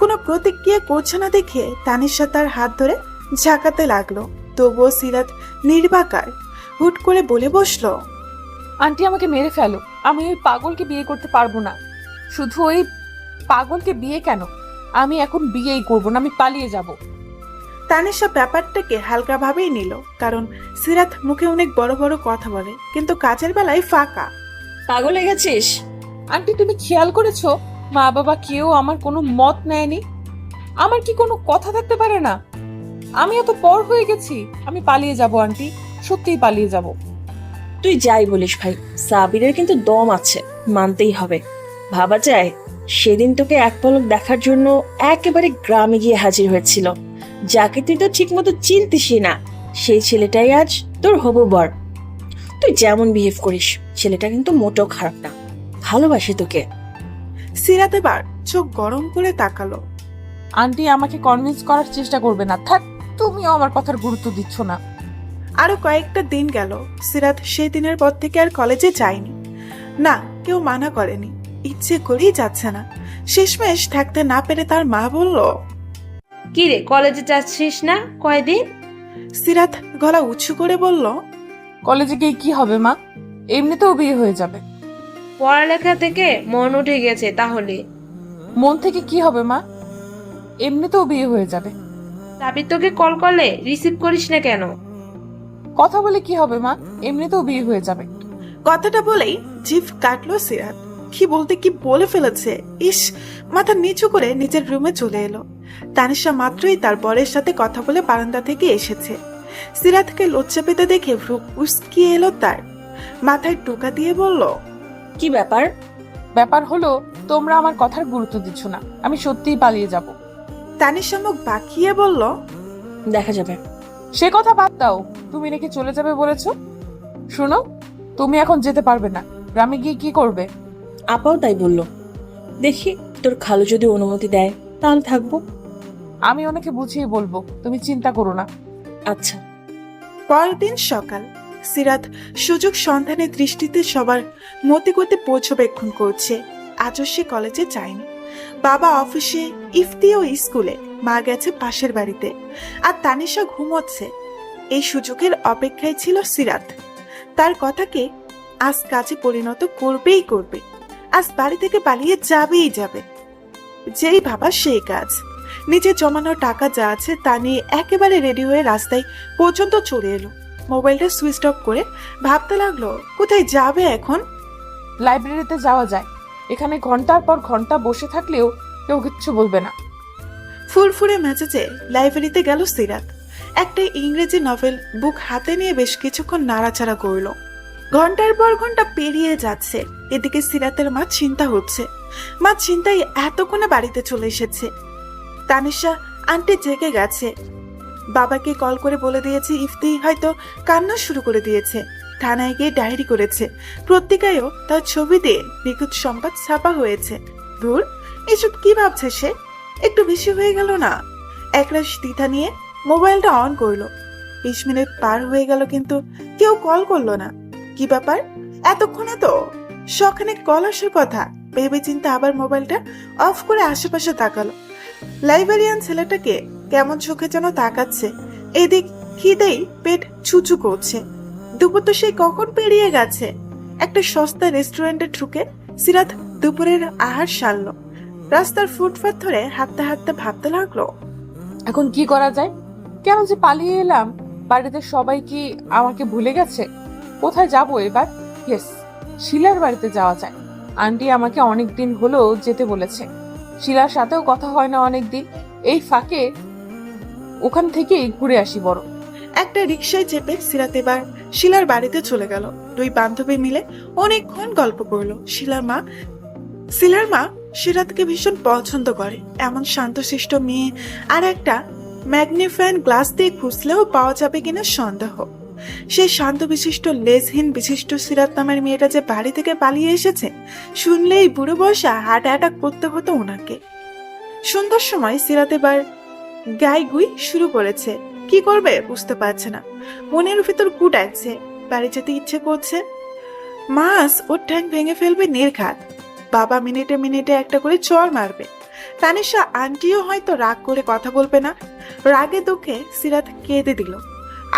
কোনো প্রতিক্রিয়া করছে না দেখে তানিশা তার হাত ধরে ঝাঁকাতে লাগলো। তবুও সিরাত নির্বাকার হুট করে বলে বসলো, আন্টি আমাকে মেরে ফেলো, আমি ওই পাগলকে বিয়ে করতে পারবো না। শুধু ওই পাগলকে বিয়ে কেন, আমি এখন বিয়েই করবো না, আমি পালিয়ে যাব। তানিশা ব্যাপারটাকে হালকাভাবেই নিল, কারণ সিরাত মুখে অনেক বড় বড় কথা বলে কিন্তু কাজের বেলায় ফাঁকা। পাগল হয়ে গেছিস? আন্টি তুমি খেয়াল করেছো মা বাবা কেউ আমার কোনো মত নেয়নি? আমার কি কোনো কথা থাকতে পারে না? আমি এত পর হয়ে গেছি, আমি পালিয়ে যাব আন্টি, সত্যিই পালিয়ে যাব। তুই যাই বলিস ভাই, সাবিরের কিন্তু দম আছে, মানতেই হবে। ভাবা যায় সেদিন তোকে এক পলক দেখার জন্য একেবারে গ্রামে গিয়ে হাজির হয়েছিল। যাকে তুই তো ঠিক মতো চিনতিসই না, সেই ছেলেটাই আজ তোর হবু বর। তুই যেমন বিহেভ করিস, ছেলেটা কিন্তু মোটেও খারাপ না, ভালোবাসে তোকে। সিরাত এবার চোখ গরম করে তাকালো। আন্টি আমাকে কনভিন্স করার চেষ্টা করবে না, থাক, তুমিও আমার কথার গুরুত্ব দিচ্ছ না। আরো কয়েকটা দিন গেল। সিরাত সেই দিনের পর থেকে আর কলেজে যায়নি। না, কেউ মানা করেনি, ইচ্ছে করেই যাচ্ছে না। শেষমেশ থাকতে না পেরে তার মা বলল, কি রে, কলেজে যাচ্ছিস না কয়দিন? সিরাত গলা উঁচু করে বলল, কলেজে গিয়ে কি হবে মা, এমনিতেও বিয়ে হয়ে যাবে। পড়ালেখা থেকে মন উঠে গেছে তাহলে? মন থেকে কি হবে মা, এমনিতেও বিয়ে হয়ে যাবে। সাবির তোকে কল করলে রিসিভ করিস না কেন? কথা বলে কি হবে মা, এমনিতেও বিয়ে হয়ে যাবে। কথাটা বলেই জিভ কাটলো সিরাত। কি বলতে কি বলে ফেলেছে। ইস, মাথা নিচু করে নিজের রুমে চলে এলো। তানিশা মাত্রই তার বরের সাথে কথা বলে বারান্দা থেকে এসেছে। সিরাতকে লজ্জা পেতে দেখে ভ্রু উস্কিয়ে এলো তার। মাথায় টোকা দিয়ে বলল, কি ব্যাপার? ব্যাপার হলো তোমরা আমার কথার গুরুত্ব দিচ্ছ না, আমি সত্যিই পালিয়ে যাব। তানিশা মুখ বাঁকিয়ে বলল, দেখা যাবে। সে কথা বাদ দাও, তুমি নাকি চলে যাবে বলেছো। শোনো, তুমি এখন যেতে পারবে না। গ্রামে গিয়ে কি করবে? আপাও তাই বলল। দেখি তোর খালু যদি অনুমতি দেয় তাহলে থাকবো। আমি ওনাকে বুঝিয়ে বলবো, তুমি চিন্তা করো না। আচ্ছা। পরের দিন সকাল, সিরাত সুযোগ সন্ধানের দৃষ্টিতে সবার মতে করতে পর্যবেক্ষণ করছে। আজও সে কলেজে যায়নি। বাবা অফিসে, ইফতিও স্কুলে, মা গেছে পাশের বাড়িতে, আর তানিশা ঘুমোচ্ছে। এই সুযোগের অপেক্ষায় ছিল সিরাত। তার কথাকে আজ কাজে পরিণত করবেই করবে, আজ বাড়ি থেকে পালিয়ে যাবেই যাবে। যেই ভাবা সেই কাজ। নিজে জমানো টাকা যা আছে তা নিয়ে একেবারে রেডি হয়ে রাস্তায় পর্যন্ত চলে এলো। মোবাইলটা সুইচ অফ করে ভাবতে লাগলো কোথায় যাবে এখন। লাইব্রেরিতে যাওয়া যায়, এখানে ঘন্টার পর ঘন্টা বসে থাকলেও কেউ কিচ্ছু বলবে না। ফুরফুরে মেজাজে লাইব্রেরিতে গেল সিরাত। একটা ইংরেজি নভেল বুক হাতে নিয়ে বেশ কিছুক্ষণ নাড়াচাড়া করলো। ঘন্টার পর ঘন্টা পেরিয়ে যাচ্ছে। এদিকে সিরাতের মা চিন্তা হচ্ছে। মা চিন্তায় এতক্ষণে বাড়িতে চলে এসেছে। তানিশা আন্টি জেগে গেছে। বাবাকে কল করে বলে দিয়েছে ইফতি হয়তো কান্না শুরু করে দিয়েছে। থানায় গিয়ে ডায়েরি করেছে। পত্রিকায়ও তার ছবি দিয়ে নিখুঁত সংবাদ ছাপা হয়েছে। ধুর, এসব কি ভাবছে সে? একটু বেশি হয়ে গেল না? একরাশ দ্বিধা নিয়ে মোবাইলটা অন করলো। 20 মিনিট পার হয়ে গেল কিন্তু কেউ কল করলো না। কি ব্যাপার? এতক্ষণে তো সখানে কল আসার কথা। ভেবে চিন্তা আবার মোবাইলটা অফ করে আশেপাশে তাকালো। লাইব্রেরিয়ান ছেলেটাকে কেমন চোখে যেন তাকাচ্ছে। এদিক খিদেই পেট চুচু করছে। দুপুর তো সেই কখন পেরিয়ে গেছে। একটা সস্তা রেস্টুরেন্টে ঢুকে সিরাত দুপুরের আহার সারলো। রাস্তার ফুটপাথ ধরে হাঁটতে হাঁটতে ভাবতে লাগলো, এখন কি করা যায়? কেন যে পালিয়ে এলাম? বাড়িতে সবাই কি আমাকে ভুলে গেছে? কোথায় যাব এবার? ইয়েস, শিলার বাড়িতে যাওয়া যায়। আন্টি আমাকে অনেক দিন হলো যেতে বলেছে। শিলার সাথেও কথা হয় না অনেকদিন। এই ফাঁকে ওখান থেকেই ঘুরে আসি বড়। একটা রিকশায় চেপে সিরাত এবার শিলার বাড়িতে চলে গেল। দুই বান্ধবী মিলে অনেকক্ষণ গল্প করলো। শিলার মা সিরাতকে ভীষণ পছন্দ করে। এমন শান্তশিষ্ট মেয়ে আর একটা ম্যাগনিফাইং গ্লাস দিয়ে খুঁজলেও পাওয়া যাবে কিনা সন্দেহ। সেই শান্ত বিশিষ্ট লেজহীন বিশিষ্ট সিরাত নামের মেয়েটা যে বাড়ি থেকে পালিয়ে এসেছে শুনলেই বুড়ো বয়সা হার্ট অ্যাটাক করতে হতো ওনাকে। সন্ধ্যার সময় সিরাত এবার গাইগুই শুরু করেছে। কি করবে বুঝতে পারছে না। মনের ভিতর কুটাচ্ছে, বাড়ি যেতে ইচ্ছে করছে। মাস ওর ঠ্যাং ভেঙে ফেলবে নির্ঘাত। বাবা মিনিটে মিনিটে একটা করে চড় মারবে। তানিশা আন্টিও হয়তো রাগ করে কথা বলবে না। রাগে দুঃখে সিরাত কেঁদে দিল।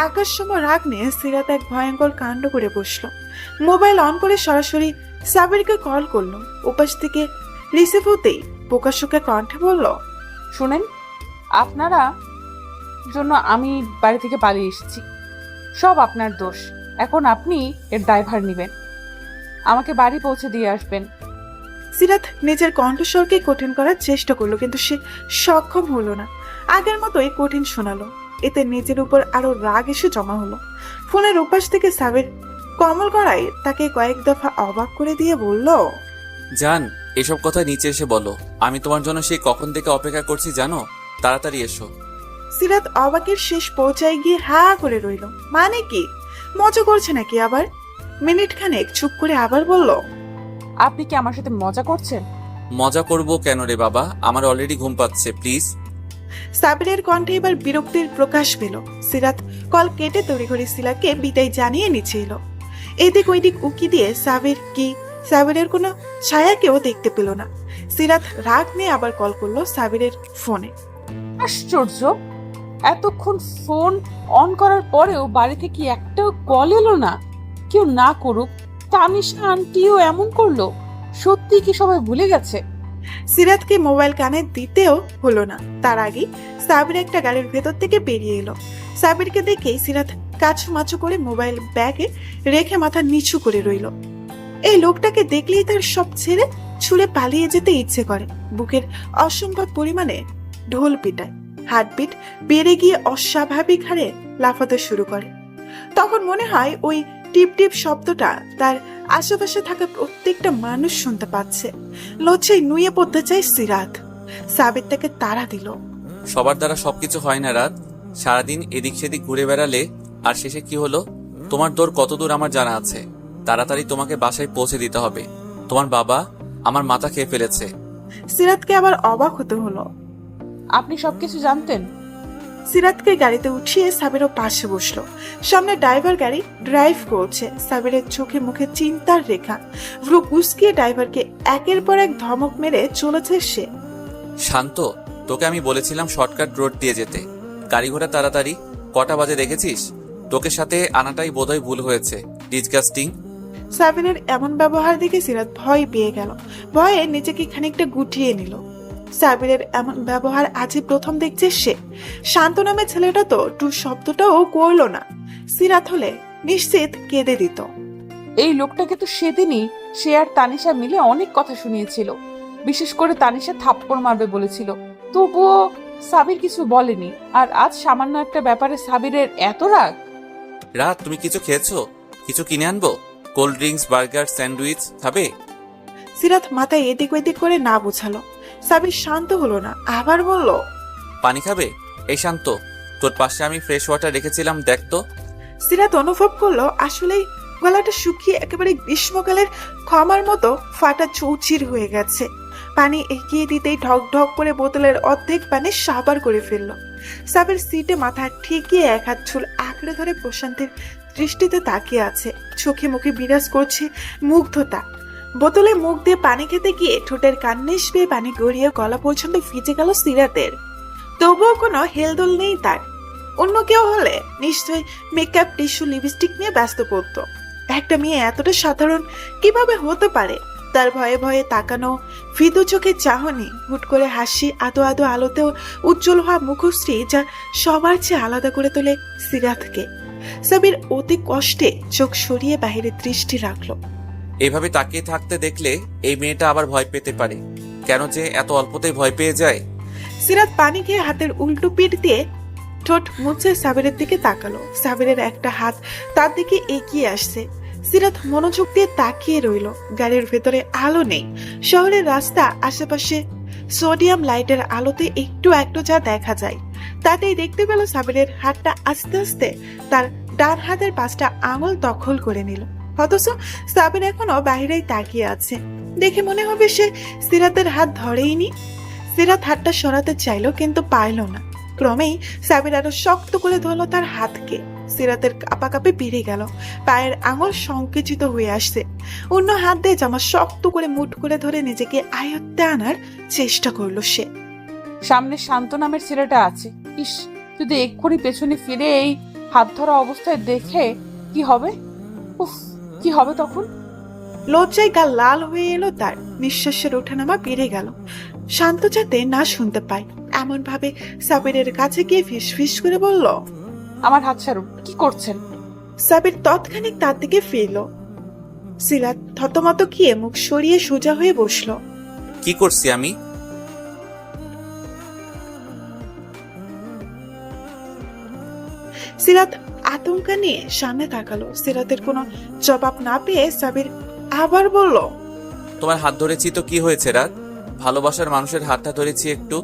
আকাশ সম রাগ নিয়ে সিরাত এক ভয়ঙ্কর কাণ্ড করে বসলো। মোবাইল অন করে সরাসরি সাবিরকে কল করলো। উপাস থেকে রিসিভ হতেই পোকাশোকা কণ্ঠে বলল, শুনেন, আপনারা জন্য আমি বাড়ি থেকে পালিয়ে এসেছি। সব আপনার দোষ। এখন আপনি এর দায়ভার নেবেন। আমাকে বাড়ি পৌঁছে দিয়ে আসবেন। সিরাত নিজের কণ্ঠস্বরকে কঠিন করার চেষ্টা করলো, কিন্তু সে সক্ষম হলো না। আগের মতোই কঠিন শোনালো। এতে নিজের উপর আরো রাগ এসে জমা হলো। ফোনের উপাস থেকে সাবির কমল গড়াই তাকে কয়েক দফা অবাক করে দিয়ে বলল, জান, এসব কথা নিচে এসে বলো। আমি তোমার জন্য সেই কখন থেকে অপেক্ষা করছি জানো। তাড়াতাড়ি এসো। সিরাত অবাকের শেষ পৌঁছায় গিয়ে হা করে রইল। মানে কি, মজা করছে নাকি আবার? মিনিট খানেক চুপ করে আবার বলল, আপনি কি আমার সাথে মজা করছেন? মজা করবো কেন রে বাবা? আমার অলরেডি ঘুম পাচ্ছে, প্লিজ। সাবিরের কণ্ঠে এবার বিরক্তির প্রকাশ পেল। সিরাত কল কেটে তড়িঘড়ি শিলাকে বিদায় জানিয়ে নিচে এলো। এদিক ওইদিক উকি দিয়ে সাবিরের কোনো ছায়াকেও দেখতে পেল না। সিরাত রাগ নিয়ে আবার কল করলো সাবিরের ফোনে। আশ্চর্য, এতক্ষণ ফোন অন করার পরেও বাড়ি থেকে একটাও কল এলো না। কেউ না করুক, তানিশা আন্টিও এমন করলো? সত্যি কি সবাই ভুলে গেছে? সিরাতকে মোবাইল কানে দিতেও হলো না। তার আগেই সাবির একটা গাড়ির ভেতর থেকে বেরিয়ে এলো। সাবিরকে দেখেই সিরাত কাছুমাছু করে মোবাইল ব্যাগে রেখে মাথা নিচু করে রইল। এই লোকটাকে দেখলেই তার সব ছেড়ে ছুঁড়ে পালিয়ে যেতে ইচ্ছে করে। বুকের অসম্ভব পরিমাণে ঢোল পিটায়। হার্টবিট বেড়ে গিয়ে অস্বাভাবিক হারে লাফাতে শুরু করে। তখন মনে হয় ওই টিপ টিপ শব্দটা তার আশেপাশে থাকা প্রত্যেকটা মানুষ শুনতে পাচ্ছে। লজ্জায় নুয়ে পড়তে চায় সিরাত। সাবির তাকে তাড়া দিল। সবার দ্বারা সবকিছু হয় না রাত। সারাদিন এদিক সেদিক ঘুরে বেড়ালে আর শেষে কি হলো? তোমার দৌড় কত দূর আমার জানা আছে। তাড়াতাড়ি তোমাকে বাসায় পৌঁছে দিতে হবে। তোমার বাবা আমার মাথা খেয়ে ফেলেছে। সিরাতকে আবার অবাক হতে হলো। আপনি সবকিছু জানতেন? সিরাতকে গাড়িতে উঠিয়ে সাবিরও পাশে বসলো। সামনে ড্রাইভার গাড়ি ড্রাইভ করছে। সাবিরের চোখে মুখে চিন্তার রেখা। ভ্রু কুঁচকিয়ে ড্রাইভারকে একের পর এক ধমক মেরে চলেছে সে। শান্ত, তোকে আমি বলেছিলাম শর্টকাট রোড দিয়ে যেতে। গাড়ি ঘোড়া তাড়াতাড়ি। কটা বাজে দেখেছিস? তোকে সাথে আনাটাই বোধহয় ভুল হয়েছে। ডিসগাস্টিং। সাবিরের এমন ব্যবহার দেখে সিরাত ভয় পেয়ে গেল। ভয়ে নিজেকে খানিকটা গুটিয়ে নিল। সাবিরের এমন ব্যবহার আজই প্রথম দেখছে সে। শান্ত নামে ছেলেটা তো টু শব্দটাও করলো না। সিরাত হলে নিশ্চিত কেঁদে দিত। এই লোকটাকে তো সেদিনই সে আর তানিশা মিলে অনেক কথা শুনিয়েছিল। বিশেষ করে তানিশা থাপ্পড় মারবে বলেছিল, তবুও সাবির কিছু বলেনি। আর আজ সামান্য একটা ব্যাপারে সাবিরের এত রাগ। রাত, তুমি কিছু খেয়েছো? কিছু কিনে আনবো? কোল্ড ড্রিঙ্কস, বার্গার, স্যান্ডউইচ খাবে? সিরাত মাথায় এদিক ওদিক করে না বোঝালো। সাবির শান্ত হলো না, আবার বলল, পানি খাবে? এই শান্ত, তোর পাশে আমি ফ্রেশ ওয়াটার রেখেছিলাম, দেখ তো। সিরাত অনুভব করলো আসলেই গলাটা শুকিয়ে একেবারে গ্রীষ্মকালের ক্ষমার মতো ফাটা চৌচির হয়ে গেছে। পানি এগিয়ে দিতেই ঢক ঢক করে বোতলের অর্ধেক পানি সাবার করে ফেললো। সাবির সিটে মাথা ঠেকিয়ে এক হাত চুল আঁকড়ে ধরে প্রশান্তির দৃষ্টিতে তাকিয়ে আছে। চোখে মুখে বিরাজ করছে মুগ্ধতা। বোতলে মুখ দিয়ে পানি খেতে গিয়ে ঠোঁটের কান্নিস বেয়ে পানি গড়িয়ে গলা পর্যন্ত ভিজে গেল সিরাতের। তবুও কোনো হেলদোল নেই তার। অন্য কেউ হলে নিশ্চয়ই মেকআপ, টিস্যু, লিপস্টিক নিয়ে ব্যস্ত পড়ত। একটা মেয়ে এতটা সাধারণ কিভাবে হতে পারে? তার ভয়ে ভয়ে তাকানো, ফিদু চোখে চাহনি, হুট করে হাসি, আদো আদো আলোতেও উজ্জ্বল হওয়া মুখশ্রী যা সবার চেয়ে আলাদা করে তোলে সিরাতকে। সাবির অতি কষ্টে চোখ সরিয়ে বাহিরে দৃষ্টি রাখলো। এভাবে তাকিয়ে থাকতে দেখলে এই মেয়েটা আবার ভয় পেতে পারে। কেন যে এত অল্পতেই ভয় পেয়ে যায়? সিরাত পানি খেয়ে হাতের উল্টো পিঠ দিয়ে ঠোঁট মুছে সাবিরের দিকে তাকালো। সাবিরের একটা হাত তার দিকে এগিয়ে আসছে। সিরাত মনোযোগ দিয়ে তাকিয়ে রইল। গাড়ির ভেতরে আলো নেই। শহরের রাস্তা, আশেপাশে সোডিয়াম লাইটের আলোতে একটু একটু যা দেখা যায় তাতেই দেখতে পেল সাবিরের হাতটা আস্তে আস্তে তার ডান হাতের 5টা আঙুল দখল করে নিল। অথচ সাবির এখনো বাইরেই তাকিয়ে আছে। দেখে মনে হবে সে সিরাতের হাত ধরেইনি। সিরাত হাতটা সরাতে চাইলো কিন্তু পাইল না। ক্রমেই সাবির আরো শক্ত করে ধরলো তার হাতকে। সিরাতের কাঁপাকাঁপি বেড়ে গেল। পায়ের আঙুল সংকুচিত হয়ে আসছে। অন্য হাত দিয়ে জামা শক্ত করে মুঠ করে ধরে নিজেকে আয়ত্তে আনার চেষ্টা করলো সে। সামনে শান্ত নামের ছেলেটা আছে। ইস, যদি এক্ষুনি পেছনে ফিরে এই হাত ধরা অবস্থায় দেখে কি হবে? উফ, কি হবে তখন? লজ্জায় গা লাল হয়ে এলো তার। নিঃশ্বাসের ওঠানামা বেড়ে গেল। শান্ত যাতে না শুনতে পায় এমন ভাবে সাবিরের কাছে গিয়ে ফিস ফিস করে বলল, আমার হাত ছাড়ুন, কি করছেন? সাবির তৎক্ষণিক তার দিকে ফিরল। সিরাত থতমত গিয়ে মুখ সরিয়ে সোজা হয়ে বসলো। কি করছি আমি? সিরাত আতঙ্কা নিয়ে সামনে তাকালো। সিরাতের কোনো জবাব না পেয়ে সাবির আবার বলল, তোমার হাত ধরেছি তো কি হয়েছে রাত? ভালোবাসার মানুষের হাতটা ধরেছি একটু।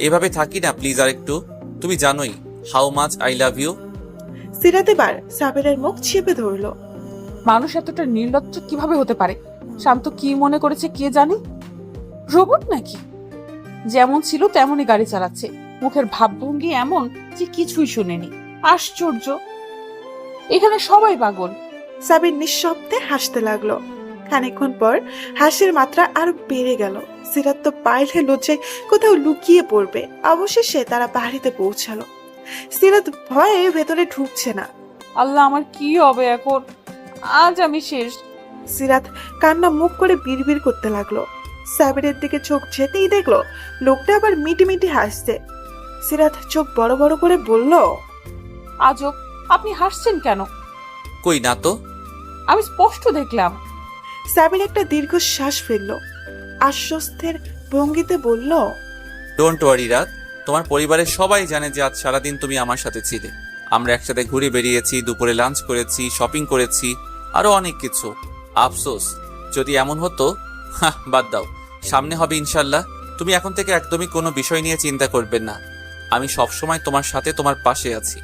এভাবে থাকি না প্লিজ আর একটু। তুমি জানোই how much I love you. Sirat এবার সাবিরের মুখ চেপে ধরলো। মানুষ এতটা নির্লজ্জ কিভাবে হতে পারে? শান্ত কি মনে করেছে কে জানে? রোবট নাকি? যেমন ছিল তেমনই গাড়ি চালাচ্ছে। মুখের ভাবভঙ্গি এমন যে কিছুই শুনেনি। আশ্চর্য, এখানে সবাই পাগল। সাবির নিঃশব্দে হাসতে লাগলো। খানিকক্ষণ পর হাসির মাত্রা আরো বেড়ে গেল। সিরাত তো পাইলে লজ্জায় কোথাও লুকিয়ে পড়বে। অবশেষে তারা বাড়িতে পৌঁছালো। সিরাত ভয়ে ভেতরে ঢুকছে না। আল্লাহ, আমার কি হবে এখন? আজ আমি শেষ। সিরাত কান্না মুখ করে বিড়বিড় করতে লাগলো। সাবিরের দিকে চোখ যেতেই দেখলো লোকটা আবার মিটি মিটি হাসছে। সিরাত চোখ বড় বড় করে বলল, আজব, আপনি হাসছেন কেন? কই না তো। আমি স্পষ্ট দেখলাম। সাবির একটা দীর্ঘশ্বাস ফেলল। আশ্বস্তের ভঙ্গিতে বলল, ডোন্ট ওয়ারি রাত, তোমার পরিবারের সবাই জানে যে আজ সারাদিন তুমি আমার সাথে ছিলে। আমরা একসাথে ঘুরে বেরিয়েছি, দুপুরে লাঞ্চ করেছি, শপিং করেছি, আরো অনেক কিছু। আফসোস যদি এমন হতো। বাদ দাও, সামনে হবে ইনশাল্লাহ। তুমি এখন থেকে একদমই কোনো বিষয় নিয়ে চিন্তা করবেন না। আমি সবসময় তোমার সাথে, তোমার পাশে আছি।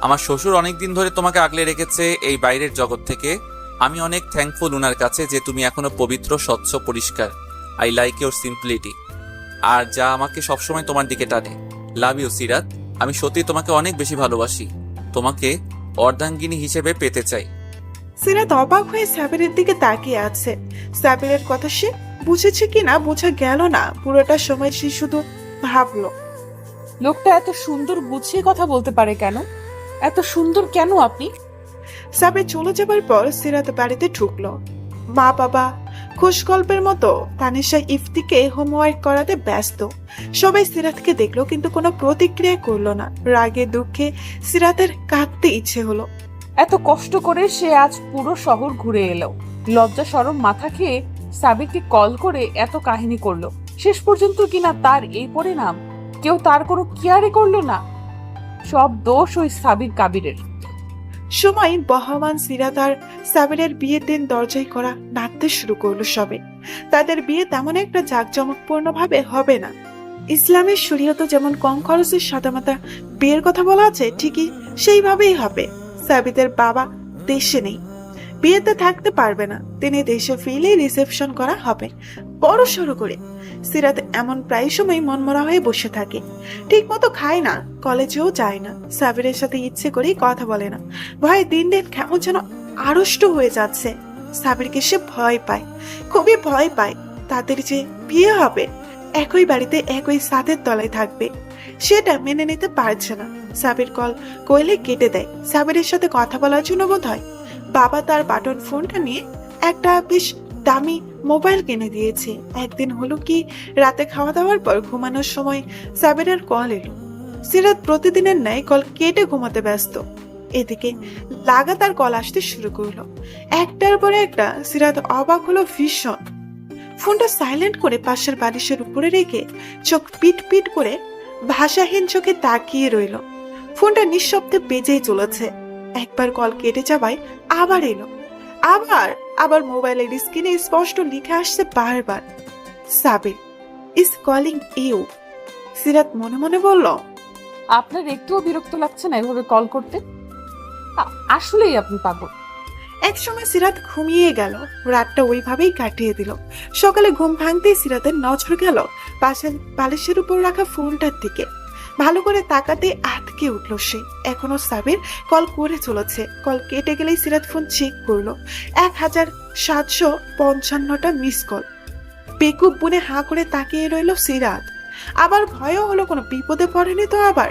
আমার শ্বশুর অনেকদিন ধরে তোমাকে আগলে রেখেছে এই বাইরের জগৎ থেকে। আমি অনেক থ্যাঙ্কফুল উনার কাছে যে তুমি এখনো পবিত্র, স্বচ্ছ, পরিষ্কার। আই লাইক ইউর সিম্পলিটি, আর যা আমাকে সবসময় তোমার দিকে টানে। লাভ ইউ সিরাত, আমি সত্যি তোমাকে অনেক বেশি ভালোবাসি, তোমাকে অর্ধাঙ্গিনী হিসেবে পেতে চাই। সিরাত অবাক হয়ে সাবিরের দিকে তাকিয়ে আছে। সাবিরের কথা সে বুঝেছে কিনা বোঝা গেল না, পুরোটা সময় সে শুধু ভাবলো লোকটা এত সুন্দর গুছিয়ে কথা বলতে পারে কেন? এত সুন্দর কেন আপনি? সাবির চলে যাবার পর সিরাত বাড়িতে ঢুকলো। মা বাবা খুশ গল্পের মতো তানিশা ইফতিকে হোমওয়ার্ক করাতে ব্যস্ত। সবাই সিরাতকে দেখলো কিন্তু কোনো প্রতিক্রিয়া করলো না। রাগে দুঃখে সিরাতের কাঁদতে ইচ্ছে হলো। এত কষ্ট করে সে আজ পুরো শহর ঘুরে এলো, লজ্জা শরম মাথা খেয়ে সাবিরকে কল করে এত কাহিনী করলো, শেষ পর্যন্ত কিনা তার এই পরিণাম। কেউ তার কোনো কেয়ারই করলো না। সব দোষ ওই সাবির কাবিরের। সময় বহমান। সিরাত আর সাবিরের বিয়ের দিন দরজায় করা নাচতে শুরু করলো সবে। তাদের বিয়ে তেমন একটা জাঁকজমকপূর্ণ ভাবে হবে না। ইসলামের শরীয়তে যেমন কম খরচের সাদামাটা বিয়ের কথা বলা আছে, ঠিকই সেইভাবেই হবে। সাবিদের বাবা দেশে নেই, বিয়েতে থাকতে পারবে না। তিনি দেশে ফিরলেই রিসেপশন করা হবে বড় সড়ো করে। সিরাত এমন প্রায় সময় মনমরা হয়ে বসে থাকে, ঠিক মতো খায় না, কলেজেও যায় না, সাবিরের সাথে ইচ্ছে করেই কথা বলে না। ভয়ে দিন দিন কেমন যেন আড়ষ্ট হয়ে যাচ্ছে। সাবিরকে সে ভয় পায়, খুবই ভয় পায়। তাদের যে বিয়ে হবে, একই বাড়িতে একই ছাদের তলায় থাকবে, সেটা মেনে নিতে পারছে না। সাবির কল কইলে কেটে দেয়। সাবিরের সাথে কথা বলার জন্য বোধ হয় বাবা তার বাটন ফোনটা নিয়ে একটা বেশ দামি মোবাইল কিনে দিয়েছে। একদিন হলো কি, রাতে খাওয়া দাওয়ার পর ঘুমানোর সময় সাবিরের কল এলো। সিরাত প্রতিদিনের ন্যায় কল কেটে ঘুমাতে ব্যস্ত। এদিকে লাগাতার কল আসতে শুরু করলো, একটার পরে একটা। সিরাত অবাক হলো ভীষণ। ফোনটা সাইলেন্ট করে পাশের বালিশের উপরে রেখে চোখ পিট পিট করে ভাষাহীন চোখে তাকিয়ে রইল। ফোনটা নিঃশব্দে বেজেই চলেছে। একবার কল কেটে যাওয়ায় আবার এলো, আবার মোবাইলের স্ক্রিনে স্পষ্ট লিখে আসছে বারবার, সাবির ইজ কলিং ইউ। সিরাত মনে মনে বলল, আপনার একটুও বিরক্ত লাগছে না এভাবে কল করতে? আসলেই আপনি পাগল। একসময় সিরাত ঘুমিয়ে গেল, রাতটা ওইভাবেই কাটিয়ে দিল। সকালে ঘুম ভাঙতেই সিরাতের নজর গেল পাশের বালিশের উপর রাখা ফোনটার দিকে। ভালো করে তাকাতে আটকে উঠল সে। এখনো সাবির কল করে চলেছে। কল কেটে গেলেই সিরাত ফোন চেক করলো, 1755টা মিস কল। বেকুব বুনে হাঁ করে তাকিয়ে রইল সিরাত। আবার ভয়ও হলো কোনো বিপদে পড়েনি তো আবার।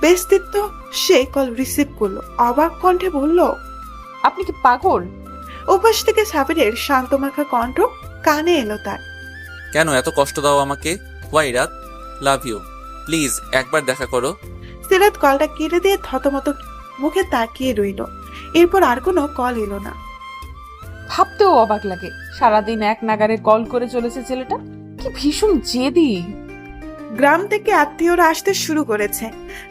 বেস্তিত্ব সে কল রিসিভ করলো, অবাক কণ্ঠে বলল, আপনি কি পাগল? ওপাশ থেকে সাবিরের শান্তমাখা কণ্ঠ কানে এলো তার। কেন এত কষ্ট দাও আমাকে? ওয়াই রাত, লাভ ইউ, প্লিজ একবার দেখা করো। সিরাত কলটা কেটে দিয়ে থতমত মুখে তাকিয়ে রইল। এরপর আর কোনো কল এলো না। ভাবতেও অবাক লাগে, সারাদিন এক নাগারে কল করে চলেছে ছেলেটা। কি ভীষণ জেদি। গ্রাম থেকে আত্মীয়রা আসতে শুরু করেছে।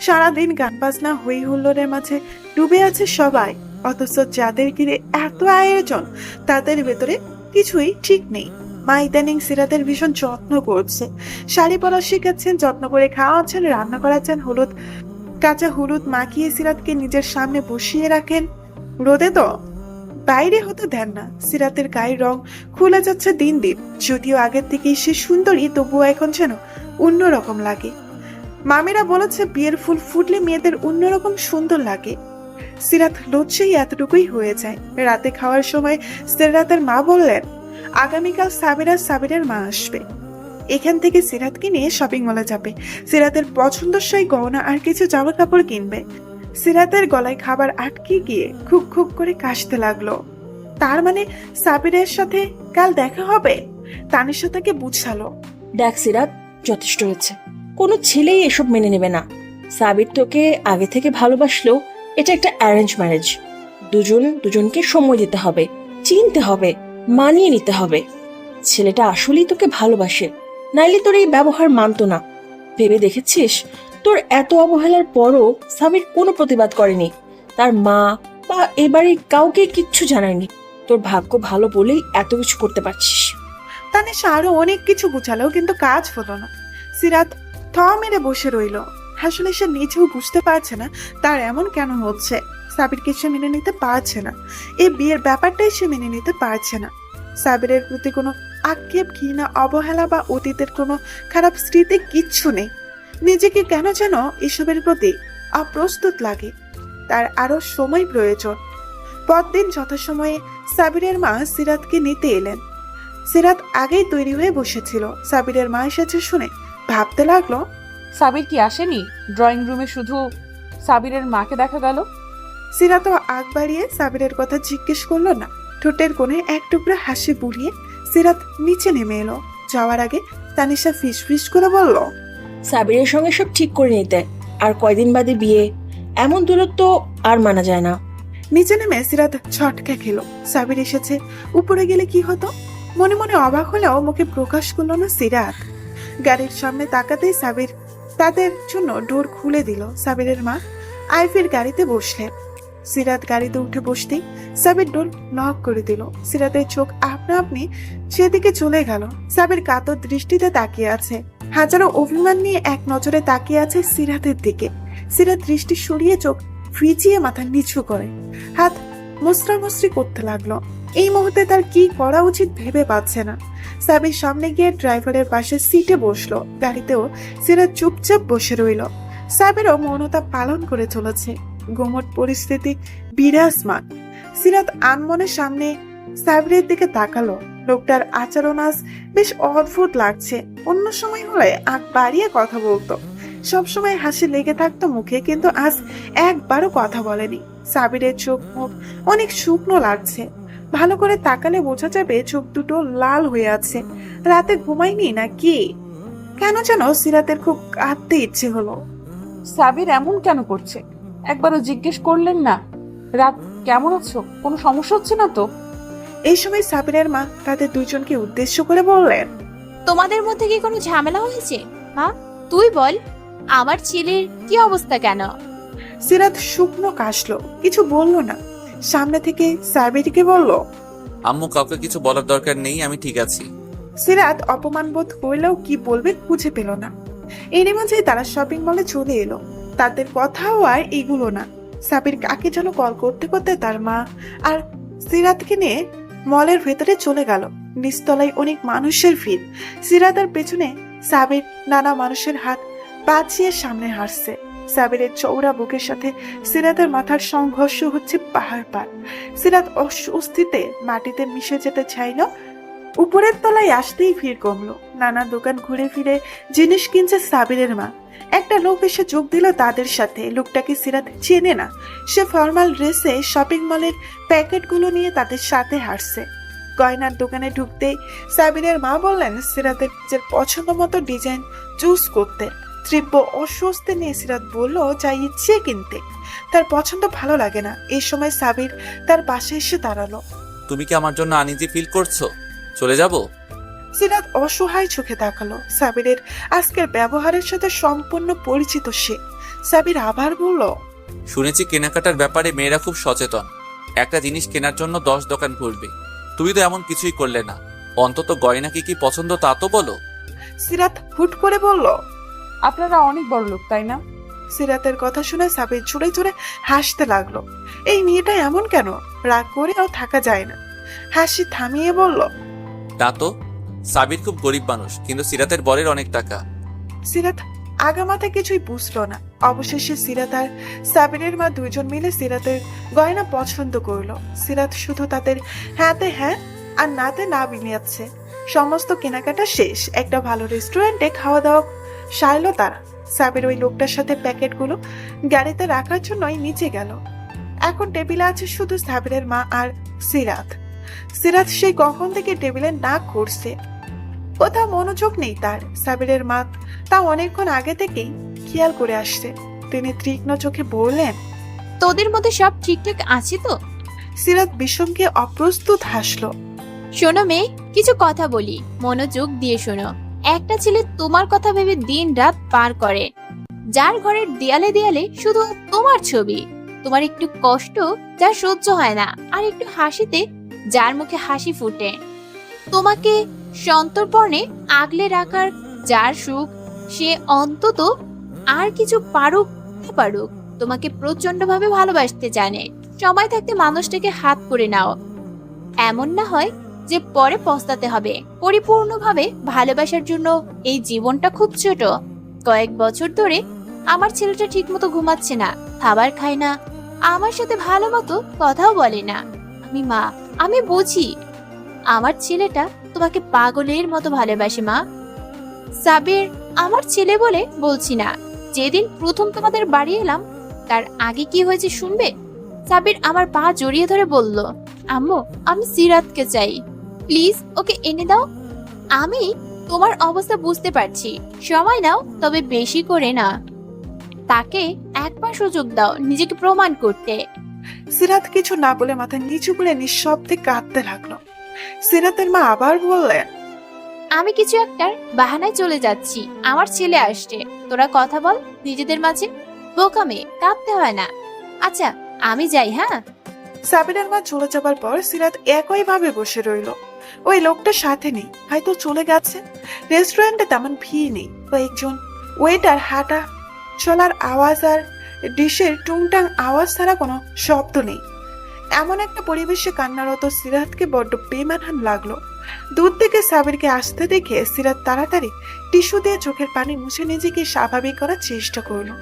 সারাদিন গান বাজনা হই হুল্লোড়ের মাঝে ডুবে আছে সবাই। অথচ যাদের ঘিরে এত আয়োজন, তাদের ভেতরে কিছুই ঠিক নেই। মা ইদানিং সিরাতের ভীষণ যত্ন করছে। শাড়ি পরা শিখাচ্ছেন, যত্ন করে খাওয়াচ্ছেন, রান্না করাচ্ছেন, কাঁচা হলুদ মাখিয়ে সিরাতকে নিজের সামনে বসিয়ে রাখেন। রোদে তো বাইরে হতে দেন না। সিরাতের গায়ের রং খুলে যাচ্ছে দিন দিন। যদিও আগের থেকেই সে সুন্দরী, তবুও এখন যেন অন্যরকম লাগে। মামিরা বলেছে বিয়ের ফুল ফুটলে মেয়েদের অন্যরকম সুন্দর লাগে। সিরাত লজ্জায় এতটুকুই হয়ে যায়। রাতে খাওয়ার সময় সিরাতের মা বললেন, আগামীকাল সাবিরের মা আসবে। এখান থেকে সিরাতকে নিয়ে শপিং মলে যাবে। সিরাতের পছন্দসই গহনা আর কিছু জামা কাপড় কিনবে। সিরাতের গলায় খাবার আটকে গিয়ে খুব খুব করে কাশতে লাগলো। তার মানে সাবিরের সাথে কাল দেখা হবে? তানিশা তাকে বুঝালো, দেখ সিরাত, যথেষ্ট হয়েছে। কোনো ছেলেই এসব মেনে নেবে না। সাবির তোকে আগে থেকে ভালোবাসলেও এটা একটা অ্যারেঞ্জ ম্যারেজ। দুজনকে সময় দিতে হবে, চিনতে হবে, মানিয়ে নিতে হবে। ছেলেটা আসলেই তোকে ভালোবাসে, নাইলে তোর এই ব্যবহার মানতো না। ভেবে দেখেছিস, তোর এত অবহেলার পরও সাবির কোনো প্রতিবাদ করেনি। তার মা বা এবারে কাউকে কিচ্ছু জানায়নি। তোর ভাগ্য ভালো বলেই এত কিছু করতে পারছিস। তানিশা আরো অনেক কিছু বুঝালো, কিন্তু কাজ হলো না। সিরাত থ মেরে বসে রইল। আসলে সে নিজেও বুঝতে পারছে না তার এমন কেন হচ্ছে। সাবিরকে সে মেনে নিতে পারছে না। এই বিয়ের ব্যাপারটাই সে মেনে নিতে পারছে না। সাবিরের প্রতি কোনো আক্ষেপ, ঘৃণা, অবহেলা বা অতীতের কোনো খারাপ স্মৃতি কিচ্ছু নেই। নিজেকে কেন যেন এসবের প্রতি অপ্রস্তুত লাগে। তার আরো সময় প্রয়োজন। পরদিন যথাসময়ে সাবিরের মা সিরাতকে নিতে এলেন। সিরাত আগেই তৈরি হয়ে বসেছিল। সাবিরের মা এসেছে শুনে ভাবতে লাগলো, সাবির কি আসেনি? ড্রয়িং রুমে শুধু সাবিরের মাকে দেখা গেল। সিরাতও আগ বাড়িয়ে সাবিরের কথা জিজ্ঞেস করলো না। ঠোঁটের কোণে এক টুকরা হাসি বুলিয়ে সিরাত নিচে নেমে এলো। যাওয়ার আগে তানিশা ফিস ফিস করে বলল, সাবিরের সঙ্গে সব ঠিক করে নিতে, আর কয়দিন বাদে বিয়ে, এমন দূরত্ব আর মানা যায় না। নিচে নেমে সিরাত ছটকা খেলো। সাবির এসেছে, উপরে গেলে কি হতো? মনে মনে অবাক হলেও মুখে প্রকাশ করলো না সিরাত। গাড়ির সামনে তাকাতেই সাবির তাদের জন্য ডোর খুলে দিল। সাবিরের মা আইফের গাড়িতে বসলেন। সিরাত গাড়িতে উঠে বসতেই সাবির ডোর লক করে দিল। সিরাতের চোখ আপনা আপনি সেদিকে চলে গেল। সাবির কাতর দৃষ্টিতে তাকিয়ে আছে, হাজারো অভিমান নিয়ে এক নজরে তাকিয়ে আছে সিরাতের দিকে। সিরাত দৃষ্টি সরিয়ে চোখ ফিচিয়ে মাথা নিচু করে হাত মুসরামুসরি করতে লাগলো। এই মুহূর্তে তার কি করা উচিত ভেবে পাচ্ছে না। সাবির সামনে গিয়ে ড্রাইভারের পাশে সিটে বসলো। গাড়িতেও সিরাত চুপচাপ বসে রইল। সাবিরও মৌনতা পালন করে চলেছে। গুমট পরিস্থিতি বিরাজমান। সিরাত আনমনে সামনে সাবিরের দিকে তাকালো। লোকটার আচরণ আজ বেশ অদ্ভুত লাগছে। অন্য সময় হলে আগ বাড়িয়ে কথা বলতো, সবসময় হাসি লেগে থাকতো মুখে, কিন্তু আজ একবারও কথা বলেনি। সাবিরের চোখ মুখ অনেক শুকনো লাগছে। ভালো করে তাকালে বোঝা যাবে চোখ দুটো লাল হয়ে আছে। রাতে ঘুমায়নি না কি? কেন যেন সিরাতের খুব কাঁদতে ইচ্ছে হলো। সাবির এমন কেন করছে? একবারও জিজ্ঞেস করলেন না, রাত কেমন আছো, কোনো সমস্যা হচ্ছে না তো? এই সময় সাবিরের মা তাদের দুইজনকে উদ্দেশ্য করে বললেন, তোমাদের মধ্যে কি কোনো ঝামেলা হয়েছে? মা, তুই বল, আমার ছেলের কি অবস্থা কেন? সিরাত শুকনো কাশলো, কিছু বলল না। সামনে থেকে সাবিরকে বলল, আম্মু, কাউকে কিছু বলার দরকার নেই, আমি ঠিক আছি। সিরাত অপমান বোধ করলেও কি বলবে খুঁজে পেল না। এর মাঝে তারা শপিং মলে চলে এলো। তাদের কথাও আর এগুলো না। সাবির কাকে যেন কল করতে করতে তার মা আর সিরাতকে নিয়ে মলের ভেতরে চলে গেল। নিচতলায় অনেক মানুষের ভিড়। সিরাতের পেছনে সাবির নানা মানুষের হাত বাঁচিয়ে সামনে হাসছে। সাবিরের চৌড়া বুকের সাথে সিরাতের মাথার সংঘর্ষ হচ্ছে পাহাড় পার। সিরাত অস্বস্তিতে মাটিতে মিশে যেতে চাইল। উপরের তলায় আসতেই ভিড় কমলো। নানা দোকান ঘুরে ফিরে জিনিস কিনছে সাবিরের মা। একটা লোক এসে যোগ দিল তাদের সাথে। লোকটাকে সিরাত চেনে না। সে ফর্মাল ড্রেসে শপিং মলের প্যাকেটগুলো নিয়ে তাদের সাথে হাঁটছে। গয়নার দোকানে ঢুকতেই সাবিরের মা বললেন সিরাতের নিজের পছন্দ মতো ডিজাইন চুজ করতে। তীব্র অস্বস্তি নিয়ে সিরাত বলল যা ইচ্ছে কিনতে। তার পছন্দ ভালো লাগে না। এই সময় সাবির তার পাশে এসে দাঁড়ালো। তুমি কি আমার জন্য আনইজি ফিল করছো? চলে যাব? সিরাত অসহায় চোখে তাকালো। সাবিরের আজকের ব্যবহারের সাথে সম্পূর্ণ পরিচিত সে। সাবির আবার বলল, শুনেছি কেনাকাটার ব্যাপারে মেয়েরা খুব সচেতন। একটা জিনিস কেনার জন্য 10 দোকান ঘুরবে। তুমি তো এমন কিছুই করলে না। অন্তত গয়না কি পছন্দ তা তো বলো। সিরাত হুট করে বলল, আপনারা অনেক বড় লোক, তাই না? সিরাতের কথা শুনে সাবির জোরে জোরে হাসতে লাগলো। এই মেয়েটা এমন কেন? রাগ করেও থাকা যায় না। হাসি থামিয়ে বলল, তা তো, সাবির খুব গরিব মানুষ, কিন্তু সিরাতের বরের অনেক টাকা। সিরাত আগামাথা কিছুই বুঝলো না। অবশেষে সিরাত আর সাবিরের মা দুইজন মিলে সিরাতের গয়না পছন্দ করলো। সিরাত শুধু তাদের হ্যাঁতে হ্যাঁ আর নাতে না বিনিয়াচ্ছে। সমস্ত কেনাকাটা শেষ। একটা ভালো রেস্টুরেন্টে খাওয়া দাওয়া সারলো তারা। সাবির ওই লোকটার সাথে প্যাকেটগুলো গাড়িতে রাখার জন্যই নিচে গেল। এখন টেবিলে আছে শুধু সাবিরের মা আর সিরাত। সিরাত সেই কখন থেকে টেবিলে নাক করছে, কোথাও মনোযোগ নেই তার। সাবিরের মা তা অনেকক্ষণ আগে থেকেই খেয়াল করে আসছে। তিনি তীক্ষ্ণ চোখে বললেন, তোদের মধ্যে সব ঠিকঠাক আছে তো? সিরাত বিষমকে অপ্রস্তুত হাসলো। শোনো মেয়ে, কিছু কথা বলি, মনোযোগ দিয়ে শোনো। একটা ছেলে তোমার কথা ভেবে দিন রাত পার করে, যার ঘরের দেয়ালে দেয়ালে শুধু তোমার ছবি। তোমার একটু কষ্ট যার সহ্য হয় না, আর একটু হাসিতে যার মুখে হাসি ফুটে। তোমাকে সন্তর্পণে আগলে রাখার যার সুখ, সে অন্তত আর কিছু পারুক না পারুক তোমাকে প্রচন্ড ভাবে ভালোবাসতে জানে। সময় থাকতে মানুষটাকে হাত করে নাও। এমন না হয় যে পরে পস্তাতে হবে। পরিপূর্ণভাবে ভালোবাসার জন্য এই জীবনটা খুব ছোট। কয়েক বছর ধরে আমার ছেলেটা ঠিকমতো ঘুমাচ্ছে না, খাবার খায় না, আমার সাথে ভালো মতো কথাও বলে না। আমি মা, আমি বুঝি আমার ছেলেটা তোমাকে পাগলের মতো ভালোবাসে মা। সাবির আমার ছেলে বলে বলছি না, যেদিন প্রথম তোমাদের বাড়ি এলাম তার আগে কি হয়েছে শুনবে? সাবির আমার পা জড়িয়ে ধরে বলল, আম্মু আমি সিরাতকে চাই, প্লিজ ওকে এনে দাও। আমি তোমার অবস্থা বুঝতে পারছি, সময় নাও, তবে বেশি করে না। তাকে একবার সুযোগ দাও নিজেকে প্রমাণ করতে। সিরাত কিছু না বলে মাথা নিচু করে নিঃশব্দে কাঁদতে লাগলো। সিরাতের মা আবার বললেন, আমি কিছু একটার বাহানায় চলে যাচ্ছি, আমার ছেলে আসছে, তোরা কথা বল নিজেদের মাঝে। বোকামে কাঁদতে হয় না। আচ্ছা আমি যাই, হ্যাঁ। সাবিরের মা চলে যাবার পর সিরাত একই ভাবে বসে রইল। ওই লোকটা সাথে নেই, হয়তো চলে গেছে। রেস্টুরেন্টে তেমন ভিড় নেই, কয়েকজন ওয়েটার হাঁটা চলার আওয়াজ আর ডিশের টুংটাং আওয়াজ ছাড়া কোনো শব্দ নেই। এমন একটা পরিবেশে কান্নারত সিরাতকে বড্ড বেমানান লাগলো। দূর থেকে সাবিরকে আসতে দেখে সিরাত তাড়াতাড়ি টিস্যু দিয়ে চোখের পানি মুছে নিজেকে স্বাভাবিক করার চেষ্টা করলো।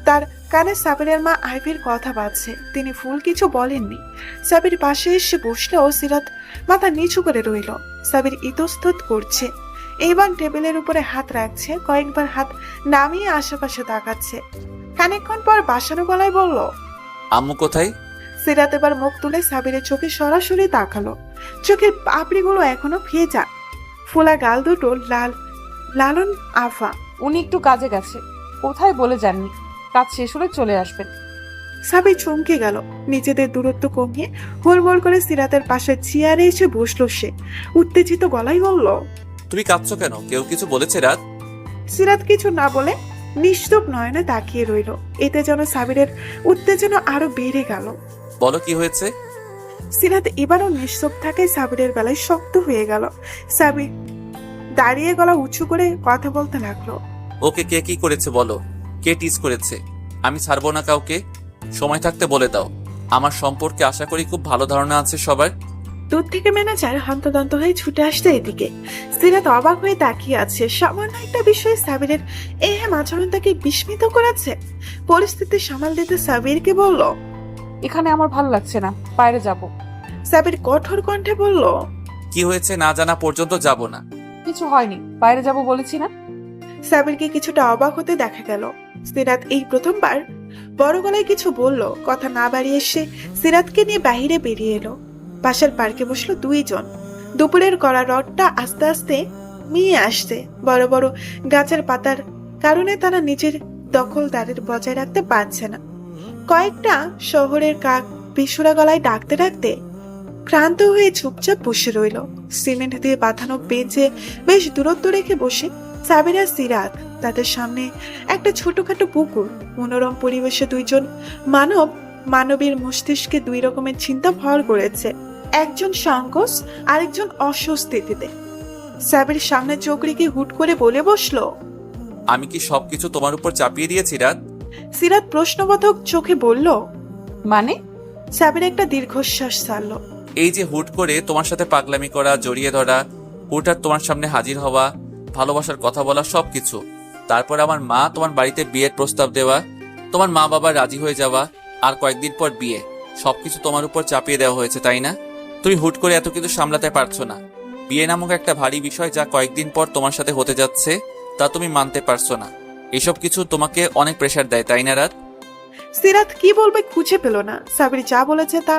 তার কানে সাবিরের মা আইভির কথা বাজছে, তিনি ফুল কিছু বলেননি। সাবির পাশে এসে বসলেও সিরাত মাথা নিচু করে রইল। সাবির ইতস্তত করছে, এইবার টেবিলের উপরে হাত রাখছে, কয়েকবার হাত নামিয়ে আশেপাশে তাকাচ্ছে। খানিকক্ষণ পর বাসানো গলায় বলল, আম্মু কোথায়? সিরাত এবার মুখ তুলে সাবিরের চোখে সরাসরি তাকালো। চোখের পাপড়িগুলো এখনো ভেজা, ফোলা গাল দুটো লাল লালন আফা। উনি একটু কাজে গেছে, কোথায় বলে যাননি, কাজ শেষ হলে চলে আসবেন। সাবির চমকে গেল। নিজেদের দূরত্ব কমিয়ে হুড়মুড় করে সিরাতের পাশে চেয়ারে এসে বসলো সে। উত্তেজিত গলায় বলল, তুমি কাঁদছো কেন? কেউ কিছু বলেছে রাত? সিরাত কিছু না বলে নিস্তব্ধ নয়নে তাকিয়ে রইল। এতে যেন সাবিরের উত্তেজনা আরো বেড়ে গেল। বলো কি হয়েছে? সিরাত এবারও নিস্তব্ধ থাকায় সাবিরের বেলায় শক্ত হয়ে গেল। সাবির দাঁড়িয়ে গলা উঁচু করে কথা বলতে লাগলো। ওকে কে কি করেছে বলো, কে টিজ করেছে? আমি ছাড়বো না কাউকে, সময় থাকতে বলে দাও। আমার সম্পর্কে আশা করি খুব ভালো ধারণা আছে সবার। দূর থেকে ম্যানেজার হন্তদন্ত হয়ে ছুটে আসতে এদিকে। সিরাত অবাক হয়ে তাকিয়ে আছে। সামান্য একটা বিষয়ে সাবিরের এহেম আচরণ তাকে বিস্মিত করেছে। পরিস্থিতি সামাল দিতে সাবিরকে বলল, এখানে আমার ভালো লাগছে না, বাইরে যাব। সাবির কঠোর কণ্ঠে বলল, কি হয়েছে না জানা পর্যন্ত যাব না। কিছু হয়নি, বাইরে যাব বলেছি না। সাবিরকে কিছুটা অবাক হতে দেখা গেল। সিরাত এই প্রথমবার বড় গলায় কিছু বলল। কথা না বাড়িয়ে সে সিরাতকে নিয়ে বাহিরে বেরিয়ে এলো। পাশের পার্কে বসলো দুইজন। দুপুরের কড়া রডটা আস্তে আস্তে মিয়ে আসছে। বড় বড় গাছের পাতার কারণে তারা নিজের দখলদারের বজায় রাখতে পারছে না। কয়েকটা শহরের কাক বেসুরা গলায় ডাকতে ডাকতে ক্লান্ত হয়ে চুপচাপ বসে রইল। সিমেন্ট দিয়ে বাঁধানো বেঞ্চে বেশ দূরত্ব রেখে বসে সাবির আর সিরাত। তাদের সামনে একটা ছোটখাটো পুকুর। মনোরম পরিবেশে দুইজন মানবীর মস্তিষ্কে দুই রকমের চিন্তা ভর করেছে। একজন সংকোচ, আরেকজন অস্বস্তিতে। সাবির সামনে চোখ রেখে হুট করে বলে বসলো, আমি কি সবকিছু তোমার উপর চাপিয়ে দিয়েছি রাত? সিরাত প্রশ্নবোধক চোখে বলল, মানে? সাবির একটা দীর্ঘশ্বাস ছাড়ল। এই যে হুট করে তোমার সাথে পাগলামি করা, জড়িয়ে ধরা, হুটহাট তোমার সামনে হাজির হওয়া, ভালোবাসার কথা বলা, সবকিছু। তারপর আমার মা তোমার বাড়িতে বিয়ের প্রস্তাব দেওয়া, তোমার মা বাবা রাজি হয়ে যাওয়া, আর কয়েকদিন পর বিয়ে, সবকিছু তোমার উপর চাপিয়ে দেওয়া হয়েছে, তাই না? তুমি হুট করে এত কিছু সামলাতে পারছো না। বিয়ে নামক একটা ভারী বিষয় যা কয়েকদিন পর তোমার সাথে হতে যাচ্ছে, তা তুমি মানতে পারছো না। এসব কিছু তোমাকে অনেক প্রেশার দেয়, তাই না রাত? সিরাত কি বলবে খুঁজে পেল না। সাবির যা বলেছে তা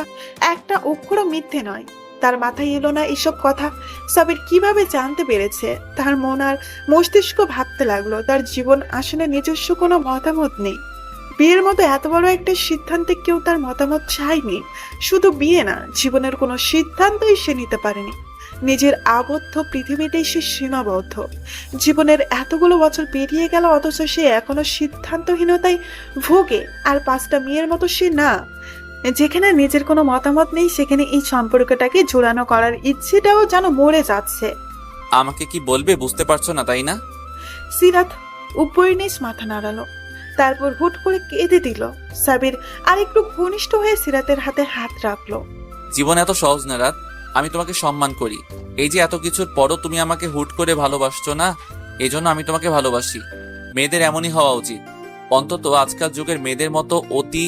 একটা অক্ষরও মিথ্যে নয়। তার মাথায় এলো না এসব কথা সাবির কিভাবে জানতে পেরেছে। তার মন আর মস্তিষ্ক ভাবতে লাগলো, তার জীবন আসলে নিজস্ব কোনো মতামত নেই। বিয়ের মতো এত বড় একটা সিদ্ধান্তে কেউ তার মতামত চায়নি। শুধু বিয়ে না, জীবনের কোনো সিদ্ধান্তই সে নিতে পারেনি। নিজের আবদ্ধ পৃথিবীতেই সে সীমাবদ্ধ। জীবনের এতগুলো বছর পেরিয়ে গেল, অথচ সে এখনো সিদ্ধান্তহীনতায় ভোগে। আর 5টা মেয়ের মতো সে না। যেখানে নিজের কোনো মতামত নেই, সেখানে এই সম্পর্কটাকে জোড়ানো করার ইচ্ছেটাও যেন মরে যাচ্ছে। আমাকে কি বলবে বুঝতে পারছো না, তাই না? সিরাত উপরিনিচ মাথা নাড়ালো, তারপর হুট করে কেঁদে দিল। সাবির আর একটু ঘনিষ্ঠ হয়ে সিরাতের হাতে হাত রাখলো। জীবন এত সহজ না রাত। আমি তোমাকে সম্মান করি। এই যে এত কিছুর পরও তুমি আমাকে হুট করে ভালোবাসছো না, এজন্য আমি তোমাকে ভালোবাসি। মেয়েদের এমনই হওয়া উচিত। অন্তত আজকাল যুগের মেয়েদের মতো অতি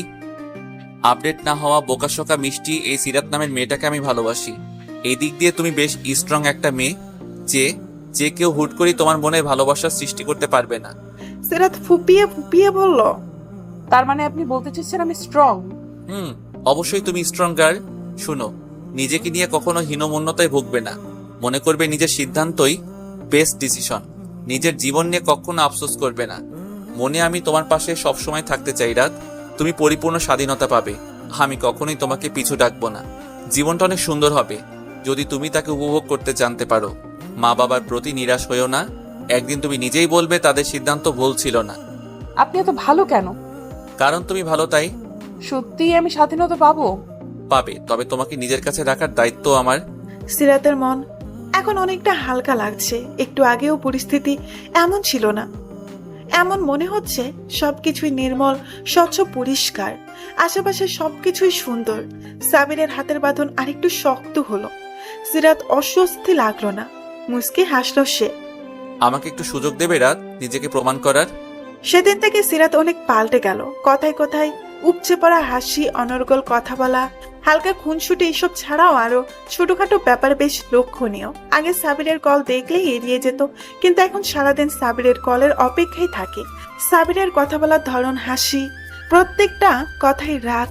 আপডেট না হওয়া বোকাশোকা মিষ্টি এই সিরাত নামের মেয়েটাকে আমি ভালোবাসি। এই দিক দিয়ে তুমি বেশ স্ট্রং একটা মেয়ে, যে কেউ হুট করে তোমার মনে ভালোবাসার সৃষ্টি করতে পারবে না। সিরাত ফুপিয়ে ফুপিয়ে বলল, তার মানে আপনি বলতে চাচ্ছেন আমি স্ট্রং? অবশ্যই তুমি স্ট্রং গার্ল। শুনো, নিজেকে নিয়ে কখনো হীনমন্যতায় ভুগবে না। মনে করবে নিজের সিদ্ধান্তই বেস্ট ডিসিশন। নিজের জীবন নিয়ে কখনো আফসোস করবে না। মনে আমি তোমার পাশে সবসময় থাকতে চাই রাত। তুমি পরিপূর্ণ স্বাধীনতা পাবে। আমি কখনোই তোমাকে পিছু ডাকবো না। জীবনটা অনেক সুন্দর হবে যদি তুমি তাকে উপভোগ করতে জানতে পারো। মা বাবার প্রতি নিরাশ হইও না। একদিন তুমি নিজেই বলবে তাদের সিদ্ধান্ত ভুল ছিল না। আপনি এত ভালো কেন? কারণ তুমি ভালো, তাই। সত্যিই আমি স্বাধীনতা পাবো? পাবে, তবে তোমাকে নিজের কাছে রাখার দায়িত্ব আমার। সিরাতের মন এখন অনেকটা হালকা লাগছে। একটু আগেও পরিস্থিতি এমন ছিল না। এমন মনে হচ্ছে সবকিছুই নির্মল, স্বচ্ছ, পরিষ্কার। আশেপাশে সবকিছুই সুন্দর। সাবিরের হাতের বাঁধন আরেকটু শক্ত হলো। সিরাত অস্বস্তি লাগলো না। মুস্কি হাসলো সে। আমাকে একটু সুযোগ দেবে রাত নিজেকে প্রমাণ করার? সেদিন থেকে সিরাত অনেক পাল্টে গেল। কথায় কথায় উপচে পড়া হাসি, অনর্গল কথা বলা, হালকা খুনসুটি, এসব ছাড়াও আরো ছোটখাটো ব্যাপার বেশ লক্ষণীয়। আগে সাবিরের কল দেখলেই এড়িয়ে যেত, কিন্তু এখন সারাদিন সাবিরের কলের অপেক্ষায় থাকে। সাবিরের কথা বলার ধরন, হাসি, প্রত্যেকটা কথাই রাত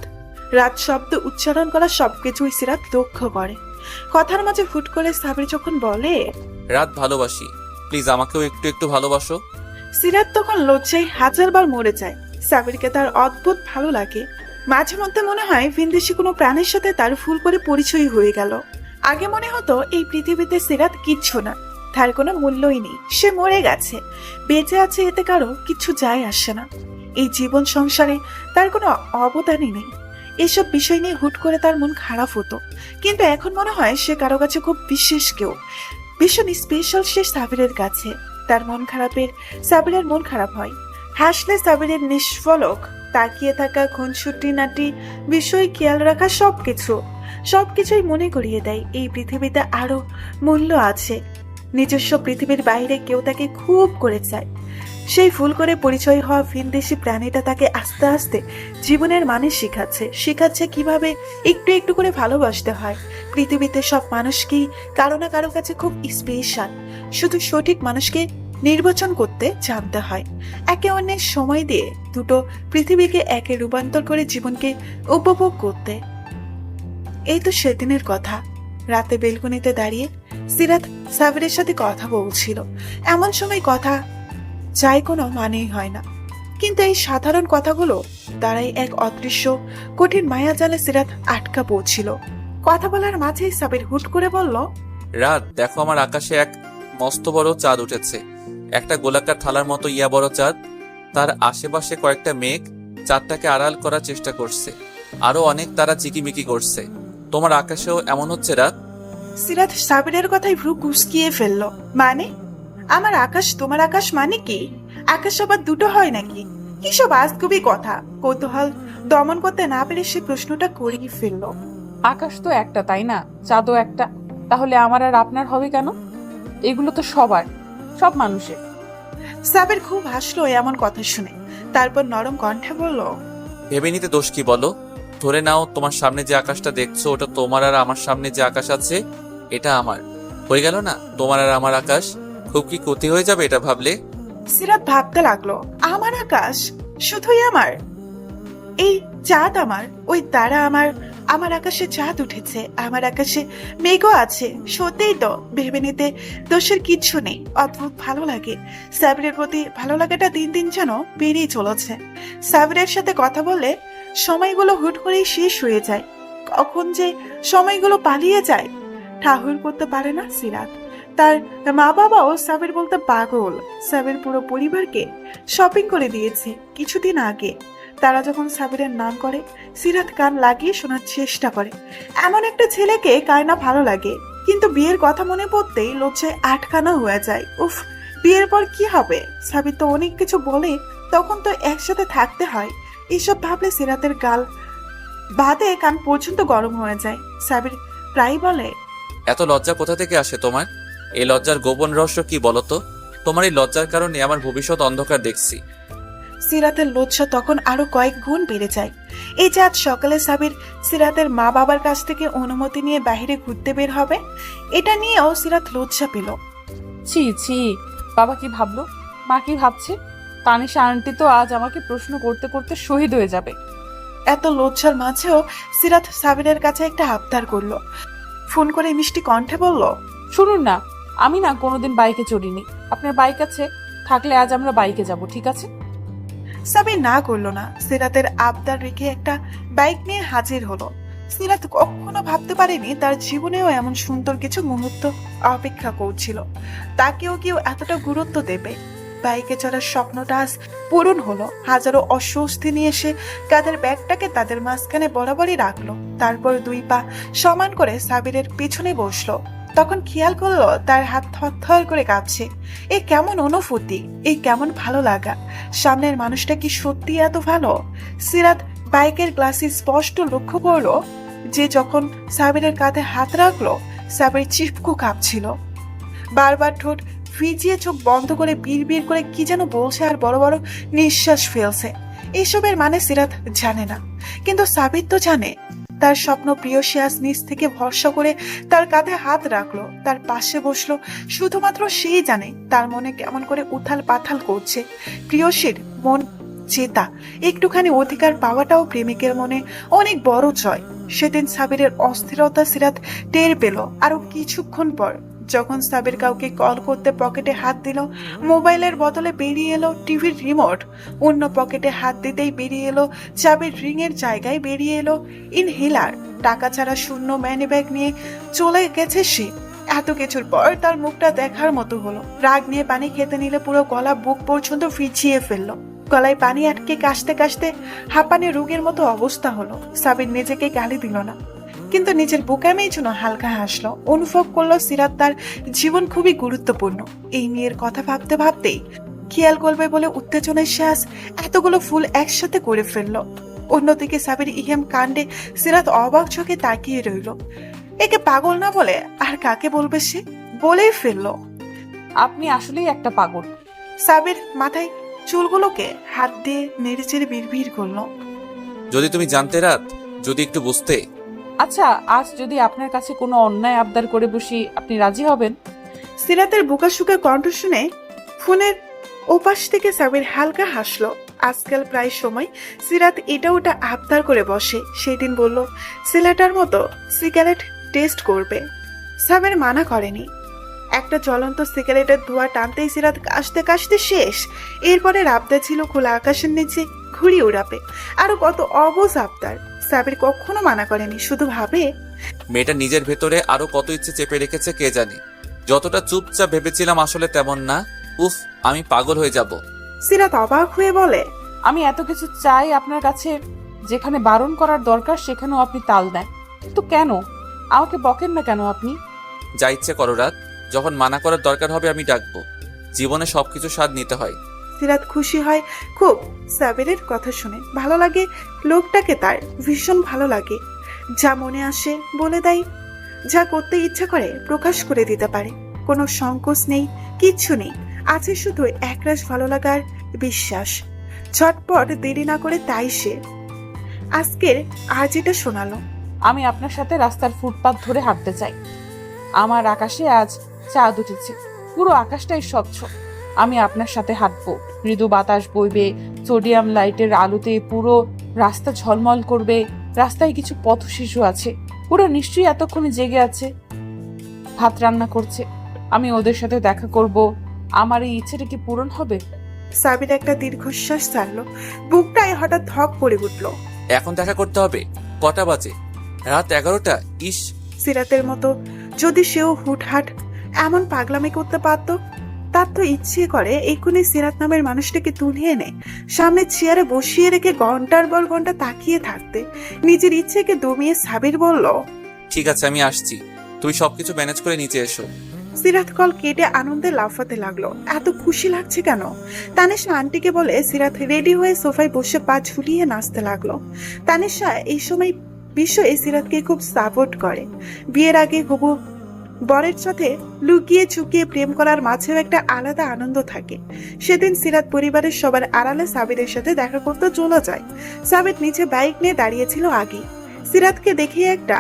রাত শব্দ উচ্চারণ করা সবকিছুই সিরাত লক্ষ্য করে। কথার মাঝে হুট করে সাবির যখন বলে, রাত ভালোবাসি, প্লিজ আমাকেও একটু একটু ভালোবাসো। সিরাত তখন লজ্জায় হাজারবার মরে যায়। সাবিরকে তার অদ্ভুত ভালো লাগে। মাঝে মধ্যে মনে হয় ভিনদেশি কোনো প্রাণীর সাথে তার ফুল করে পরিচয় হয়ে গেল। আগে মনে হতো এই পৃথিবীতে সিরাত কিচ্ছু না, তার কোনো মূল্যই নেই, সে মরে গেছে। বেঁচে আছে এতে কারো কিছু যায় আসে না। এই জীবন সংসারে তার কোনো অবদানই নেই। এসব বিষয় নিয়ে হুট করে তার মন খারাপ হতো, কিন্তু এখন মনে হয় সে কারো কাছে খুব বিশেষ কেউ, ভীষণ স্পেশাল সে সাবিরের কাছে। তার মন খারাপের সাবিরের মন খারাপ হয়। হাসলে সাবিরের নিষ্ফলক তাকিয়ে থাকা, খুনসুটি নাটি বিষয় খেয়াল রাখা, সবকিছুই মনে করিয়ে দেয় এই পৃথিবীতে আরো মূল্য আছে। নিজস্ব পৃথিবীর বাইরে কেউ তাকে খুব করে চায়। সেই ফুল করে পরিচয় হওয়া ভিনদেশি প্রাণীটা তাকে আস্তে আস্তে জীবনের মানে শিখাচ্ছে কিভাবে একটু একটু করে ভালোবাসতে হয়। পৃথিবীতে সব মানুষকেই কারো না কারো কাছে খুব স্পেশাল। শুধু সঠিক মানুষকে নির্বাচন করতে জানতে হয়। একে অন্যের সময় দিয়ে দুটো পৃথিবীকে একে রূপান্তর করে জীবনকে উপভোগ করতে। এই তো সেদিনের কথা। রাতে বেলকনিতে দাঁড়িয়ে সিরাত সাবিরের সাথে কথা বলছিল। এমন সময় কথা যাই কোনো মানেই হয় না, কিন্তু এই সাধারণ কথাগুলো দ্বারাই এক অদৃশ্য কঠিন মায়াজালে সিরাত আটকা পড়ছিল। কথা বলার মাঝেই সাবির হুট করে বলল, রাত দেখো, আমার আকাশে এক মস্ত বড় চাঁদ উঠেছে। একটা গোলাকার থালার মতো ইয়া বড় চাঁদ। তার আশেপাশে কয়েকটা মেঘ চাঁদটাকে আড়াল করার চেষ্টা করছে। আরো অনেক তারা চিকিমিকি করছে। তোমার আকাশেও এমন হচ্ছে রাত? সিরাত সাবিরের কথাই ভ্রু কুঁচকিয়ে ফেলল। মানে আমার আকাশ তোমার আকাশ মানে কি? আকাশ আবার দুটো হয় নাকি? কিসব আজগুবি কথা। কৌতূহল দমন করতে না পেরে সে প্রশ্নটা করেই ফেলল। আকাশ তো একটা, তাই না? চাঁদও একটা। তাহলে আমার আর আপনার হবে কেন? এগুলো তো সবার, সব মানুষের। সাবির খুব হাসলো এমন কথা শুনে। তারপর নরম কণ্ঠে বলল, ভেবে নিতে দোষ কি বলো? ধরে নাও তোমার সামনে যে আকাশটা দেখছো ওটা তোমার, আর আমার সামনে যে আকাশ আছে এটা আমার। হয়ে গেল না তোমার আর আমার আকাশ? খুব কি ক্ষতি হয়ে যাবে এটা ভাবলে? সিরাত ভাবতে লাগলো, আমার আকাশ শুধুই আমার? এই চাঁদ আমার, ওই তারা আমার, আমার আকাশে চাঁদ উঠেছে, আমার আকাশে মেঘও আছে। সত্যিই তো, ভেবে নিতে দোষের কিচ্ছু নেই। অদ্ভুত ভালো লাগে। সাবিরের প্রতি ভালো লাগাটা দিন দিন যেন বেড়েই চলেছে। সাবিরের সাথে কথা বললে সময়গুলো হুট করেই শেষ হয়ে যায়। কখন যে সময়গুলো পালিয়ে যায় ঠাহর করতে পারে না সিরাত। তার মা বাবাও সাবির বলতে পাগল। সাবির পুরো পরিবারকে শপিং করে দিয়েছে কিছুদিন আগে। তারা যখন সাবিরের নাম করে সিরাত কান লাগিয়ে শোনার চেষ্টা করে। এমন একটা ছেলেকে কার না ভালো লাগে, কিন্তু বিয়ের কথা মনে পড়তেই লজ্জায় আটখানা হয়ে যায়। উফ, বিয়ের পর কি হবে? সাবির তো অনেক কিছু বলে, তখন তো একসাথে থাকতে হয়। এসব ভাবলে সিরাতের গাল বাদে কান পর্যন্ত গরম হয়ে যায়। সাবির প্রায় বলে, এত লজ্জা কোথা থেকে আসে তোমার? এই লজ্জার গোপন রহস্য কি বলো তো? তোমার এই লজ্জার কারণে আমার ভবিষ্যৎ অন্ধকার দেখছি। সিরাতের লজ্জা তখন আরো কয়েক গুণ বেড়ে যায়। এই যে আজ সকালে সাবির সিরাতের মা বাবার কাছ থেকে অনুমতি নিয়ে বাইরে ঘুরতে বের হবে, এটা নিয়েও সিরাত লজ্জা পেল। ছি ছি, বাবা কি ভাবলো, মা কি ভাবছে? তানিশা আন্টি তো আজ আমাকে প্রশ্ন করতে করতে শহীদ হয়ে যাবে। এত লজ্জার মাঝেও সিরাত সাবিরের কাছে একটা আবদার করলো। ফোন করে মিষ্টি কণ্ঠে বলল, শুনুন না, আমি না কোনোদিন বাইকে চড়িনি। আপনার বাইক আছে? থাকলে আজ আমরা বাইকে যাব, ঠিক আছে? সাবির না করলো না। সিরাতের আবদার রেখে একটা বাইক নিয়ে হাজির হলো। সিরাত কখনো ভাবতে পারেনি তার জীবনেও এমন সুন্দর কিছু মুহূর্ত অপেক্ষা করছিল, তাকেও কেউ এতটা গুরুত্ব দেবে। বাইকে চড়ার স্বপ্নটা আজ পূরণ হলো। হাজারো অস্বস্তি নিয়ে এসে কাঁধের ব্যাগটাকে তাদের মাঝখানে বরাবরই রাখলো। তারপর দুই পা সমান করে সাবিরের পেছনে বসলো। তখন খেয়াল করলো তার হাত থরথর করে কাঁপছে। এ কেমন অনুভূতি, এই কেমন ভালো লাগা! সামনের মানুষটা কি সত্যি এত ভালো? সিরাত বাইকের গ্লাসে স্পষ্ট লক্ষ্য করলো যে যখন সাবিরের কাঁধে হাত রাখলো, সাবির চিপকু কাঁপছিল। বারবার ঠোঁট ভিজিয়ে চোখ বন্ধ করে বিড়বিড় করে কি যেন বলছে আর বড় বড় নিঃশ্বাস ফেলছে। এসবের মানে সিরাত জানে না, কিন্তু সাবির তো জানে। তার স্বপ্ন প্রিয়সী আজ নিজ থেকে ভরসা করে তার কাঁধে হাত রাখলো, তার পাশে বসলো। শুধুমাত্র সেই জানে তার মনে কেমন করে উথাল পাথাল করছে। প্রিয়সীর মন জেতা, একটুখানি অধিকার পাওয়াটাও প্রেমিকের মনে অনেক বড় জয়। সেদিন সাবিরের অস্থিরতা সিরাত টের পেল আরো কিছুক্ষণ পর, যখন সাবির কাউকে কল করতে পকেটে হাত দিল। মোবাইলের বদলে বেরিয়ে এলো টিভির রিমোট। অন্য পকেটে হাত দিতেই বেরিয়ে এলো চাবির রিং এর জায়গায় বেরিয়ে এলো ইনহেলার। টাকা ছাড়া শূন্য ম্যানি ব্যাগ নিয়ে চলে গেছে সে। এত কিছুর পর তার মুখটা দেখার মতো হলো। রাগ নিয়ে পানি খেতে নিলে পুরো গলা বুক পর্যন্ত ভিজিয়ে ফেললো। গলায় পানি আটকে কাশতে কাশতে হাঁপানি রোগের মতো অবস্থা হলো। সাবির নিজেকে গালি দিল না, কিন্তু নিজের বোকামের জন্য হালকা হাসলো। অনুভব করলো সিরাত তার জীবন খুবই গুরুত্বপূর্ণ। এই মেয়ের কথা ভাবতে ভাবতেই খেয়াল করবে বলে উত্তেজনায় শ্বাস এতগুলো ফুল একসাথে করে ফেললো। অন্যদিকে সাবির ইহেম কাণ্ডে সিরাত অবাক চোখে তাকিয়ে রইল। একে পাগল না বলে আর কাকে বলবে সে? বলেই ফেললো, আপনি আসলেই একটা পাগল। সাবির মাথায় চুলগুলোকে হাত দিয়ে নেড়ে চেড়ে বিড়বিড় করলো, যদি তুমি জানতে রাত, যদি একটু বুঝতে। আচ্ছা, আজ যদি আপনার কাছে কোনো অন্যায় আবদার করে বসি, আপনি রাজি হবেন? সিরাতের বোকাশুকা কণ্ঠ শুনে ফোনের ওপাশ থেকে সাবির হালকা হাসলো। আজকাল প্রায় সময় সিরাত এটা ওটা আবদার করে বসে। সেই দিন বলল ছেলেটার মতো সিগারেট টেস্ট করবে। সাবির মানা করেনি। একটা জ্বলন্ত সিগারেটের ধোঁয়া টানতেই সিরাত কাশতে কাশতে শেষ। এরপরে আবদার ছিল খোলা আকাশের নিচে ঘুড়ি উড়াবে। আরো কত অবুঝ আবদার। সাবির কখনো মানা করেনি, শুধু ভাবে মেয়েটা নিজের ভেতরে আরো কত ইচ্ছে চেপে রেখেছে কে জানে। যতটা চুপচাপ ভেবেছিলাম আসলে তেমন না। উফ, আমি পাগল হয়ে যাব। সিরাত অবাক হয়ে বলে, আমি এত কিছু চাই আপনার কাছে, যেখানে বারণ করার দরকার সেখানেও আপনি তাল দেন। কিন্তু কেন? আমাকে বকেন না কেন আপনি? যা ইচ্ছে করো রাত, যখন মানা করার দরকার হবে আমি ডাকবো। জীবনে সবকিছু স্বাদ নিতে হয়। সিরাত খুশি হয় খুব সাবিরের কথা শুনে। ভালো লাগে লোকটাকে, তার ভীষণ ভালো লাগে। যা মনে আসে বলে দেয়, যা করতে ইচ্ছা করে প্রকাশ করে দিতে পারে। কোনো সংকোচ নেই, কিচ্ছু নেই, আছে শুধু একরাশ ভালো লাগার বিশ্বাস। ঝটপট দেরি না করে তাই সে আজকের আর যেটা শোনালো। আমি আপনার সাথে রাস্তার ফুটপাত ধরে হাঁটতে চাই। আমার আকাশে আজ চাঁদ উঠেছে, পুরো আকাশটাই স্বচ্ছ। আমি আপনার সাথে হাঁটবো, মৃদু বাতাস বইবে, সোডিয়াম লাইটের আলোতে পুরো রাস্তা ঝলমল করবে। রাস্তায় কিছু পথ শিশু আছে, পুরো নিশ্চয়ই এতক্ষণে জেগে আছে, ভাত রান্না করছে। আমি ওদের সাথে দেখা করব। আমার এই ইচ্ছেটা কি পূরণ হবে? সাবির একটা দীর্ঘশ্বাস ছাড়লো। বুকটায় হঠাৎ ধক পড়ে উঠলো। এখন দেখা করতে হবে? কটা বাজে? রাত 11টা। ইস, সিরাতের মতো যদি সেও হুটহাট এমন পাগলামি করতে পারতো। তার তো ইচ্ছে করে এক্ষুনি সিরাত নামের মানুষটাকে তুলে এনে সামনে চেয়ারে বসিয়ে রেখে ঘন্টার পর ঘন্টা তাকিয়ে থাকতে। নিজের ইচ্ছেকে দমিয়ে সাবির বলল, ঠিক আছে আমি আসছি, তুমি সবকিছু ম্যানেজ করে নিচে এসো। সিরাত কল কেটে আনন্দে লাফাতে লাগলো। এত খুশি লাগছে কেন? তানিশা আন্টিকে বলে সিরাত রেডি হয়ে সোফায় বসে পা ঝুলিয়ে নাচতে লাগলো। তানিশা এই সময় বিষয়ে সিরাতকে খুব সাপোর্ট করে। বিয়ের আগে হবু বরের সাথে লুকিয়ে চুকিয়ে প্রেম করার মাঝেও একটা আলাদা আনন্দ থাকে। সেদিন সিরাত পরিবারের সবার আড়ালে সাবিরের সাথে দেখা করতে চলে যায়। সাবির নিচে বাইক নিয়ে দাঁড়িয়েছিল আগে। সিরাতকে দেখে একটা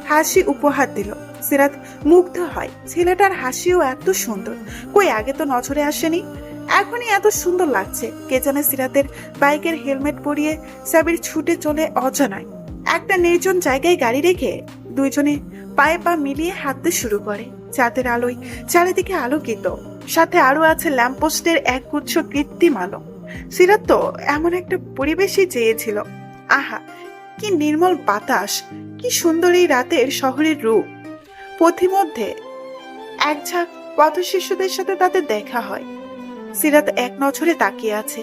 হাসি উপহার দিল। সিরাত মুগ্ধ হয়, ছেলেটার হাসিও এত সুন্দর, কই আগে তো নজরে আসেনি, এখনই এত সুন্দর লাগছে। কে জানে সিরাতের বাইকের হেলমেট পরিয়ে সাবির ছুটে চলে অজানায় একটা নির্জন জায়গায় গাড়ি রেখে দুইজনে পায়ে পা মিলিয়ে হাঁটতে শুরু করে। চাঁদের আলোয় চারিদিকে আলোকিত, সাথে আরো আছে ল্যাম্পপোস্টের এক গুচ্ছ কৃত্রিম আলো। সিরাত তো এমন একটা পরিবেশই চেয়েছিল। আহা, কি নির্মল বাতাস, কি সুন্দর এই রাতের শহরের রূপ। পথিমধ্যে এক ঝাঁক পথ শিশুদের সাথে তাদের দেখা হয়। সিরাত এক নজরে তাকিয়ে আছে।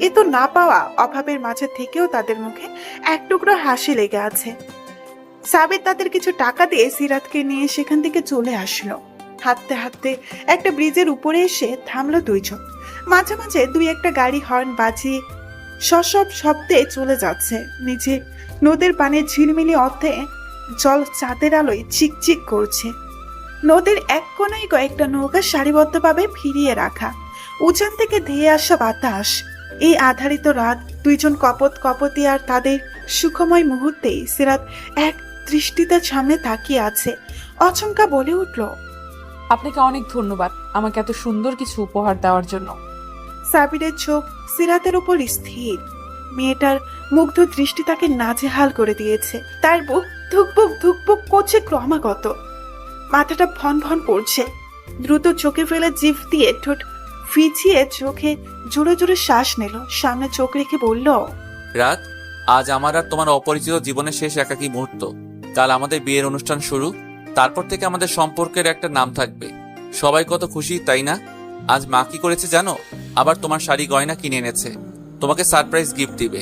এ তো না পাওয়া অভাবের মাঝে থেকেও তাদের মুখে এক টুকরো হাসি লেগে আছে। সাবির তাদের কিছু টাকা দিয়ে সিরাতকে নিয়ে সেখান থেকে চলে আসলো। হাঁটতে হাঁটতে একটা ব্রিজের উপরে এসে থামলো দুইজন। মাঝে মাঝে দুই একটা গাড়ি হর্ন বাজিয়ে সসব শব্দে চলে যাচ্ছে। নিচে নদীর পানির ঝিলমিলি অর্থে জল চাঁদের আলোয় চিকচিক করছে। নদীর এক কোনায় কয়েকটা নৌকা সারিবদ্ধভাবে ফিরিয়ে রাখা। উজান থেকে ধেয়ে আসা বাতাস। এই আধারিত রাত, দুইজন কপত কপতি আর তাদের সুখময় মুহূর্তেই সিরাত এক দৃষ্টিতে সামনে তাকিয়ে আছে। অচমকা বলে উঠল, আপনাকে অনেক ধন্যবাদ আমাকে এত সুন্দর কিছু উপহার দেওয়ার জন্য। সাবিরের চোখ সিরাতের উপর স্থির। মেয়েটার মুগ্ধ দৃষ্টি তাকে নাজেহাল করে দিয়েছে। তার বুক ধুকপুক ধুকপুক করছে ক্রমাগত, মাথাটা ভন ভন করছে। দ্রুত চোখে ফেলে জিভ দিয়ে ঠোঁট ফিচিয়ে চোখে জোরে জোরে শ্বাস নিল। সামনে চোখ রেখে বলল, রাত, আজ আমার আর তোমার অপরিচিত জীবনের শেষ একাকী মুহূর্ত। কাল আমাদের বিয়ের অনুষ্ঠান শুরু, তারপর থেকে আমাদের সম্পর্কের একটা নাম থাকবে। সবাই কত খুশি, তাই না? আজ মা কি করেছে জানো? আবার তোমার শাড়ি গয়না কিনে এনেছে, তোমাকে সারপ্রাইজ গিফট দিবে।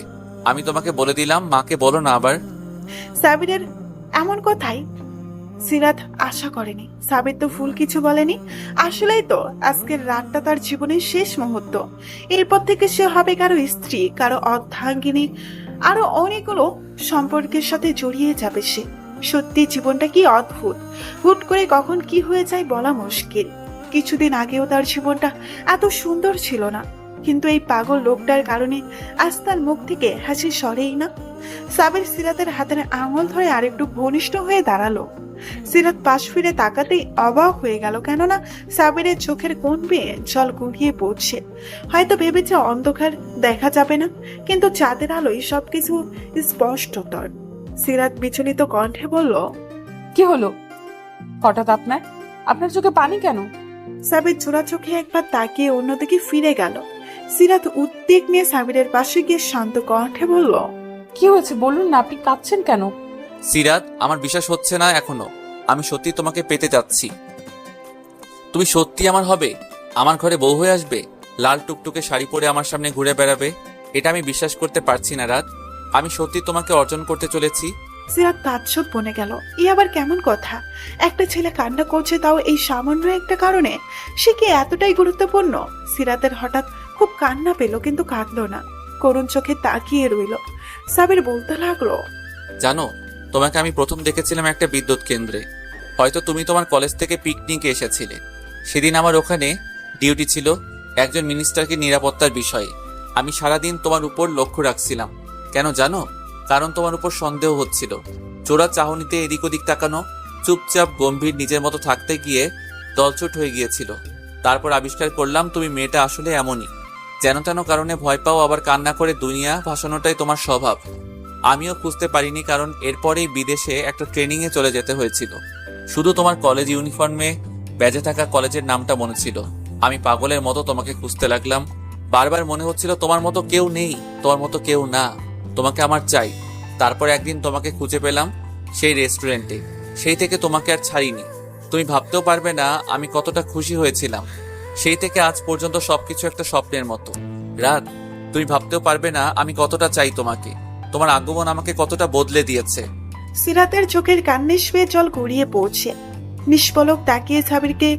আমি তোমাকে বলে দিলাম, মাকে বলো না আবার। সাবিরের এমন কথাই সিরাত আশা করেনি। সাবির তো ফুল কিছু বলেনি। আসলেই তো আজকের রাতটা তার জীবনের শেষ মুহূর্ত। এরপর থেকে সে হবে কারো স্ত্রী, কারো অর্ধাঙ্গিনী, আরো অনেকগুলো সম্পর্কের সাথে জড়িয়ে যাবে সে। সত্যি জীবনটা কি অদ্ভুত, হুট করে কখন কি হয়ে যায় বলা মুশকিল। কিছুদিন আগেও তার জীবনটা এত সুন্দর ছিল না, কিন্তু এই পাগল লোকটার কারণে আজ তার মুখ থেকে হাসি সরেই না। সাবির সিরাতের হাতের আঙুল ধরে আরেকটু ঘনিষ্ঠ হয়ে দাঁড়ালো। সিরাত পাশ ফিরে তাকাতেই অবাক হয়ে গেল, কেননা সাবিরের চোখের কোণ বেয়ে জল গড়িয়ে পড়ছে। হয়তো ভেবেছে অন্ধকার দেখা যাবে না, কিন্তু চাঁদের আলোয় সবকিছু স্পষ্টতর। সিরাত বিচলিত কণ্ঠে বলল, কি হলো হঠাৎ আপনার? আপনার চোখে পানি কেন? সাবির জোড়া চোখে একবার তাকিয়ে অন্যদিকে ফিরে গেল। সিরাত উদ্বেগ নিয়ে সাবিরের পাশে গিয়ে শান্ত কণ্ঠে বলল, কি হয়েছে বলুন না, আপনি কাঁদছেন কেন? সিরাত, আমার বিশ্বাস হচ্ছে না এখনো। আমি সত্যি তোমাকে পেতে যাচ্ছি। তুমি সত্যি আমার হবে, আমার ঘরে বউ হয়ে আসবে, লাল টুকটুকে শাড়ি পরে আমার সামনে ঘুরে বেড়াবে। এটা আমি বিশ্বাস করতে পারছি না রাত। আমি সত্যি তোমাকে অর্জন করতে চলেছি। সিরাত তাজ্জব বনে গেল। এ আবার কেমন কথা? একটা ছেলে কান্না করছে, তাও এই সামান্য একটা কারণে। সে কি এতটাই গুরুত্বপূর্ণ? সিরাতের হঠাৎ খুব কান্না পেল, কিন্তু কাঁদলো না, করুণ চোখে তাকিয়ে রইল। সাবির বলতে লাগলো, জানো, তোমাকে আমি প্রথম দেখেছিলাম একটা বিদ্যুৎ কেন্দ্রে। হয়তো তুমি তোমার কলেজ থেকে পিকনিকে এসেছিলে। সেদিন আমার ওখানে ডিউটি ছিল একজন মিনিস্টারকে নিরাপত্তার বিষয়ে। আমি সারাদিন তোমার উপর লক্ষ্য রাখছিলাম। কেন জানো? কারণ তোমার উপর সন্দেহ হচ্ছিল। চোরা চাহনিতে এদিক ওদিক তাকানো, চুপচাপ গম্ভীর নিজের মতো থাকতে গিয়ে দলছুট হয়ে গিয়েছিল। তারপর আবিষ্কার করলাম তুমি মেয়েটা আসলে এমনই, যেন তেন কারণে ভয় পাও, আবার কান্না করে দুনিয়া ভাসানোটাই তোমার স্বভাব। আমিও খুঁজতে পারিনি, কারণ এরপরেই বিদেশে একটা ট্রেনিংয়ে চলে যেতে হয়েছিল। শুধু তোমার কলেজ ইউনিফর্মে ব্যাজে থাকা কলেজের নামটা মনে ছিল। আমি পাগলের মতো তোমাকে খুঁজতে লাগলাম। বারবার মনে হচ্ছিল তোমার মতো কেউ নেই, তোমার মতো কেউ না, তোমাকে আমার চাই। তারপর একদিন তোমাকে খুঁজে পেলাম সেই রেস্টুরেন্টে। সেই থেকে তোমাকে আর ছাড়িনি। তুমি ভাবতেও পারবে না আমি কতটা খুশি হয়েছিলাম। সেই থেকে আজ পর্যন্ত সবকিছু একটা স্বপ্নের মতো। রাত, তুমি ভাবতেও পারবে না আমি কতটা চাই তোমাকে। তোমার আগমন আমাকে কতটা বদলে দিয়েছে। সিরাতের চোখের কান্নে শুয়ে জল গড়িয়ে পড়ছে। নিষ্পলক তাকিয়ে সাবিরকে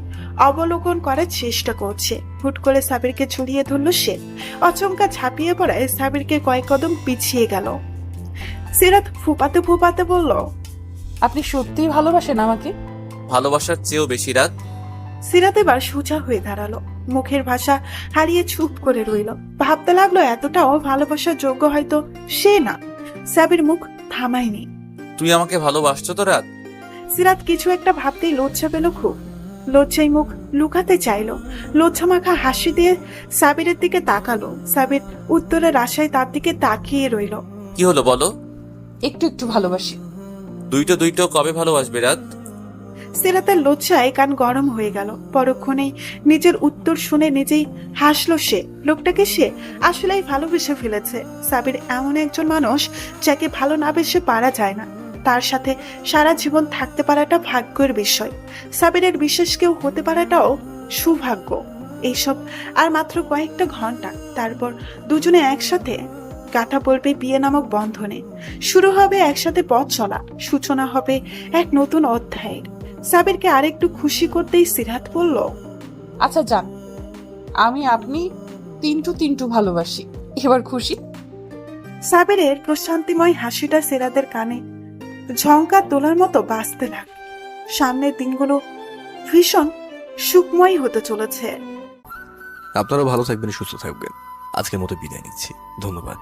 অবলোকন করার চেষ্টা করছে। হুট করে সাবিরকে ছড়িয়ে ধরল সে। অচমকা ঝাঁপিয়ে পড়ায় সাবিরকে কয়েক কদম পিছিয়ে গেল। সিরাত ফুপাতে ফুপাতে বলল, আপনি সত্যিই ভালোবাসেন আমাকে? ভালোবাসার চেয়েও বেশি রাত। সিরাত এবার সোজা হয়ে দাঁড়ালো, মুখের ভাষা হারিয়ে চুপ করে রইল। ভাবতে লাগলো এতটাও ভালোবাসার যোগ্য হয়তো সে না। সাবির মুখ থামায়নি। তুই আমাকে ভালোবাসছো তো রাত? সিরাত কিছু একটা ভাবতেই লজ্জা পেল খুব। লজ্জায় মুখ লুকাতে চাইলো। লজ্জা মাখা হাসি দিয়ে সাবিরের দিকে তাকালো। সাবির উত্তরের আশায় তার দিকে তাকিয়ে রইল। কি হলো বলো? একটু একটু ভালোবাসি। দুইটো কবে ভালোবাসবে রাত? সিরাতের লজ্জায় কান গরম হয়ে গেল। পরক্ষণেই নিজের উত্তর শুনে নিজেই হাসলো সে। লোকটাকে সে আসলেই ভালোবেসে ফেলেছে। সাবির এমন একজন মানুষ যাকে ভালো না বেসে পারা যায় না। তার সাথে সারা জীবন থাকতে পারাটা ভাগ্যের বিষয়। সাবিরের বিশেষ কেউ হতে পারাটাও সৌভাগ্য। এইসব আর মাত্র কয়েকটা ঘন্টা, তারপর দুজনে একসাথে গাঁথা পড়বে বিয়ে নামক বন্ধনে। শুরু হবে একসাথে পথ চলা, সূচনা হবে এক নতুন অধ্যায়ের। সাবিরকে আরেকটু খুশি করতেই সিরাত বলল, আচ্ছা যান, আমি আপনি তিনটু ভালোবাসি। এবার খুশি? সাবিরের প্রশান্তিময় হাসিটা সিরাতের কানে ঝঙ্কার তোলার মতো বাজতে লাগ। সামনের দিনগুলো ভীষণ সুখময় হতে চলেছে। আপনারাও ভালো থাকবেন, সুস্থ থাকবেন। আজকের মতো বিদায় নিচ্ছি, ধন্যবাদ।